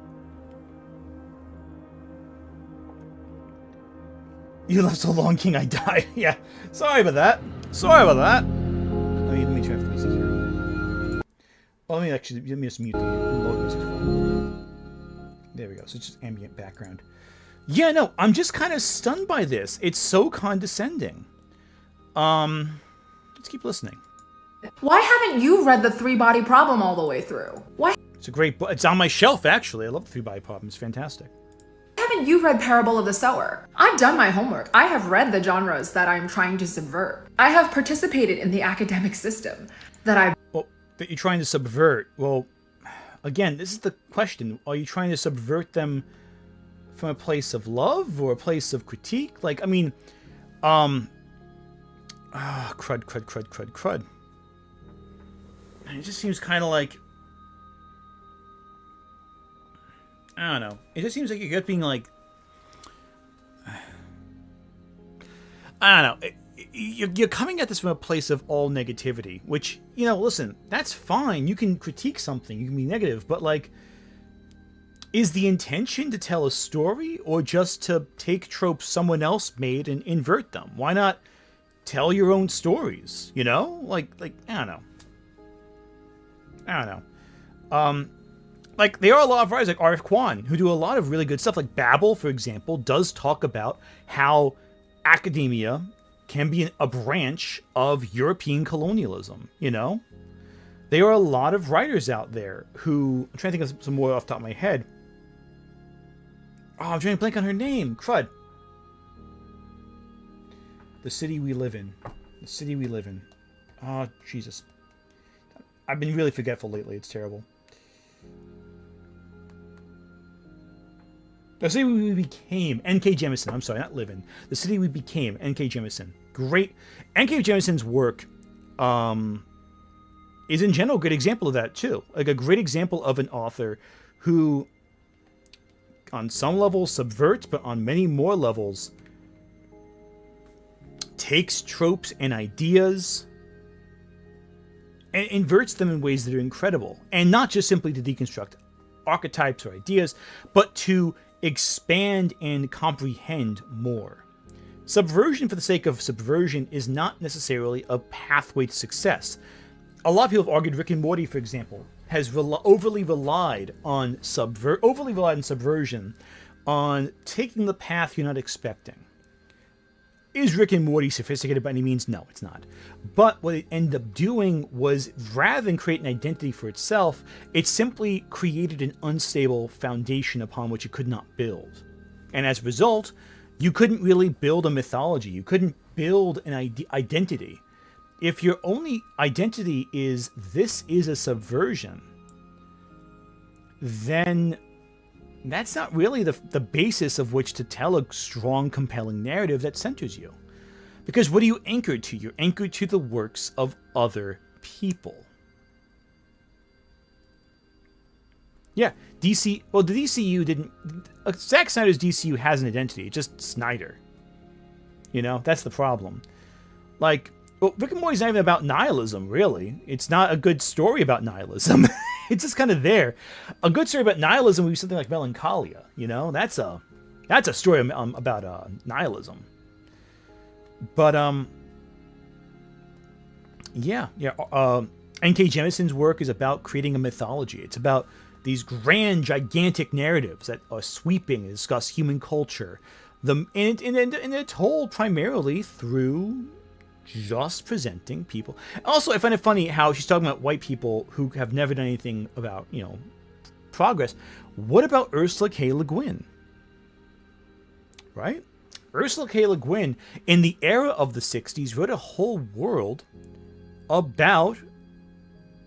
You left so long, King, I died. Yeah, sorry about that. Let me turn off the music here. Well, let me just mute the load music. There we go. So it's just ambient background. Yeah, no, I'm just kind of stunned by this. It's so condescending. Let's keep listening. Why haven't you read The Three-Body Problem all the way through? Why It's a great book. It's on my shelf, actually. I love The Three-Body Problem. It's fantastic. haven't you read Parable of the Sower? I've done my homework. I have read the genres that I'm trying to subvert. I have participated in the academic system that you're trying to subvert. Well, again, this is the question. Are you trying to subvert them from a place of love or a place of critique? Like, I mean, crud. And it just seems kind of like, I don't know. It just seems like you're being like, I don't know. You're coming at this from a place of all negativity, which, you know, listen, that's fine. You can critique something. You can be negative. But, like, is the intention to tell a story or just to take tropes someone else made and invert them? Why not tell your own stories, you know? Like I don't know. Like, there are a lot of writers like R.F. Kuang who do a lot of really good stuff. Like Babel, for example, does talk about how academia can be a branch of European colonialism, you know? There are a lot of writers out there who... I'm trying to think of some more off the top of my head. Oh, I'm trying to blank on her name. Crud. The City We Live In. The City We Live In. Oh, Jesus. I've been really forgetful lately. It's terrible. The City We Became. N.K. Jemisin. I'm sorry, not Live In. The City We Became. N.K. Jemisin. Great. N.K. Jemisin's work is in general a good example of that too. Like a great example of an author who on some levels subverts, but on many more levels takes tropes and ideas and inverts them in ways that are incredible. And not just simply to deconstruct archetypes or ideas, but to expand and comprehend more. Subversion for the sake of subversion is not necessarily a pathway to success. A lot of people have argued Rick and Morty, for example, has overly relied on subversion, on taking the path you're not expecting. Is Rick and Morty sophisticated by any means? No, it's not. But what it ended up doing was, rather than create an identity for itself, it simply created an unstable foundation upon which it could not build. And as a result, you couldn't really build a mythology. You couldn't build an identity. If your only identity is, this is a subversion, then that's not really the basis of which to tell a strong, compelling narrative that centers you. Because what are you anchored to? You're anchored to the works of other people. Yeah, DC... Well, the DCU didn't... Zack Snyder's DCU has an identity. It's just Snyder. You know, that's the problem. Like, well, Rick and Morty's not even about nihilism, really. It's not a good story about nihilism. It's just kind of there. A good story about nihilism would be something like Melancholia. You know, that's a story about nihilism. But N.K. Jemisin's work is about creating a mythology. It's about these grand, gigantic narratives that are sweeping and discuss human culture. And they're told primarily through just presenting people. Also, I find it funny how she's talking about white people who have never done anything about, you know, progress. What about Ursula K. Le Guin? Right? Ursula K. Le Guin, in the era of the 60s, wrote a whole world about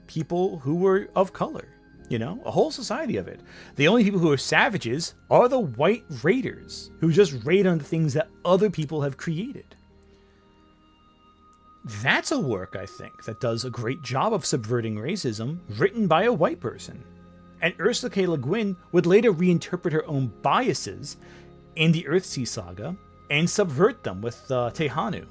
people who were of color. You know, a whole society of it. The only people who are savages are the white raiders who just raid on the things that other people have created. That's a work, I think, that does a great job of subverting racism, written by a white person. And Ursula K. Le Guin would later reinterpret her own biases in the Earthsea saga and subvert them with Tehanu.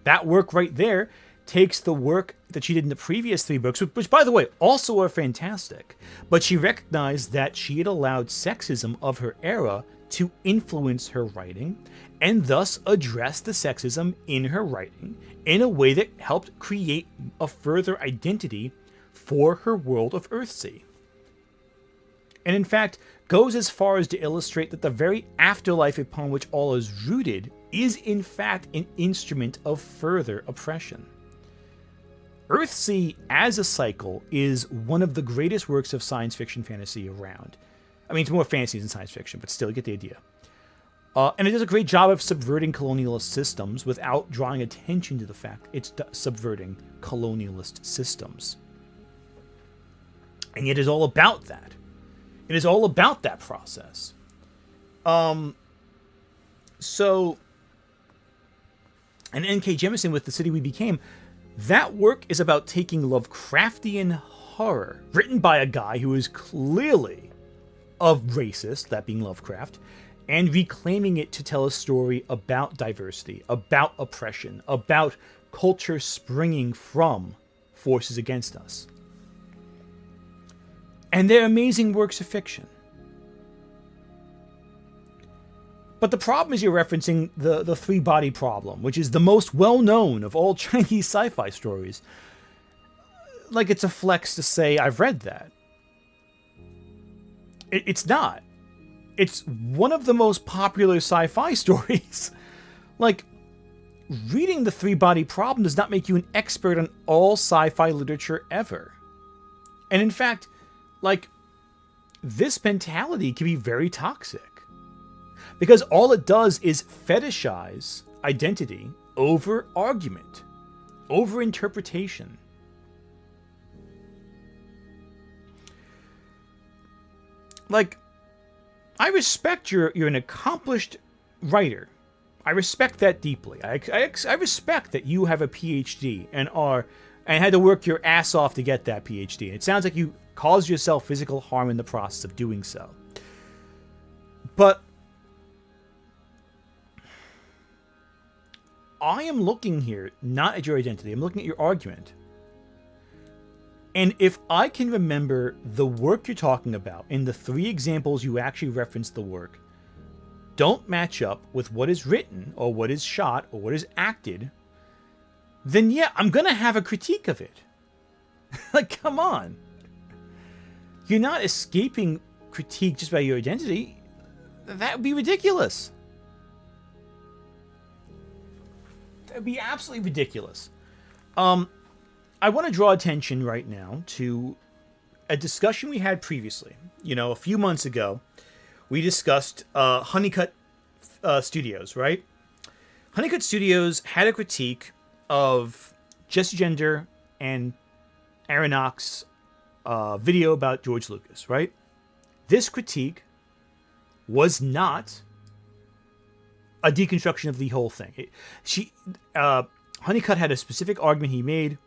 That work right there takes the work that she did in the previous 3 books, which, by the way, also are fantastic, but she recognized that she had allowed sexism of her era to influence her writing, and thus address the sexism in her writing in a way that helped create a further identity for her world of Earthsea. And in fact, goes as far as to illustrate that the very afterlife upon which all is rooted is in fact an instrument of further oppression. Earthsea as a cycle is one of the greatest works of science fiction fantasy around. I mean, it's more fantasy than science fiction, but still, you get the idea. And it does a great job of subverting colonialist systems without drawing attention to the fact it's subverting colonialist systems. And yet it's all about that. It is all about that process. So, and N.K. Jemisin with The City We Became, that work is about taking Lovecraftian horror, written by a guy who is clearly of racist, that being Lovecraft, and reclaiming it to tell a story about diversity, about oppression, about culture springing from forces against us. And they're amazing works of fiction. But the problem is you're referencing the three-body problem, which is the most well-known of all Chinese sci-fi stories. Like it's a flex to say, I've read that. It's not. It's one of the most popular sci-fi stories. Like, reading the three-body problem does not make you an expert on all sci-fi literature ever. And in fact, like, this mentality can be very toxic. Because all it does is fetishize identity over argument, over interpretation. Like, I respect you're an accomplished writer. I respect that deeply. I respect that you have a PhD and had to work your ass off to get that PhD. It sounds like you caused yourself physical harm in the process of doing so. But I am looking here not at your identity. I'm looking at your argument. And if I can remember the work you're talking about in the three examples you actually referenced the work don't match up with what is written or what is shot or what is acted, then yeah, I'm going to have a critique of it. Like, come on. You're not escaping critique just by your identity. That would be ridiculous. That would be absolutely ridiculous. I want to draw attention right now to a discussion we had previously. You know, a few months ago, we discussed Honeycut Studios, right? Honeycut Studios had a critique of Jesse Gender and Aronofsky's video about George Lucas, right? This critique was not a deconstruction of the whole thing. Honeycut had a specific argument he made.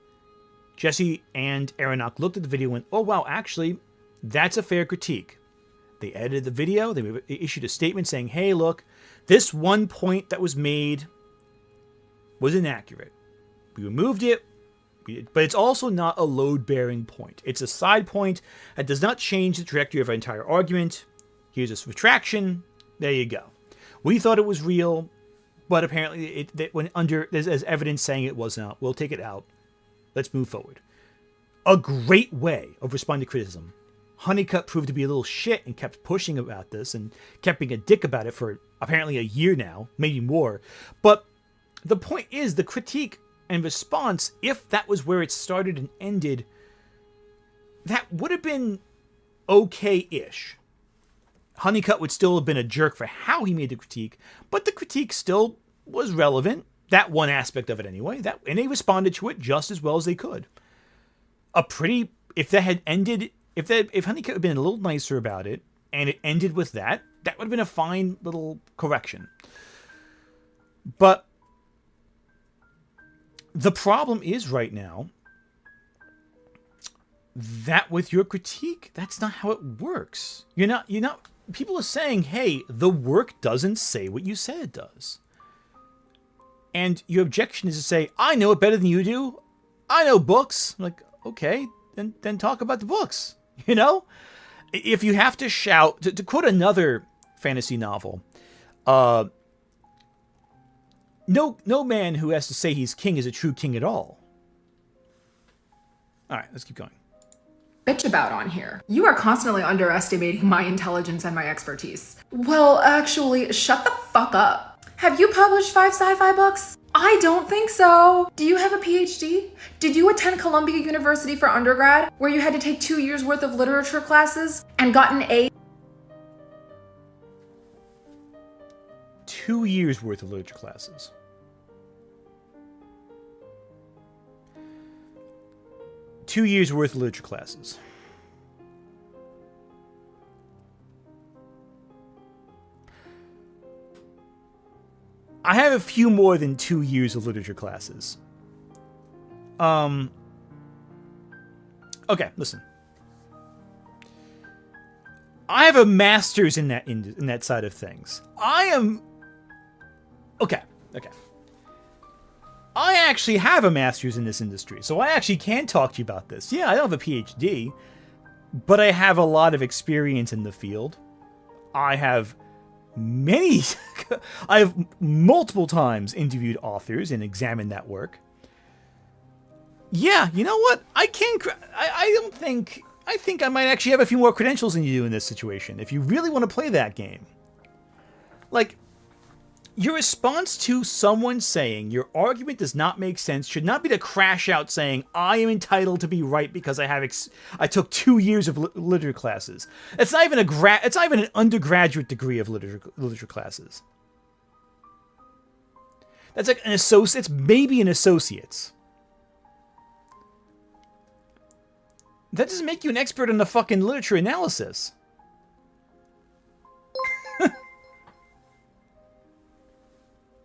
Jesse and Aronofsky looked at the video and went, oh, wow, actually, that's a fair critique. They edited the video. They issued a statement saying, hey, look, this one point that was made was inaccurate. We removed it, but it's also not a load-bearing point. It's a side point that does not change the trajectory of our entire argument. Here's a retraction. There you go. We thought it was real, but apparently there's evidence saying it was not. We'll take it out. Let's move forward. A great way of responding to criticism. Honeycut proved to be a little shit and kept pushing about this and kept being a dick about it for apparently a year now, maybe more. But the point is, the critique and response, if that was where it started and ended, that would have been okay-ish. Honeycut would still have been a jerk for how he made the critique, but the critique still was relevant. That one aspect of it anyway. And they responded to it just as well as they could. If Honeycut had been a little nicer about it, and it ended with that would have been a fine little correction. But the problem is right now that with your critique, that's not how it works. You're not, people are saying, hey, the work doesn't say what you said it does. And your objection is to say, I know it better than you do. I know books. I'm like, okay, then talk about the books. You know? If you have to shout, to quote another fantasy novel, no man who has to say he's king is a true king at all. All right, let's keep going. Bitch about on here. You are constantly underestimating my intelligence and my expertise. Well, actually, shut the fuck up. Have you published 5 sci-fi books? I don't think so. Do you have a PhD? Did you attend Columbia University for undergrad, where you had to take 2 years worth of literature classes and got an A? 2 years worth of literature classes. I have a few more than 2 years of literature classes. Okay, listen. I have a master's in that side of things. Okay. I actually have a master's in this industry, so I actually can talk to you about this. Yeah, I don't have a PhD, but I have a lot of experience in the field. I have multiple times interviewed authors and examined that work. Yeah, you know what? I think I might actually have a few more credentials than you do in this situation, if you really want to play that game. Like, your response to someone saying your argument does not make sense should not be to crash out saying, I am entitled to be right because I took 2 years of literature classes. It's not even an undergraduate degree of literature classes. That's like an associate. It's maybe an associate's. That doesn't make you an expert in the fucking literature analysis.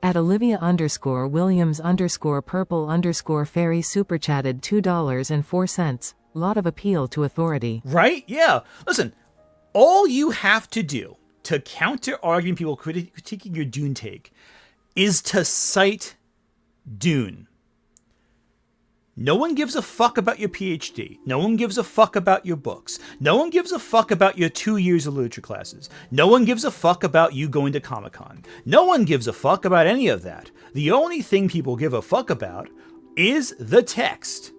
At Olivia_Williams_purple_fairy super chatted $2.04. Lot of appeal to authority. Right? Yeah. Listen, all you have to do to counter arguing people critiquing your Dune take is to cite Dune. No one gives a fuck about your PhD. No one gives a fuck about your books. No one gives a fuck about your 2 years of literature classes. No one gives a fuck about you going to Comic-Con. No one gives a fuck about any of that. The only thing people give a fuck about is the text.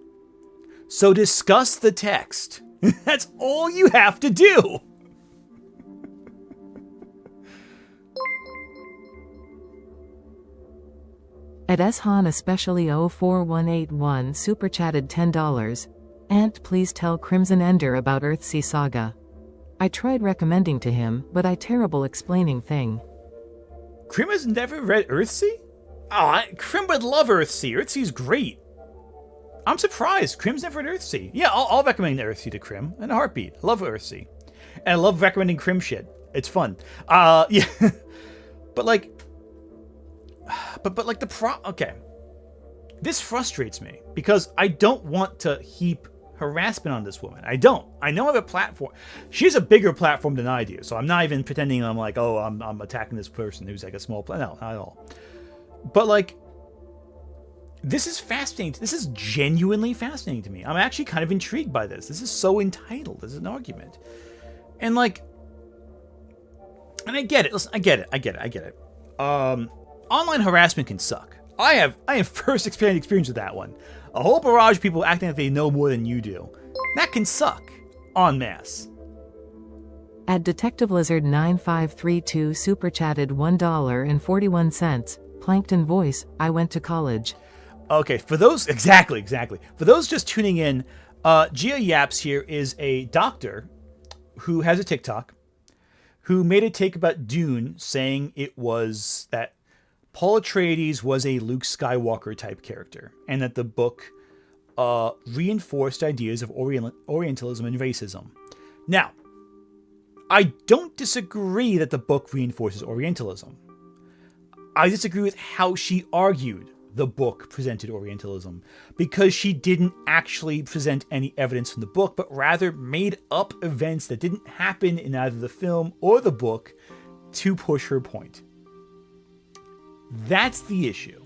So discuss the text. That's all you have to do. At Eshan especially 04181 super chatted $10. Aunt, please tell Crimson Ender about Earthsea Saga. I tried recommending to him, but I terrible explaining thing. Crim has never read Earthsea? Oh, Crim would love Earthsea. Earthsea's great. I'm surprised. Crim's never read Earthsea. Yeah, I'll recommend Earthsea to Crim in a heartbeat. I love Earthsea. And I love recommending Crim shit. It's fun. Yeah. But like... okay. This frustrates me because I don't want to heap harassment on this woman. I don't. I know I have a platform. She has a bigger platform than I do, so I'm not even pretending I'm like, oh, I'm attacking this person who's like a small no, not at all. But like, this is fascinating. This is genuinely fascinating to me. I'm actually kind of intrigued by this. This is so entitled as an argument. And like, and I get it. Listen, I get it. Online harassment can suck. I have first-hand experience with that one. A whole barrage of people acting like they know more than you do. That can suck. En masse. At Detective Lizard 9532 super chatted $1.41. Plankton voice, I went to college. Okay, for those... Exactly. For those just tuning in, Gia Yaps here is a doctor who has a TikTok who made a take about Dune saying it was that Paul Atreides was a Luke Skywalker type character, and that the book reinforced ideas of Orientalism and racism. Now, I don't disagree that the book reinforces Orientalism. I disagree with how she argued the book presented Orientalism, because she didn't actually present any evidence from the book, but rather made up events that didn't happen in either the film or the book to push her point. That's the issue.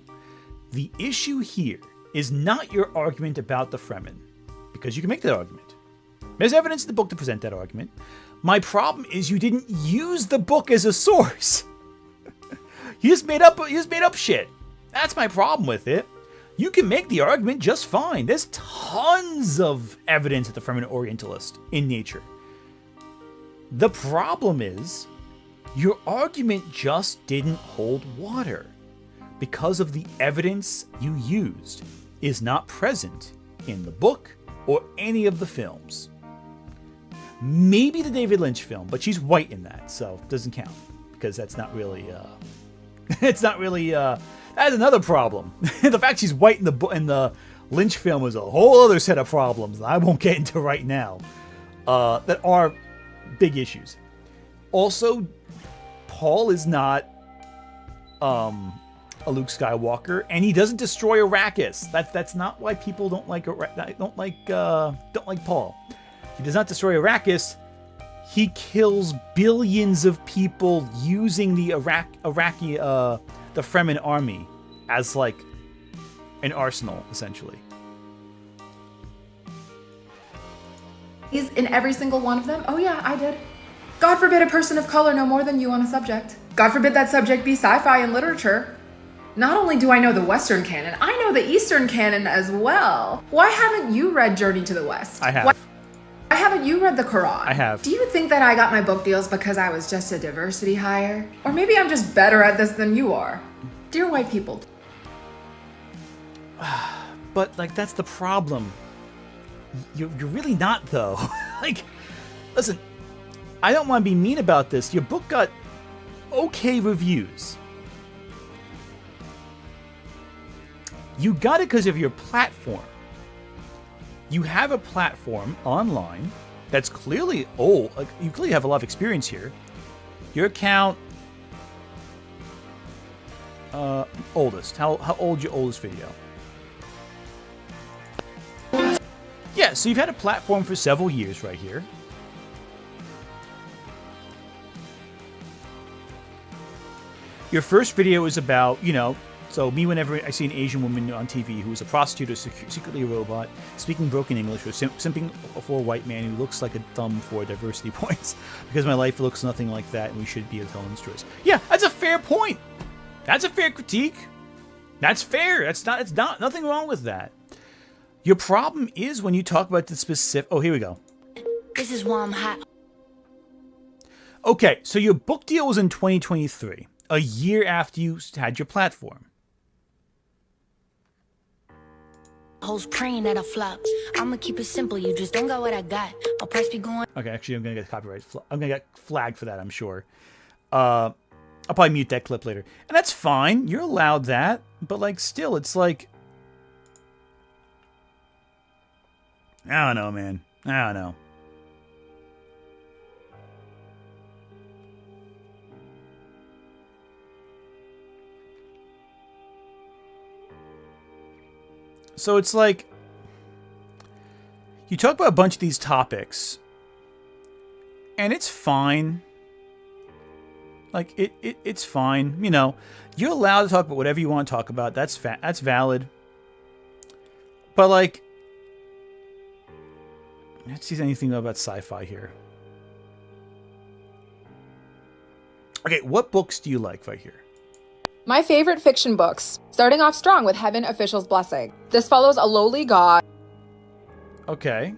The issue here is not your argument about the Fremen, because you can make that argument. There's evidence in the book to present that argument. My problem is you didn't use the book as a source. You just made up shit. That's my problem with it. You can make the argument just fine. There's tons of evidence that the Fremen are Orientalist in nature. The problem is your argument just didn't hold water because of the evidence you used is not present in the book or any of the films. Maybe the David Lynch film, but she's white in that, so it doesn't count because that's not really that's another problem. The fact she's white in the Lynch film is a whole other set of problems that I won't get into right now that are big issues. Also, Paul is not a Luke Skywalker, and he doesn't destroy Arrakis. That's not why people don't like Paul. He does not destroy Arrakis. He kills billions of people using the Iraqi the Fremen army as like an arsenal, essentially. He's in every single one of them? Oh yeah, I did. God forbid a person of color know more than you on a subject. God forbid that subject be sci-fi and literature. Not only do I know the Western canon, I know the Eastern canon as well. Why haven't you read Journey to the West? I have. Why haven't you read the Quran? I have. Do you think that I got my book deals because I was just a diversity hire? Or maybe I'm just better at this than you are? Dear white people. But like that's the problem. You're really not though. Like, listen, I don't want to be mean about this. Your book got okay reviews. You got it because of your platform. You have a platform online that's clearly old. Like, you clearly have a lot of experience here. Your account, oldest. How old's your oldest video? Yeah, so you've had a platform for several years right here. Your first video is about, you know, so me whenever I see an Asian woman on TV who is a prostitute or secretly a robot, speaking broken English, or simping for a white man who looks like a thumb for diversity points, because my life looks nothing like that and we should be a Helen's choice. Yeah, that's a fair point. That's a fair critique. That's fair. It's not nothing wrong with that. Your problem is when you talk about the specific... Oh, here we go. This is why I'm hot. Okay, so your book deal was in 2023, a year after you had your platform. Hoes praying that I flop. I'ma keep it simple. You just don't got what I got. My price be going. Okay, actually, I'm gonna get copyright. I'm gonna get flagged for that. I'm sure. I'll probably mute that clip later, and that's fine. You're allowed that, but like, still, it's like, I don't know, man. I don't know. So it's like, you talk about a bunch of these topics, and it's fine. Like, it's fine. You know, you're allowed to talk about whatever you want to talk about. That's valid. But, like, let's see anything about sci-fi here. Okay, what books do you like right here? My favorite fiction books, starting off strong with Heaven Official's Blessing. This follows a lowly god Okay.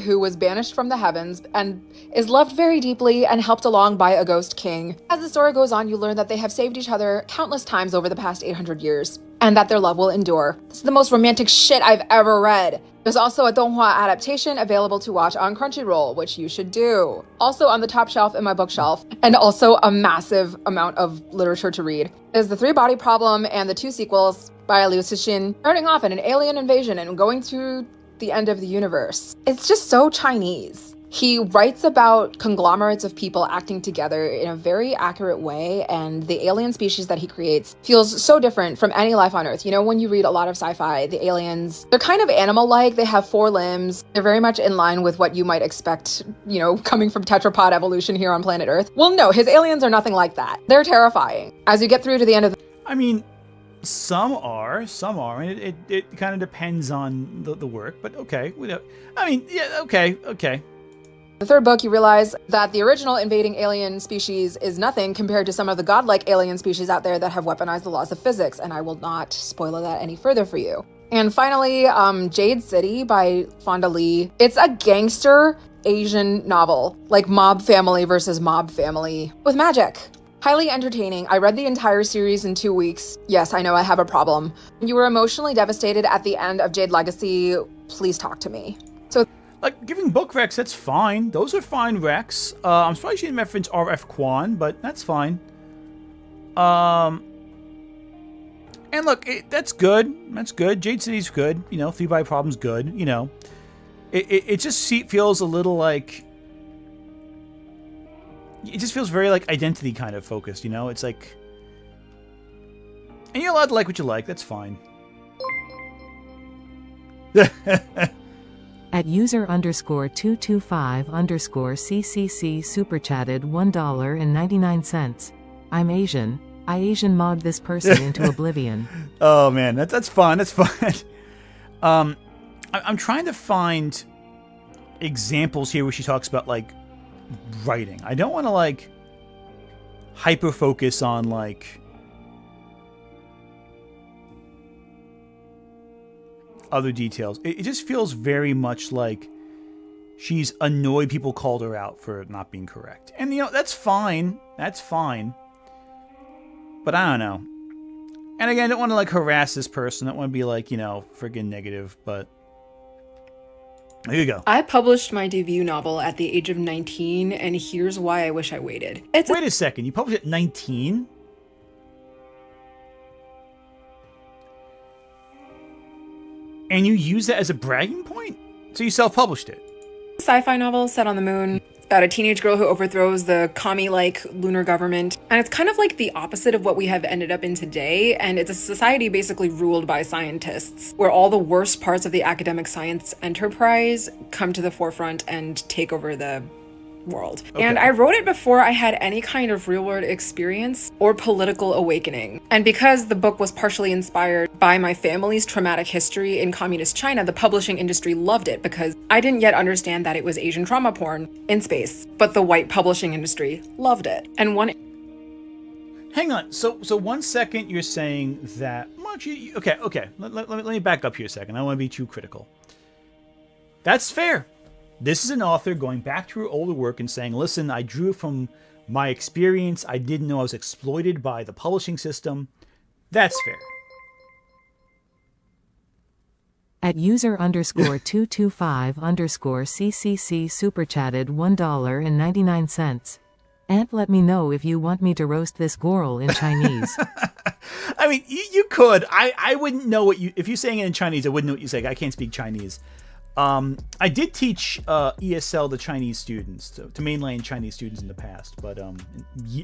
who was banished from the heavens and is loved very deeply and helped along by a ghost king. As the story goes on, you learn that they have saved each other countless times over the past 800 years, and that their love will endure. This is the most romantic shit I've ever read. There's also a Donghua adaptation available to watch on Crunchyroll, which you should do. Also on the top shelf in my bookshelf, and also a massive amount of literature to read, is The Three-Body Problem and the two sequels by Liu Cixin, starting off in an alien invasion and going through the end of the universe. It's just so Chinese. He writes about conglomerates of people acting together in a very accurate way, and the alien species that he creates feels so different from any life on Earth. You know, when you read a lot of sci-fi, the aliens, they're kind of animal-like. They have 4 limbs. They're very much in line with what you might expect, you know, coming from tetrapod evolution here on planet Earth. Well, no, his aliens are nothing like that. They're terrifying. As you get through to the end of the... I mean, some are, and it kind of depends on the work, but okay. I mean, yeah, okay. The third book, you realize that the original invading alien species is nothing compared to some of the godlike alien species out there that have weaponized the laws of physics, and I will not spoil that any further for you. And finally, Jade City by Fonda Lee. It's a gangster Asian novel, like Mob Family versus Mob Family, with magic. Highly entertaining. I read the entire series in 2 weeks. Yes, I know I have a problem. You were emotionally devastated at the end of Jade Legacy. Please talk to me. So, like, giving book recs, that's fine. Those are fine recs. I'm surprised you didn't reference R.F. Kwan, but that's fine. And look, that's good. That's good. Jade City's good. You know, 3 by Problem's good. You know, it just feels a little like... It just feels very, like, identity kind of focused, you know? It's like... And you're allowed to like what you like. That's fine. At user_225_CCC super chatted $1.99. I'm Asian. I Asian mogged this person into oblivion. Oh man, that's fun. That's fun. I'm trying to find examples here where she talks about like writing. I don't want to like hyper focus on like other details. It just feels very much like she's annoyed people called her out for not being correct. And, you know, that's fine. That's fine. But I don't know. And again, I don't want to, like, harass this person. I don't want to be, like, you know, friggin' negative. But here you go. I published my debut novel at the age of 19, and here's why I wish I waited. Wait a second. You published it at 19? And you use that as a bragging point? So you self-published it? Sci-fi novel set on the moon. It's about a teenage girl who overthrows the commie-like lunar government. And it's kind of like the opposite of what we have ended up in today. And it's a society basically ruled by scientists, where all the worst parts of the academic science enterprise come to the forefront and take over the world. Okay. And I wrote it before I had any kind of real-world experience or political awakening. And because the book was partially inspired by my family's traumatic history in communist China, the publishing industry loved it because I didn't yet understand that it was Asian trauma porn in space. But the white publishing industry loved it. And one... Hang on. So 1 second you're saying that... Okay. Let me back up here a second. I don't want to be too critical. That's fair. This is an author going back to her older work and saying, listen, I drew from my experience. I didn't know I was exploited by the publishing system. That's fair. At user_225_CCC super chatted $1.99. And let me know if you want me to roast this girl in Chinese. I mean, you could. I wouldn't know what you... If you're saying it in Chinese, I wouldn't know what you say. I can't speak Chinese. I did teach ESL to Chinese students, to mainland Chinese students in the past, but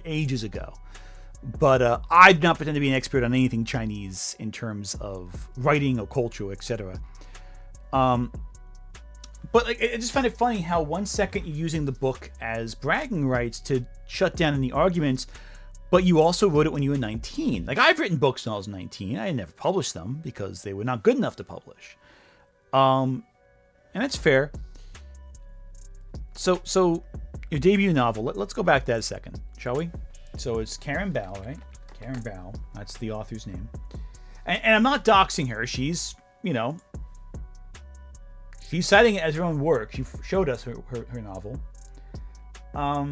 ages ago. But I do not pretend to be an expert on anything Chinese in terms of writing or culture, etc. But like, I just find it funny how 1 second you're using the book as bragging rights to shut down any arguments, but you also wrote it when you were 19. Like, I've written books when I was 19. I never published them because they were not good enough to publish. And that's fair. So your debut novel, let's go back to that a second, shall we? So it's Karen Bao, right? Karen Bao, that's the author's name. And I'm not doxing her. She's, you know, she's citing it as her own work. She showed us her novel. Let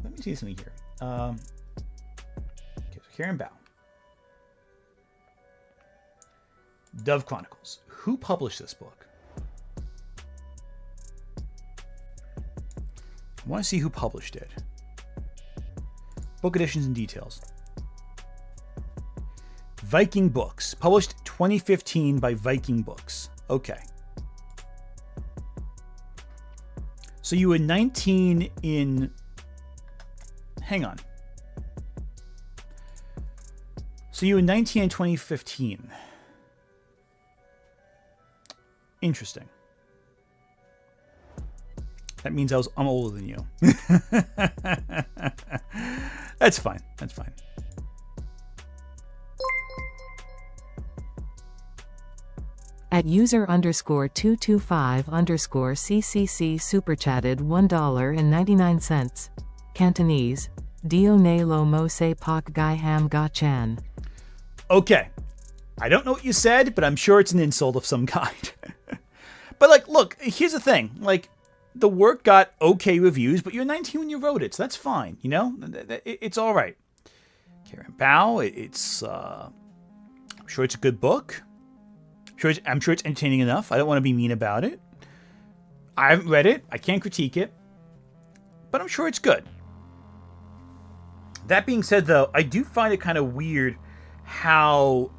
me see something here. Okay, so Karen Bao. Dove Chronicles. Who published this book? I want to see who published it. Book editions and details. Viking Books. Published 2015 by Viking Books. Okay. So you were 19 in... Hang on. So you were 19 in 2015. Interesting. That means I'm older than you. That's fine. That's fine. At user_225_CCC super chatted $1.99. Cantonese. Dio ne lo mo se pak gai ham ga chan. Okay. I don't know what you said, but I'm sure it's an insult of some kind. But, like, look, here's the thing. Like, the work got okay reviews, but you're 19 when you wrote it, so that's fine, you know? It's all right. Karen Bao, I'm sure it's a good book. I'm sure it's entertaining enough. I don't want to be mean about it. I haven't read it. I can't critique it. But I'm sure it's good. That being said, though, I do find it kind of weird how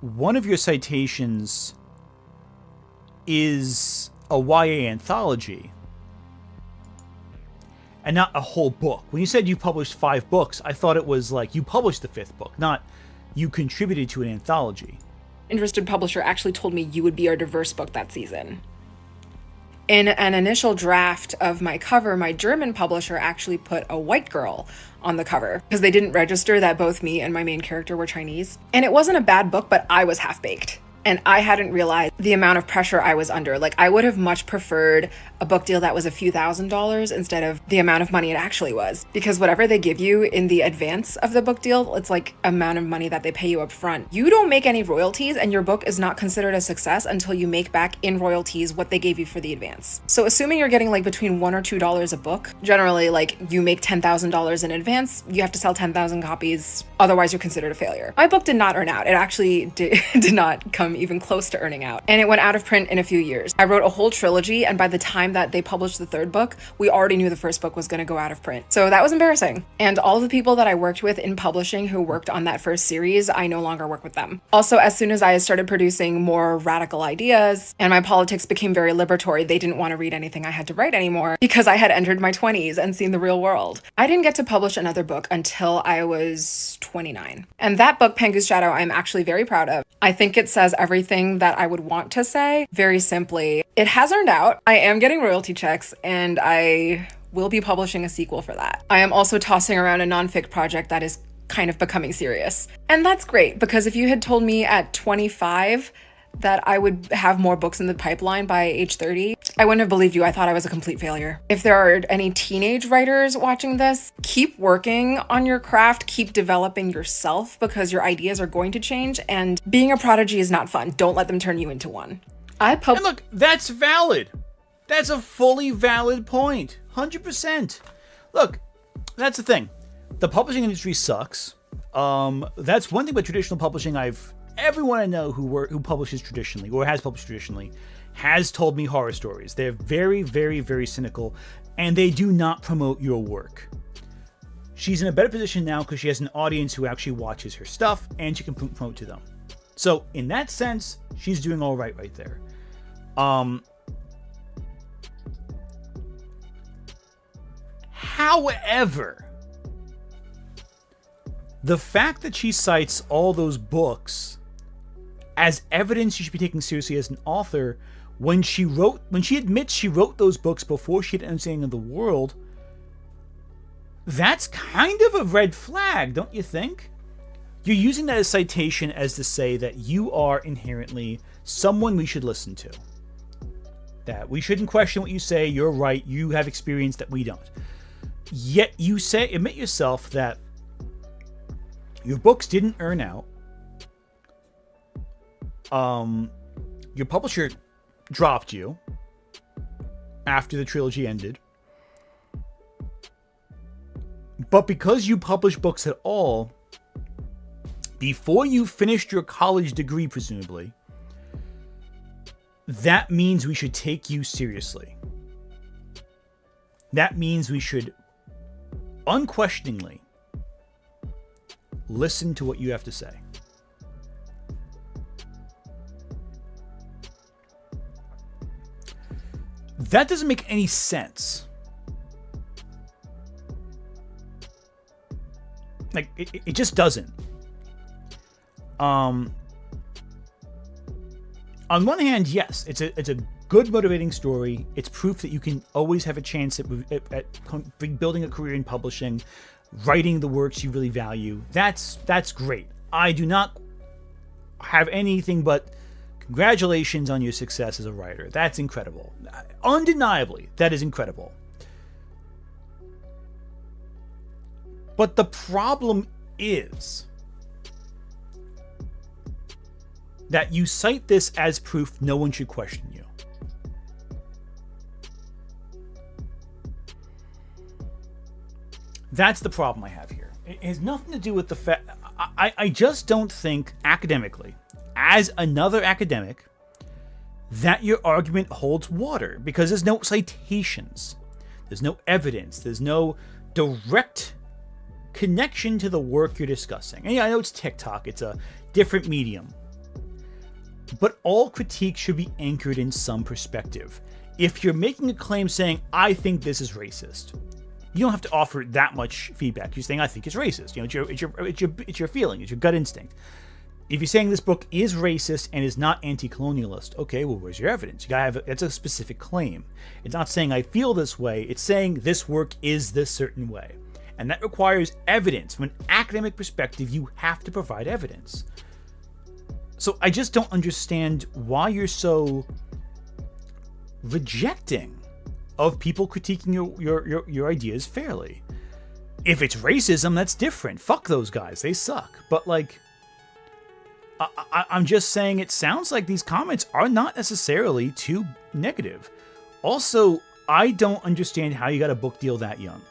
one of your citations is a YA anthology, and not a whole book. When you said you published 5 books, I thought it was like you published the 5th book, not you contributed to an anthology. Interested publisher actually told me you would be our diverse book that season. In an initial draft of my cover, my German publisher actually put a white girl on the cover because they didn't register that both me and my main character were Chinese. And it wasn't a bad book, but I was half-baked. And I hadn't realized the amount of pressure I was under. Like, I would have much preferred a book deal that was a few $1,000s instead of the amount of money it actually was. Because whatever they give you in the advance of the book deal, it's like amount of money that they pay you up front. You don't make any royalties, and your book is not considered a success until you make back in royalties what they gave you for the advance. So assuming you're getting like between $1 or $2 a book, generally like you make $10,000 in advance, you have to sell 10,000 copies, otherwise you're considered a failure. My book did not earn out. It actually did not come even close to earning out. And it went out of print in a few years. I wrote a whole trilogy, and by the time that they published the 3rd book, we already knew the 1st book was going to go out of print. So that was embarrassing. And all of the people that I worked with in publishing who worked on that first series, I no longer work with them. Also, as soon as I started producing more radical ideas and my politics became very liberatory, they didn't want to read anything I had to write anymore because I had entered my 20s and seen the real world. I didn't get to publish another book until I was 29. And that book, Pengu's Shadow, I'm actually very proud of. I think it says everything that I would want to say. Very simply, it has earned out. I am getting royalty checks, and I will be publishing a sequel for that. I am also tossing around a nonfic project that is kind of becoming serious. And that's great, because if you had told me at 25 that I would have more books in the pipeline by age 30, I wouldn't have believed you. I thought I was a complete failure. If there are any teenage writers watching this, keep working on your craft, keep developing yourself, because your ideas are going to change, and being a prodigy is not fun. Don't let them turn you into one. And look, that's valid. That's a fully valid point. 100%. Look, that's the thing. The publishing industry sucks. That's one thing about traditional publishing. Everyone I know who publishes traditionally or has published traditionally has told me horror stories. They're very, very, very cynical, and they do not promote your work. She's in a better position now because she has an audience who actually watches her stuff, and she can promote to them. So in that sense, she's doing all right there. However, the fact that she cites all those books as evidence you should be taken seriously as an author, when she admits she wrote those books before she had an understanding of the world, that's kind of a red flag, don't you think? You're using that as citation as to say that you are inherently someone we should listen to. That we shouldn't question what you say, you're right, you have experience that we don't. Yet you admit yourself that your books didn't earn out. Your publisher dropped you after the trilogy ended. But because you published books at all, before you finished your college degree, presumably, that means we should take you seriously. That means we should unquestioningly listen to what you have to say. That doesn't make any sense. Like, it just doesn't. On one hand, yes, it's a good motivating story. It's proof that you can always have a chance at building a career in publishing, writing the works you really value. That's great. I do not have anything but congratulations on your success as a writer. That's incredible. Undeniably, that is incredible. But the problem is that you cite this as proof no one should question you. That's the problem I have here. It has nothing to do with the fact... I just don't think academically, as another academic, that your argument holds water, because there's no citations, there's no evidence, there's no direct connection to the work you're discussing. And yeah, I know it's TikTok, it's a different medium, but all critique should be anchored in some perspective. If you're making a claim saying, I think this is racist, you don't have to offer that much feedback. You're saying, I think it's racist. You know, it's your feeling, it's your gut instinct. If you're saying this book is racist and is not anti-colonialist, okay, well, where's your evidence? You gotta have that's a specific claim. It's not saying I feel this way. It's saying this work is this certain way, and that requires evidence. From an academic perspective, you have to provide evidence. So I just don't understand why you're so rejecting of people critiquing your ideas fairly. If it's racism, that's different. Fuck those guys. They suck. But like, I'm just saying it sounds like these comments are not necessarily too negative. Also, I don't understand how you got a book deal that young.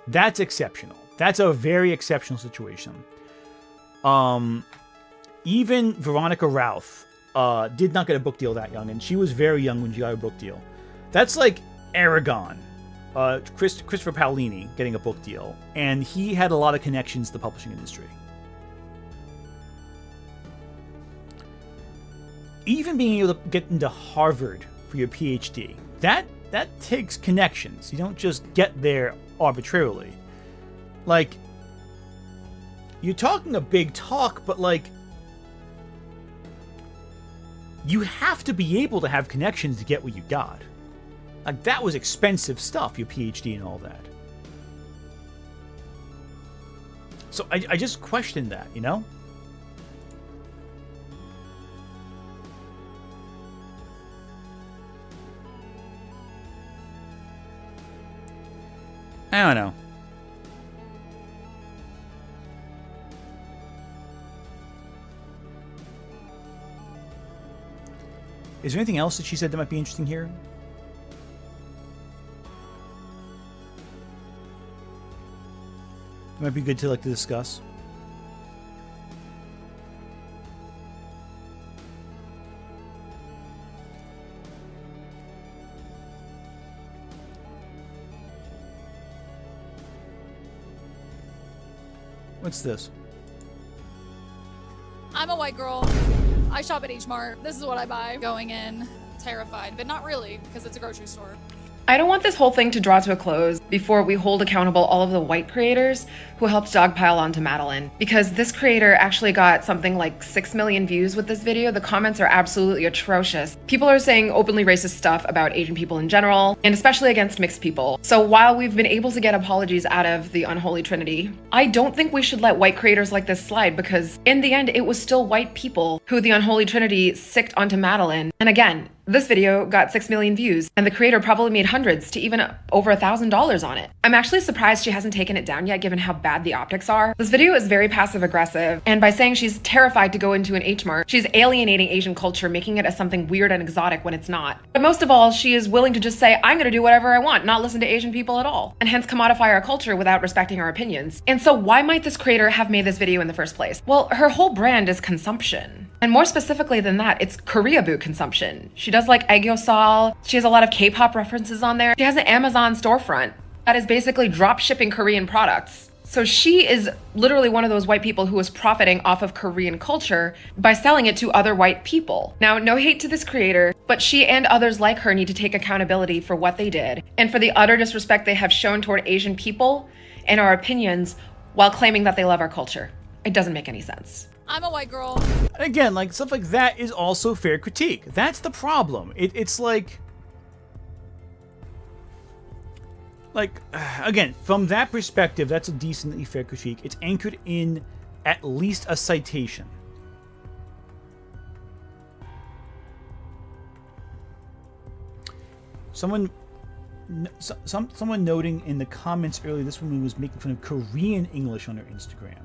That's exceptional. That's a very exceptional situation. Even Veronica Routh did not get a book deal that young, and she was very young when she got a book deal. That's like Aragon, Christopher Paolini getting a book deal, and he had a lot of connections to the publishing industry. Even being able to get into Harvard for your PhD, that takes connections. You don't just get there arbitrarily. Like, you're talking a big talk, but like, you have to be able to have connections to get what you got. Like, that was expensive stuff, your PhD and all that. So I just question that, you know? I don't know. Is there anything else that she said that might be interesting here? It might be good to like to discuss. What's this? I'm a white girl. I shop at H Mart. This is what I buy. Going in, terrified, but not really, because it's a grocery store. I don't want this whole thing to draw to a close before we hold accountable all of the white creators who helped dogpile onto Madeline. Because this creator actually got something like 6 million views with this video. The comments are absolutely atrocious. People are saying openly racist stuff about Asian people in general, and especially against mixed people. So while we've been able to get apologies out of the unholy trinity, I don't think we should let white creators like this slide, because in the end, it was still white people who the unholy trinity sicked onto Madeline. And again, this video got 6 million views, and the creator probably made hundreds to even over $1,000 on it. I'm actually surprised she hasn't taken it down yet, given how bad the optics are. This video is very passive aggressive, and by saying she's terrified to go into an H Mart, she's alienating Asian culture, making it as something weird and exotic when it's not. But most of all, she is willing to just say, I'm gonna do whatever I want, not listen to Asian people at all, and hence commodify our culture without respecting our opinions. And so why might this creator have made this video in the first place? Well, her whole brand is consumption. And more specifically than that, it's Korea boot consumption. She does like aegyo-sal, she has a lot of K-pop references on there. She has an Amazon storefront that is basically drop shipping Korean products. So she is literally one of those white people who is profiting off of Korean culture by selling it to other white people. Now, no hate to this creator, but she and others like her need to take accountability for what they did and for the utter disrespect they have shown toward Asian people and our opinions while claiming that they love our culture. It doesn't make any sense. I'm a white girl. Again, like, stuff like that is also fair critique. That's the problem. It's like, again, from that perspective, that's a decently fair critique. It's anchored in at least a citation. Someone noting in the comments earlier, this woman was making fun of Korean English on her Instagram.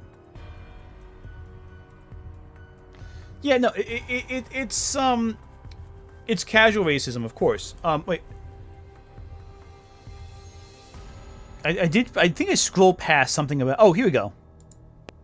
Yeah, no, it's casual racism, of course. Wait, I think I scrolled past something about. Oh, here we go.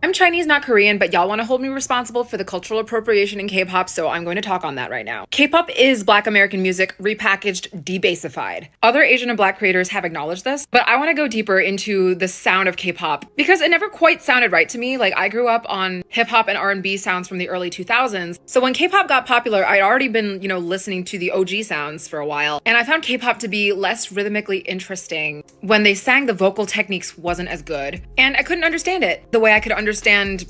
I'm Chinese, not Korean, but y'all want to hold me responsible for the cultural appropriation in K-pop, so I'm going to talk on that right now. K-pop is Black American music repackaged, debasified. Other Asian and Black creators have acknowledged this, but I want to go deeper into the sound of K-pop because it never quite sounded right to me. Like, I grew up on hip-hop and R&B sounds from the early 2000s, so when K-pop got popular, I'd already been, listening to the OG sounds for a while, and I found K-pop to be less rhythmically interesting. When they sang, the vocal techniques wasn't as good, and I couldn't understand it the way I could understand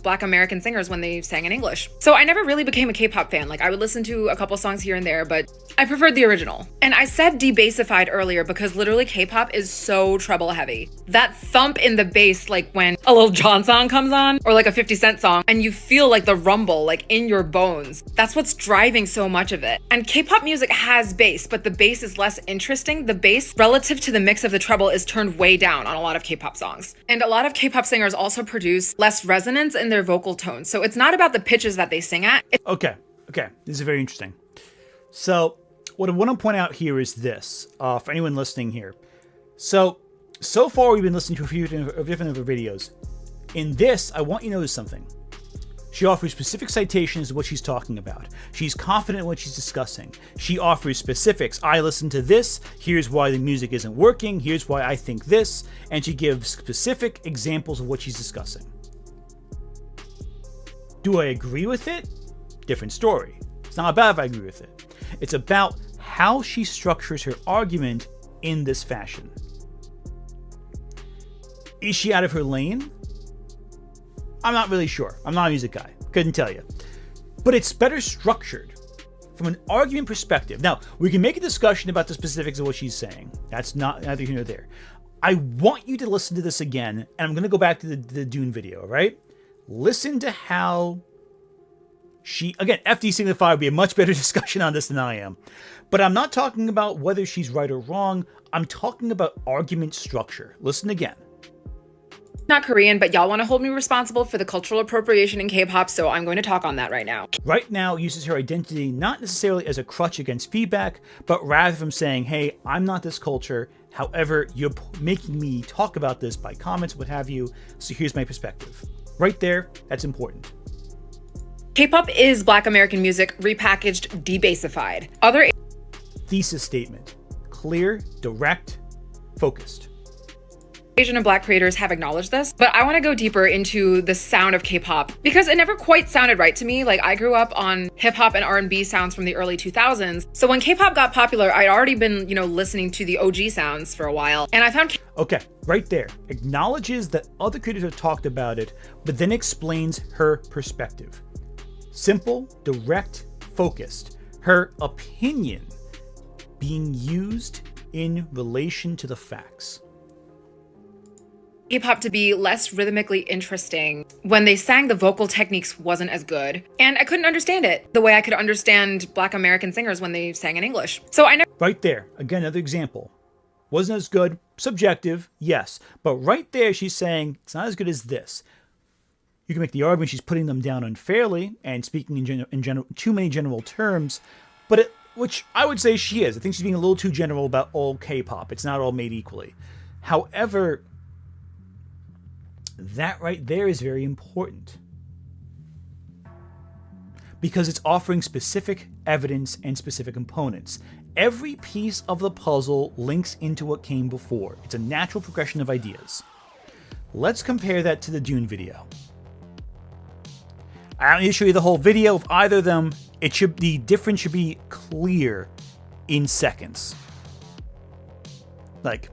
Black American singers when they sang in English. So I never really became a K-pop fan. Like, I would listen to a couple songs here and there, but I preferred the original. And I said debasified earlier because literally K-pop is so treble heavy. That thump in the bass, like when a Lil Jon song comes on, or like a 50 Cent song, and you feel like the rumble, like in your bones. That's what's driving so much of it. And K-pop music has bass, but the bass is less interesting. The bass, relative to the mix of the treble, is turned way down on a lot of K-pop songs. And a lot of K-pop singers also produce less resonance in their vocal tones. So it's not about the pitches that they sing at. Okay. This is very interesting. So what I want to point out here is this, for anyone listening here. So far we've been listening to a few different videos. In this, I want you to notice something. She offers specific citations of what she's talking about. She's confident in what she's discussing. She offers specifics. I listened to this. Here's why the music isn't working. Here's why I think this. And she gives specific examples of what she's discussing. Do I agree with it? Different story. It's not about if I agree with it. It's about how she structures her argument in this fashion. Is she out of her lane? I'm not really sure. I'm not a music guy. Couldn't tell you. But it's better structured from an argument perspective. Now, we can make a discussion about the specifics of what she's saying. That's not neither here nor there. I want you to listen to this again, and I'm going to go back to the Dune video, all right? Listen to how she... Again, FD Signify would be a much better discussion on this than I am. But I'm not talking about whether she's right or wrong. I'm talking about argument structure. Listen again. Not Korean, but y'all want to hold me responsible for the cultural appropriation in K-pop, so I'm going to talk on that right now. Right now uses her identity not necessarily as a crutch against feedback, but rather from saying, hey, I'm not this culture. However, you're making me talk about this by comments, what have you. So here's my perspective. Right there, that's important. K-pop is Black American music repackaged, debasified. Other thesis statement. Clear, direct, focused. Asian and Black creators have acknowledged this, but I want to go deeper into the sound of K-pop because it never quite sounded right to me. Like, I grew up on hip-hop and R&B sounds from the early 2000s. So when K-pop got popular, I'd already been, listening to the OG sounds for a while. And I found... Okay, right there. Acknowledges that other creators have talked about it, but then explains her perspective. Simple, direct, focused. Her opinion being used in relation to the facts. K-pop to be less rhythmically interesting. When they sang, the vocal techniques wasn't as good. And I couldn't understand it the way I could understand Black American singers when they sang in English. So I never... Right there. Again, another example. Wasn't as good. Subjective, yes. But right there, she's saying, it's not as good as this. You can make the argument she's putting them down unfairly and speaking in too many general terms, but which I would say she is. I think she's being a little too general about all K-pop. It's not all made equally. However, that right there is very important because it's offering specific evidence and specific components. Every piece of the puzzle links into what came before. It's a natural progression of ideas. Let's compare that to the Dune video. I don't need to show you the whole video of either of them. The difference should be clear in seconds. Like,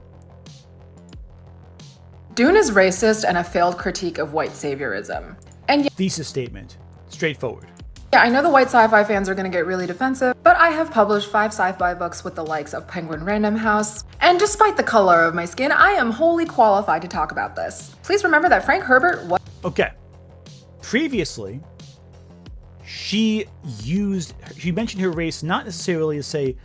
Dune is racist and a failed critique of white saviorism. And thesis statement. Straightforward. Yeah, I know the white sci-fi fans are going to get really defensive, but I have published 5 sci-fi books with the likes of Penguin Random House, and despite the color of my skin, I am wholly qualified to talk about this. Please remember that Frank Herbert was... Okay. Previously, she mentioned her race not necessarily to say,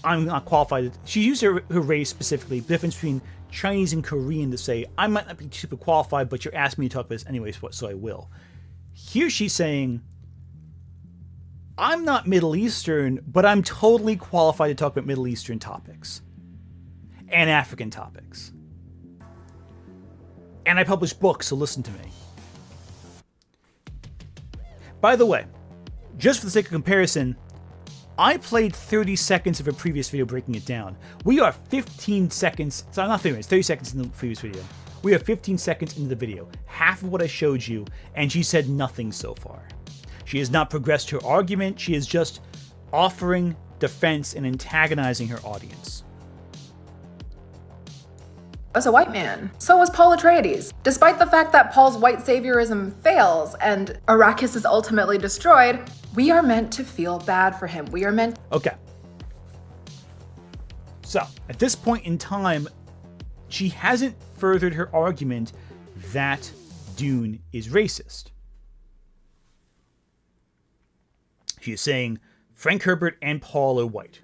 I'm not qualified. She used her race specifically, the difference between Chinese and Korean, to say, I might not be super qualified, but you're asking me to talk about this anyways, so I will. Here she's saying, I'm not Middle Eastern, but I'm totally qualified to talk about Middle Eastern topics and African topics. And I publish books, so listen to me. By the way, just for the sake of comparison, I played 30 seconds of a previous video breaking it down. We are 15 seconds, sorry, not 30 minutes, 30 seconds in the previous video. We are 15 seconds into the video, half of what I showed you, and she said nothing so far. She has not progressed her argument, she is just offering defense and antagonizing her audience. As a white man. So was Paul Atreides. Despite the fact that Paul's white saviorism fails and Arrakis is ultimately destroyed, we are meant to feel bad for him. We are meant... Okay. So, at this point in time, she hasn't furthered her argument that Dune is racist. She is saying Frank Herbert and Paul are white.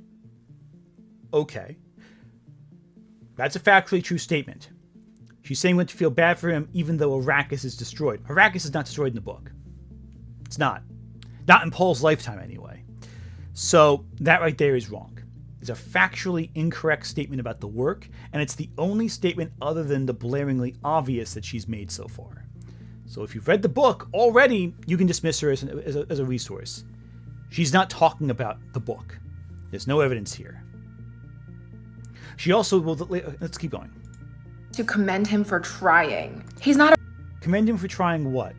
Okay. That's a factually true statement. She's saying we have to feel bad for him even though Arrakis is destroyed. Arrakis is not destroyed in the book. It's not. Not in Paul's lifetime, anyway. So, that right there is wrong. It's a factually incorrect statement about the work, and it's the only statement other than the blaringly obvious that she's made so far. So if you've read the book already, you can dismiss her as a resource. She's not talking about the book. There's no evidence here. She also will... Let's keep going. To commend him for trying. He's not a... Commend him for trying what?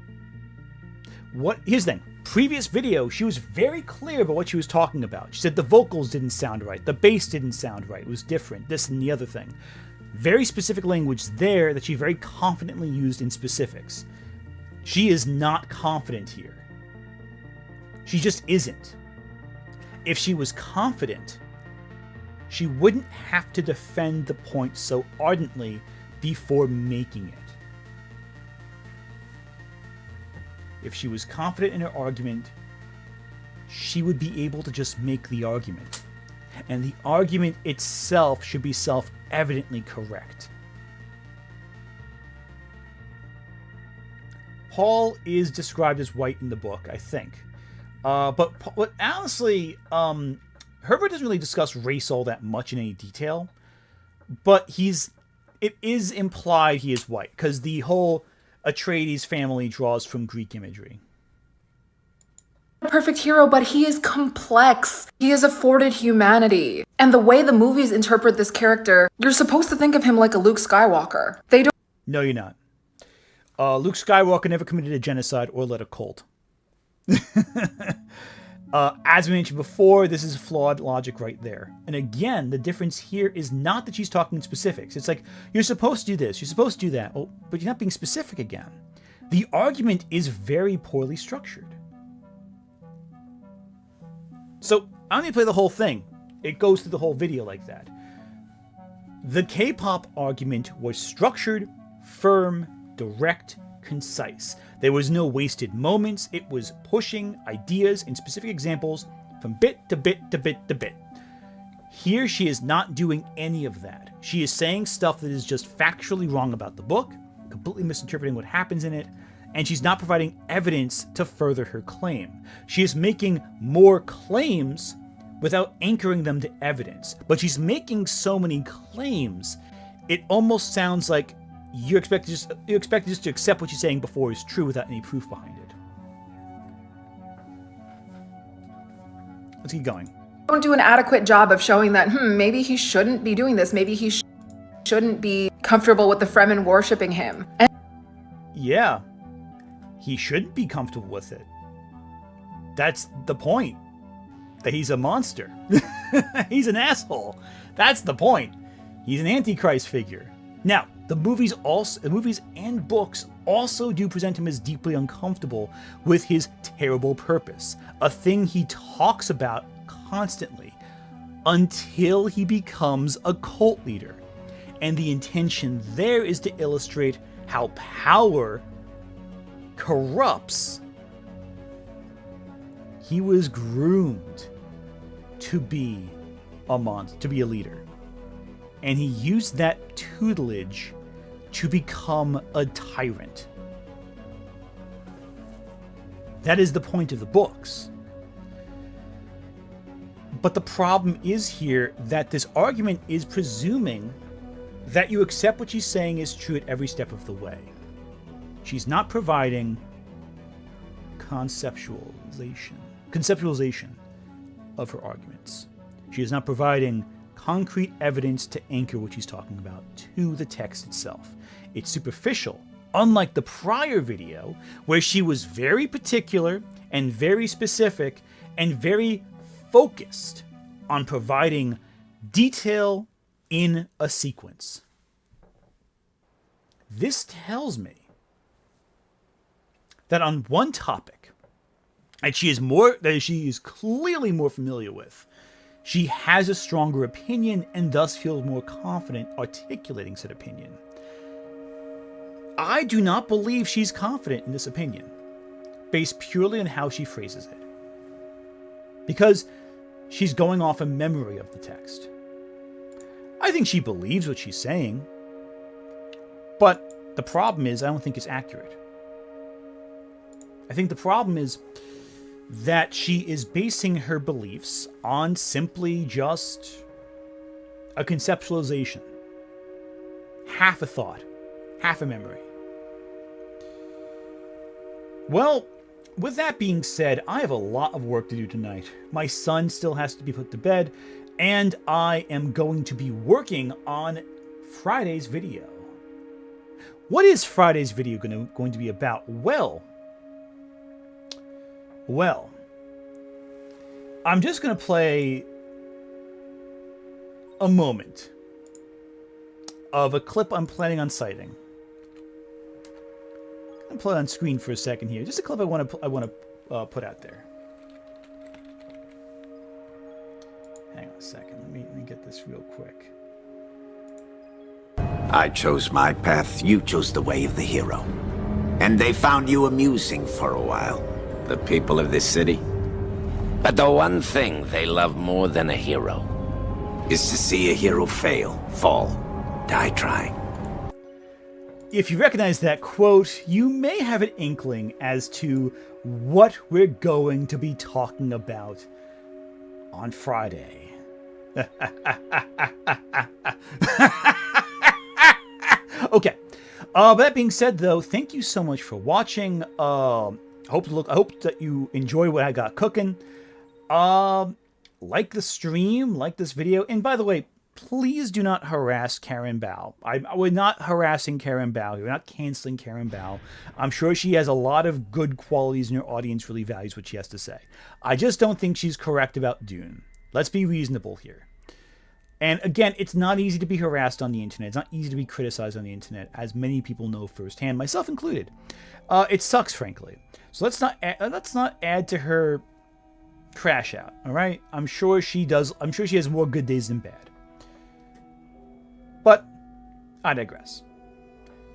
What? Here's the thing. Previous video, she was very clear about what she was talking about. She said the vocals didn't sound right. The bass didn't sound right. It was different. This and the other thing. Very specific language there that she very confidently used in specifics. She is not confident here. She just isn't. If she was confident, she wouldn't have to defend the point so ardently before making it. If she was confident in her argument, she would be able to just make the argument. And the argument itself should be self-evidently correct. Paul is described as white in the book, I think. But honestly, Herbert doesn't really discuss race all that much in any detail. But it is implied he is white, because the whole Atreides family draws from Greek imagery. Perfect hero, but he is complex. He is afforded humanity. And the way the movies interpret this character, you're supposed to think of him like a Luke Skywalker. They don't... No, you're not. Luke Skywalker never committed a genocide or led a cult. As we mentioned before, this is flawed logic right there. And again, the difference here is not that she's talking in specifics. It's like, you're supposed to do this, you're supposed to do that, oh, but you're not being specific again. The argument is very poorly structured. So, I don't need to play the whole thing. It goes through the whole video like that. The K-pop argument was structured, firm, direct, concise. There was no wasted moments. It was pushing ideas and specific examples from bit to bit to bit to bit. Here she is not doing any of that. She is saying stuff that is just factually wrong about the book, completely misinterpreting what happens in it, and she's not providing evidence to further her claim. She is making more claims without anchoring them to evidence. But she's making so many claims, it almost sounds like you expect just to accept what she's saying before it's true without any proof behind it. Let's keep going. Don't do an adequate job of showing that, maybe he shouldn't be doing this. Maybe he shouldn't be comfortable with the Fremen worshipping him. And yeah, he shouldn't be comfortable with it. That's the point. That he's a monster. He's an asshole. That's the point. He's an antichrist figure. Now, the movies and books also do present him as deeply uncomfortable with his terrible purpose, a thing he talks about constantly until he becomes a cult leader. And the intention there is to illustrate how power corrupts. He was groomed to be a monster, to be a leader. And he used that tutelage to become a tyrant. That is the point of the books. But the problem is here that this argument is presuming that you accept what she's saying is true at every step of the way. She's not providing conceptualization of her arguments. She is not providing concrete evidence to anchor what she's talking about to the text itself. It's superficial, unlike the prior video, where she was very particular and very specific and very focused on providing detail in a sequence. This tells me that on one topic that she is clearly more familiar with, she has a stronger opinion and thus feels more confident articulating said opinion. I do not believe she's confident in this opinion, based purely on how she phrases it. Because she's going off a memory of the text. I think she believes what she's saying, but the problem is I don't think it's accurate. I think the problem is that she is basing her beliefs on simply just a conceptualization, half a thought, half a memory. Well, with that being said, I have a lot of work to do tonight. My son still has to be put to bed, and I am going to be working on Friday's video. What is Friday's video going to be about? Well, I'm just going to play a moment of a clip I'm planning on citing. I'm going to play it on screen for a second here. Just a clip I want to put out there. Hang on a second. Let me get this real quick. I chose my path, you chose the way of the hero. And they found you amusing for a while, the people of this city. But the one thing they love more than a hero is to see a hero fail, fall, die trying. If you recognize that quote, you may have an inkling as to what we're going to be talking about on Friday. Okay. That being said, though, thank you so much for watching. I hope that you enjoy what I got cooking. Like the stream, like this video, and by the way, please do not harass Karen Bao. We're not harassing Karen Bao. We're not canceling Karen Bao. I'm sure she has a lot of good qualities and your audience really values what she has to say. I just don't think she's correct about Dune. Let's be reasonable here. And again, it's not easy to be harassed on the internet. It's not easy to be criticized on the internet, as many people know firsthand, myself included. It sucks, frankly. So let's not add to her crash out. All right, I'm sure she does. I'm sure she has more good days than bad. But I digress.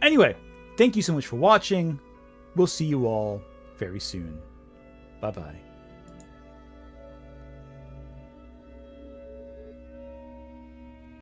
Anyway, thank you so much for watching. We'll see you all very soon. Bye-bye.